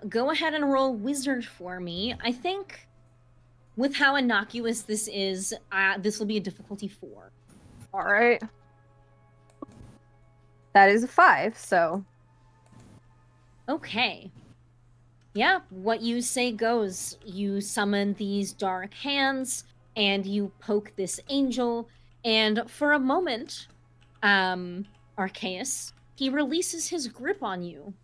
Go ahead and roll wizard for me. I think with how innocuous this is, this will be a difficulty 4. All right. That is a 5, so Okay. Yeah, what you say goes. You summon these dark hands, and you poke this angel, and for a moment, Arceus, he releases his grip on you.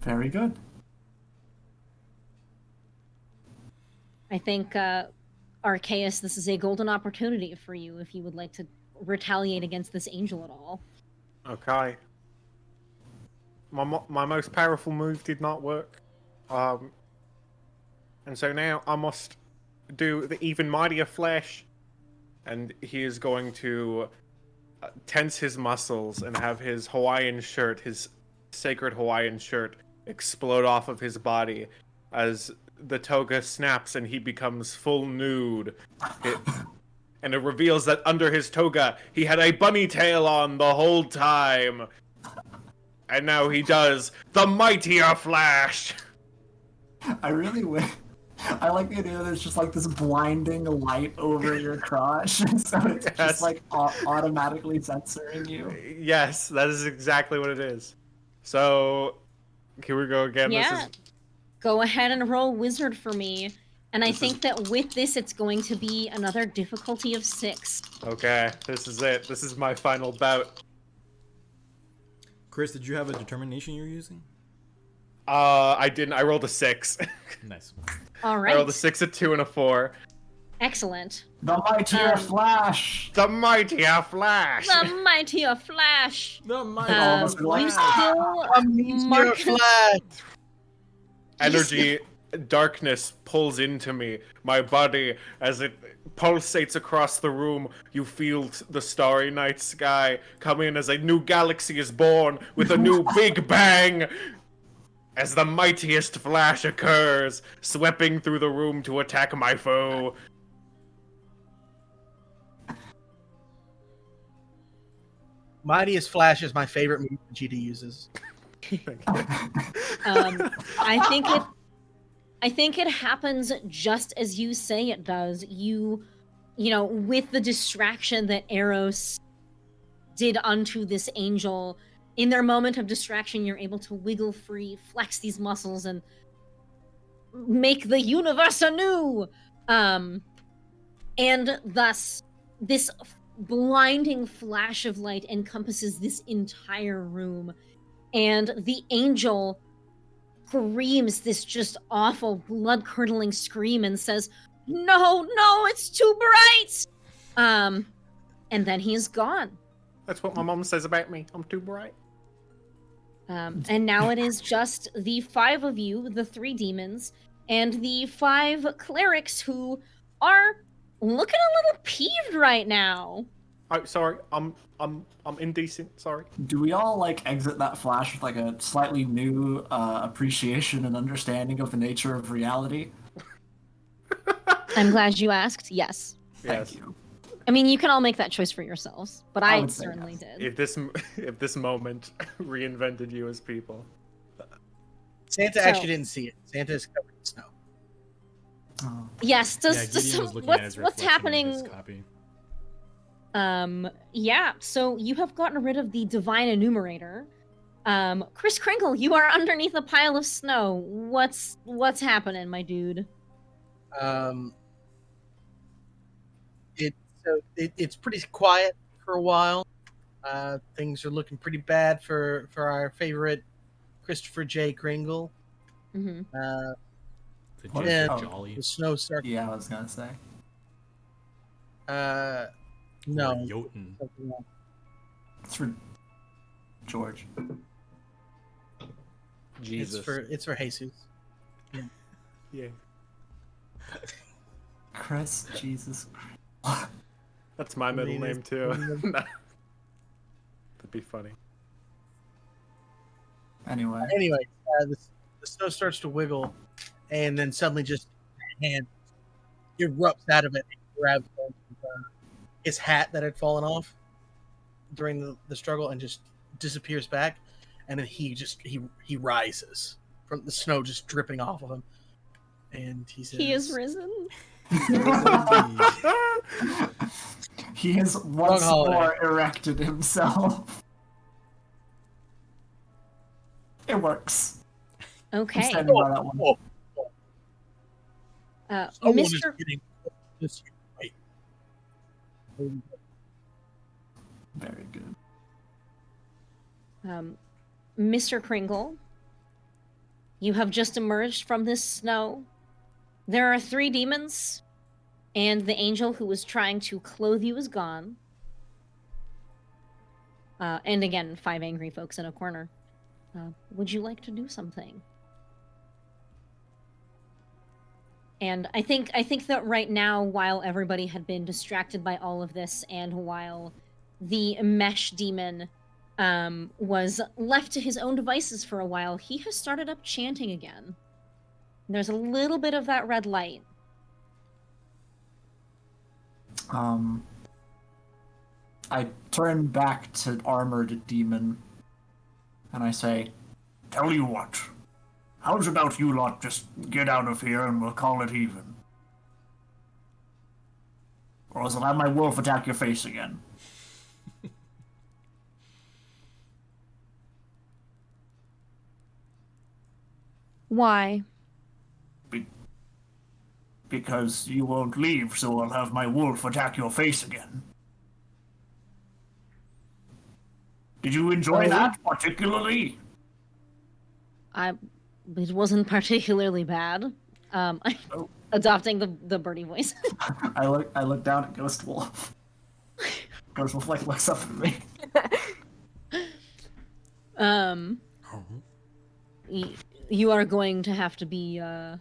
Very good. I think, Arceus, this is a golden opportunity for you if you would like to retaliate against this angel at all. Okay. My most powerful move did not work. And so now I must do the even mightier flash. And he is going to tense his muscles and have his Hawaiian shirt, his sacred Hawaiian shirt, explode off of his body as the toga snaps and he becomes full nude. And it reveals that under his toga, he had a bunny tail on the whole time. And now he does the mightier flash. I really wish. I like the idea that it's just like this blinding light over your crotch, so it's Yes. just like automatically censoring you. Yes, that is exactly what it is. So, here we go again. Yeah. This is Go ahead and roll wizard for me. And I This think that with this, it's going to be another difficulty of 6. okay. This is it. This is my final bout. Chris, did you have a determination you were using? I didn't. I rolled a 6. Nice. All I right. rolled a 6, a 2, and a 4. Excellent. The mightier flash. The mightier flash. The mightier flash. The almost like- You still Your flag. Energy, darkness pulls into me, my body, as it pulsates across the room. You feel the starry night sky come in as a new galaxy is born with a new big bang. As the mightiest flash occurs, sweeping through the room to attack my foe. Mightiest Flash is my favorite move that GD uses. I think it happens just as you say it does. You know, with the distraction that Eros did unto this angel, in their moment of distraction, you're able to wiggle free, flex these muscles, and make the universe anew. And thus, this blinding flash of light encompasses this entire room, and the angel screams this just awful blood-curdling scream and says, no, it's too bright. And then he's gone. That's what my mom says about me. I'm too bright. And now it is just the 5 of you, the 3 demons, and the 5 clerics who are looking a little peeved right now. Oh, sorry. I'm indecent. Sorry. Do we all like exit that flash with like a slightly new appreciation and understanding of the nature of reality? I'm glad you asked. Yes. Yes. Thank you. I mean, you can all make that choice for yourselves, but I I would say certainly yes. did. If this moment reinvented you as people. Santa So- actually didn't see it. Santa is covered in snow. Oh. Yes. Yeah, Does Gideon was looking at his what's reflection in his happening? copy. Yeah. So you have gotten rid of the divine enumerator. Chris Kringle, you are underneath a pile of snow. What's happening, my dude? It's pretty quiet for a while. Things are looking pretty bad for our favorite Christopher J. Kringle. Mm-hmm. The What Jay is- for oh. Jolly. The snow starts. Yeah, I was gonna say. Or No. Jotun. It's for George. Jesus. It's for Jesus. Yeah. Chris, Jesus. That's my middle name too. That'd be funny. Anyway. Anyway, the snow starts to wiggle, and then suddenly just a hand erupts out of it and grabs his hat that had fallen off during the struggle and just disappears back. And then he rises from the snow just dripping off of him. And he says, He is risen. He has once holiday. more erected himself. It works. I'm Okay. standing by that one. Someone is Mr. getting this. Wait. Very good. Mr. Kringle, you have just emerged from this snow. There are 3 demons, and the angel who was trying to clothe you is gone. And again, 5 angry folks in a corner. Would you like to do something? And I think that right now, while everybody had been distracted by all of this, and while the mesh demon was left to his own devices for a while, he has started up chanting again. There's a little bit of that red light. I turn back to armored demon, and I say, Tell you what, how's about you lot just get out of here and we'll call it even? Or else I'll have my wolf attack your face again. Why? Because you won't leave, so I'll have my wolf attack your face again. Did you enjoy that particularly? It wasn't particularly bad. Adopting the birdie voice. I look down at Ghost Wolf. Ghost Wolf looks up at me. You are going to have to be a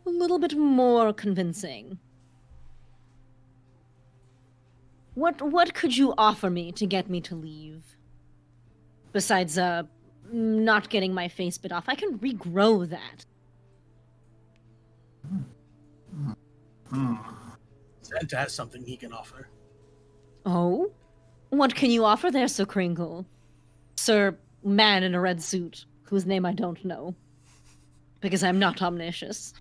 little bit more convincing. What could you offer me to get me to leave? Besides not getting my face bit off, I can regrow that. Santa has something he can offer. Oh? What can you offer there, Sir Kringle? Sir Man in a red suit, whose name I don't know. Because I'm not omniscious.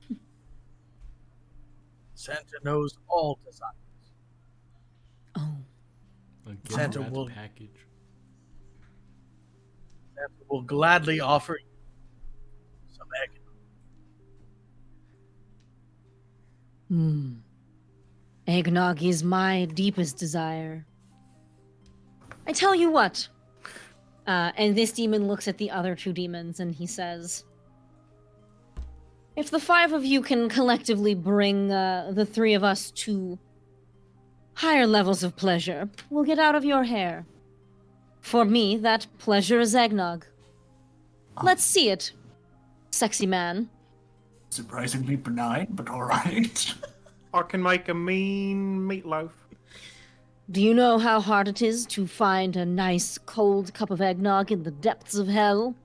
Santa knows all desires. Oh. Santa Santa will- package. Santa will gladly offer you some egg. Eggnog is my deepest desire. I tell you what. And this demon looks at the other 2 demons and he says, if the 5 of you can collectively bring the 3 of us to higher levels of pleasure, we'll get out of your hair. For me, that pleasure is eggnog. Let's see it, sexy man. Surprisingly benign, but alright. I can make a mean meatloaf. Do you know how hard it is to find a nice cold cup of eggnog in the depths of hell?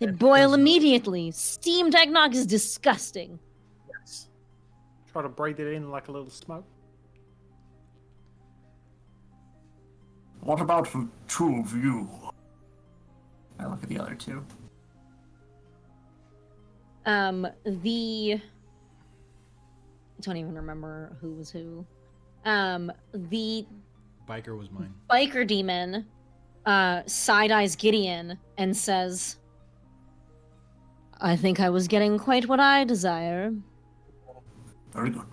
They boil immediately. Steamed eggnog is disgusting. Yes. Try to breathe it in like a little smoke. What about the 2 of you? I look at the other 2. I don't even remember who was who. The Biker was mine. biker demon side-eyes Gideon and says, I think I was getting quite what I desire. Very good.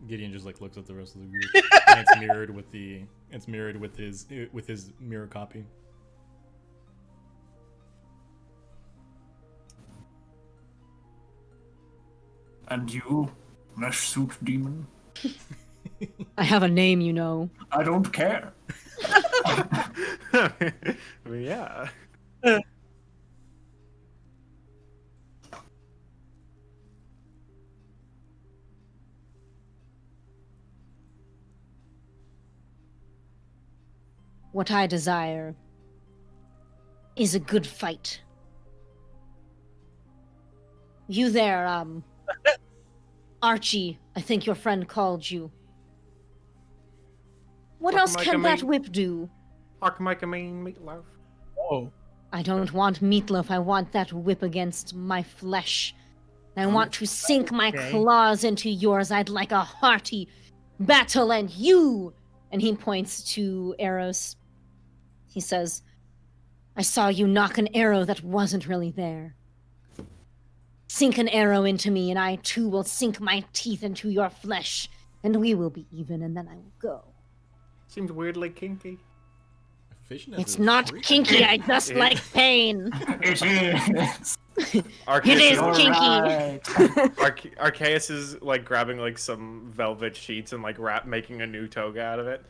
Gideon just looks at the rest of the group, and it's mirrored with his mirror copy. And you, mesh suit demon? I have a name, you know. I don't care. I mean, yeah. What I desire is a good fight. You there, Archie, I think your friend called you. What else Like can a that meat- whip do? I can make a mean meatloaf. Oh, I don't want meatloaf, I want that whip against my flesh. I want to sink my Okay. claws into yours. I'd like a hearty battle, and you. And he points to Eros. He says, I saw you knock an arrow that wasn't really there. Sink an arrow into me, and I too will sink my teeth into your flesh, and we will be even, and then I will go. Seems weirdly kinky. Fishing is It's a not freak. kinky, I just like pain. It is. It is Arceus kinky. Arceus is like grabbing like some velvet sheets and like making a new toga out of it.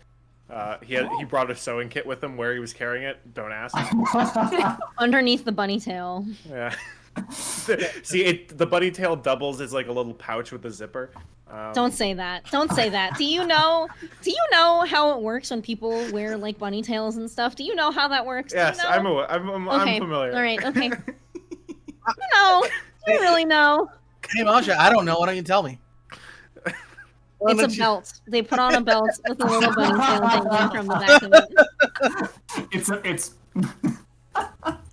He brought a sewing kit with him. Where he was carrying it, don't ask. Underneath the bunny tail. Yeah. See, the bunny tail doubles as like a little pouch with a zipper. Don't say that. Don't say that. Do you know how it works when people wear like bunny tails and stuff? Do you know how that works? Yes, Do you know? I'm familiar. All right. Okay. No, you really know. Hey, Masha, I don't know. Why don't you tell me? Why It's don't a you- belt. They put on a belt with a little bunny tail dangling from the back of it. It's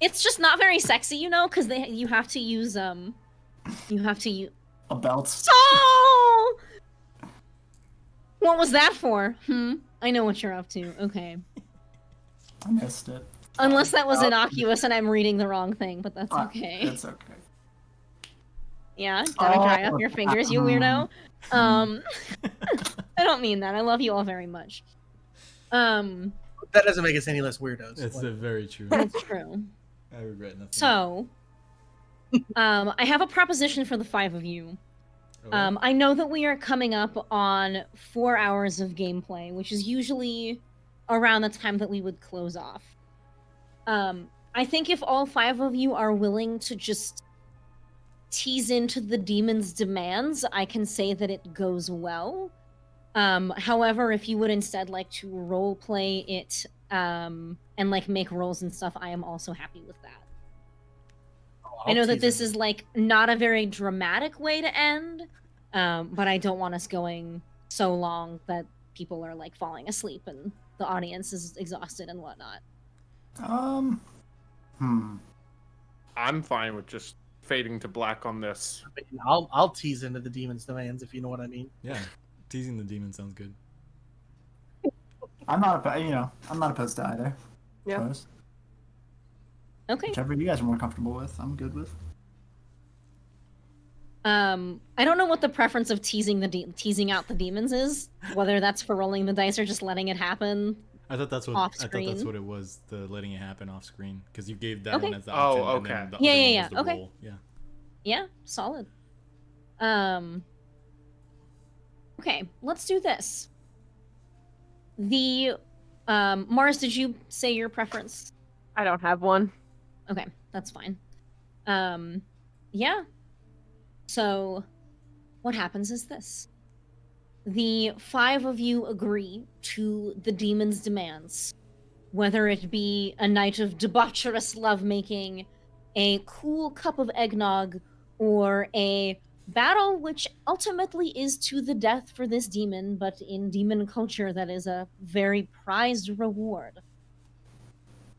It's just not very sexy, you know, because you have to use a belt. So, what was that for? I know what you're up to. Okay. I missed it. Unless that was innocuous and I'm reading the wrong thing, but that's okay. It's okay. Yeah, gotta dry up your fingers, you weirdo. I don't mean that. I love you all very much. That doesn't make us any less weirdos. It's very true. That's true. I regret nothing. So, I have a proposition for the 5 of you. Oh, I know that we are coming up on 4 hours of gameplay, which is usually around the time that we would close off. I think if all 5 of you are willing to just tease into the demon's demands, I can say that it goes well. However, if you would instead like to role play it and like make rolls and stuff, I am also happy with that. I know that this is like not a very dramatic way to end, but I don't want us going so long that people are like falling asleep and the audience is exhausted and whatnot. I'm fine with just fading to black on this. I'll tease into the demon's demands if you know what I mean. yeah, teasing the demon sounds good. I'm not opposed to either. Yeah. Opposed. Okay. Whichever you guys are more comfortable with, I'm good with. I don't know what the preference of teasing out the demons is, whether that's for rolling the dice or just letting it happen. I thought that's what Off-screen. it was, the letting it happen off screen, because you gave that Okay. one as the Oh, option. okay. And then the Yeah, other yeah, one yeah, was the okay. roll. Yeah. Yeah, solid. Okay, let's do this. The Mars, did you say your preference? I don't have one. Okay, that's fine. Yeah. So, what happens is this. The 5 of you agree to the demon's demands. Whether it be a night of debaucherous lovemaking, a cool cup of eggnog, or a battle which ultimately is to the death for this demon, but in demon culture that is a very prized reward.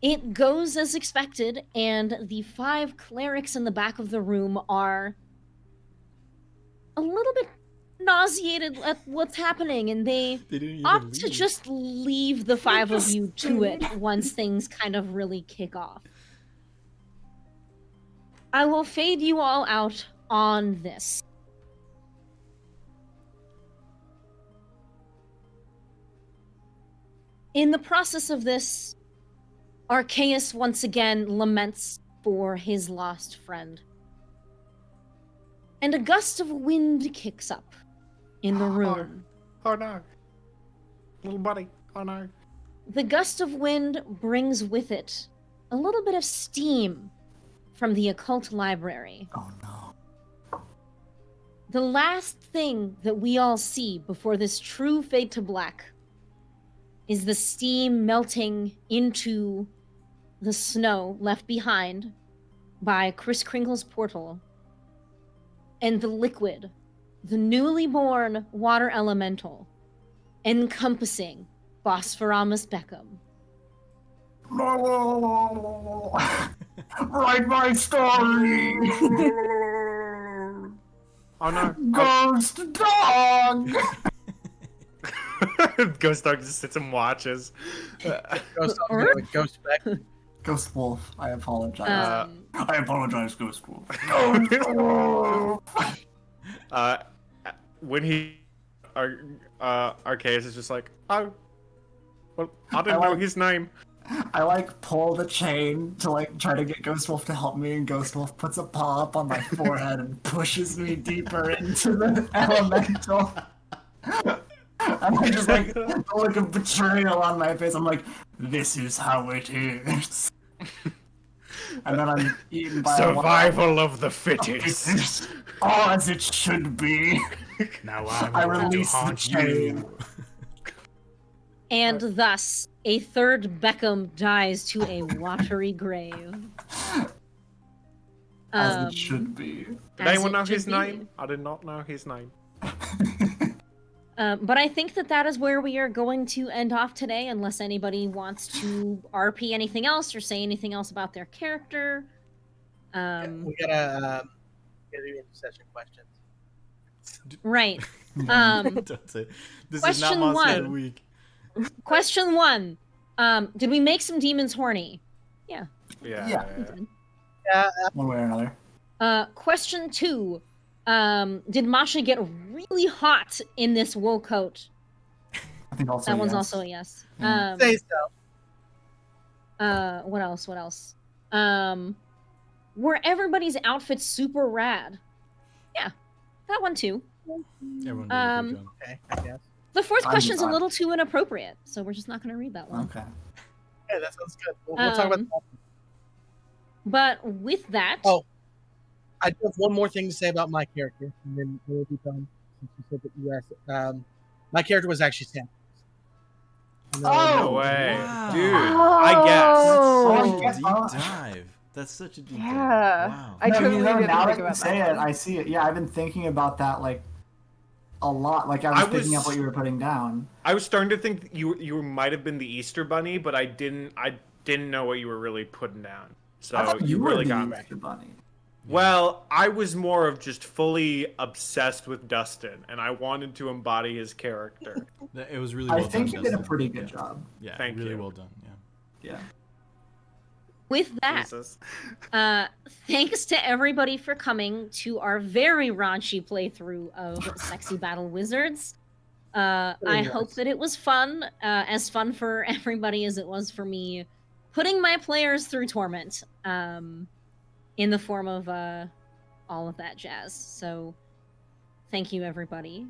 It goes as expected, and the 5 clerics in the back of the room are a little bit nauseated at what's happening, and they didn't even opt to leave. just leave the 5 of you to it once things kind of really kick off. I will fade you all out on this. In the process of this, Arceus once again laments for his lost friend. And a gust of wind kicks up in the room. Oh no. Little buddy. Oh no. The gust of wind brings with it a little bit of steam from the occult library. Oh no. The last thing that we all see before this true fade to black is the steam melting into the snow left behind by Kris Kringle's portal, and the liquid, the newly born water elemental, encompassing Bosphoramus Beckham. Write my story. Oh no. Ghost dog! Ghost dog just sits and watches. Ghost dog there with ghost back. Ghost wolf, I apologize. I apologize, Ghost Wolf. Ghost wolf! When he Arceus is just like, oh, well, I didn't I know like- his name. I like pull the chain to like try to get Ghost Wolf to help me, and Ghost Wolf puts a paw up on my forehead and pushes me deeper into the elemental. And I just like the look of betrayal on my face. I'm like, this is how it is. And then I'm eaten by Survival of the This fittest. is all as it should be. Now I release the chain. And thus, a third Beckham dies to a watery grave. As it should be. Did as anyone it know should his be. name? I did not know his name. But I think that is where we are going to end off today, unless anybody wants to RP anything else or say anything else about their character. We gotta do intercession questions. Right. Don't say. This is not Question Monster of the one. Week. Question 1. Did we make some demons horny? Yeah. Yeah. Yeah, One way or another. Question 2. Did Masha get really hot in this wool coat? I think also That one's yes. also a yes. Yeah. say so. What else? Were everybody's outfits super rad? Yeah, that one too. Everyone did a good job. Okay, I guess. The fourth I'm question's a fine. little too inappropriate, so we're just not going to read that one. Okay. Yeah, that sounds good. We'll talk about that. But with that, Oh. I do have one more thing to say about my character, and then we'll be done. Since you said that you asked, my character was actually Sam. No way. Wow. Dude, I guess. Oh, Such yes, a deep dive. That's such a deep dive. Yeah. Wow. I No, totally you know, didn't now think that you about say that it, one. I see it. Yeah, I've been thinking about that like a lot. Like I was picking up what you were putting down. I was starting to think you might have been the Easter Bunny, but I didn't know what you were really putting down. So I thought you were really the got me. Easter Bunny. Well, I was more of just fully obsessed with Dustin, and I wanted to embody his character. It was really I well think done. you did a Dustin. pretty good job. Yeah, Thank really you. well done. Yeah. Yeah. with that, Jesus. thanks to everybody for coming to our very raunchy playthrough of Sexy Battle Wizards. I hope that it was fun, as fun for everybody as it was for me, putting my players through torment, in the form of all of that jazz. So, thank you, everybody.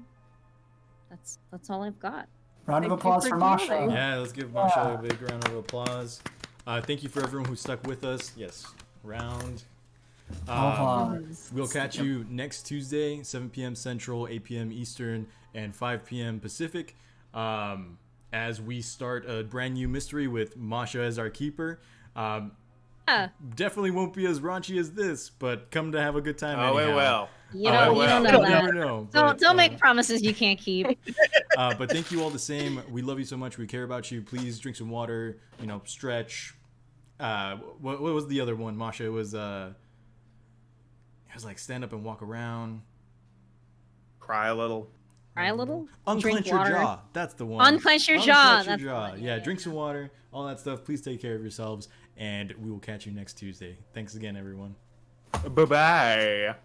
That's all I've got. Round of Thank you applause for for Masha. joining. Yeah, let's give Masha a big round of applause. Thank you for everyone who stuck with us. Yes, round. Applause. We'll catch you next Tuesday, 7 p.m. Central, 8 p.m. Eastern, and 5 p.m. Pacific, as we start a brand new mystery with Masha as our keeper. Definitely won't be as raunchy as this, but come to have a good time Oh, anyhow. it will. You don't know You that. never know. Don't make promises you can't keep. But thank you all the same. We love you so much. We care about you. Please drink some water. Stretch. What was the other one, Masha? It was like stand up and walk around. Cry a little. Cry a little. Unclench Drink your water. jaw. That's the one. Unclench your jaw. Unclench your That's the jaw. one. Yeah, drink some water. All that stuff. Please take care of yourselves, and we will catch you next Tuesday. Thanks again, everyone. Bye-bye.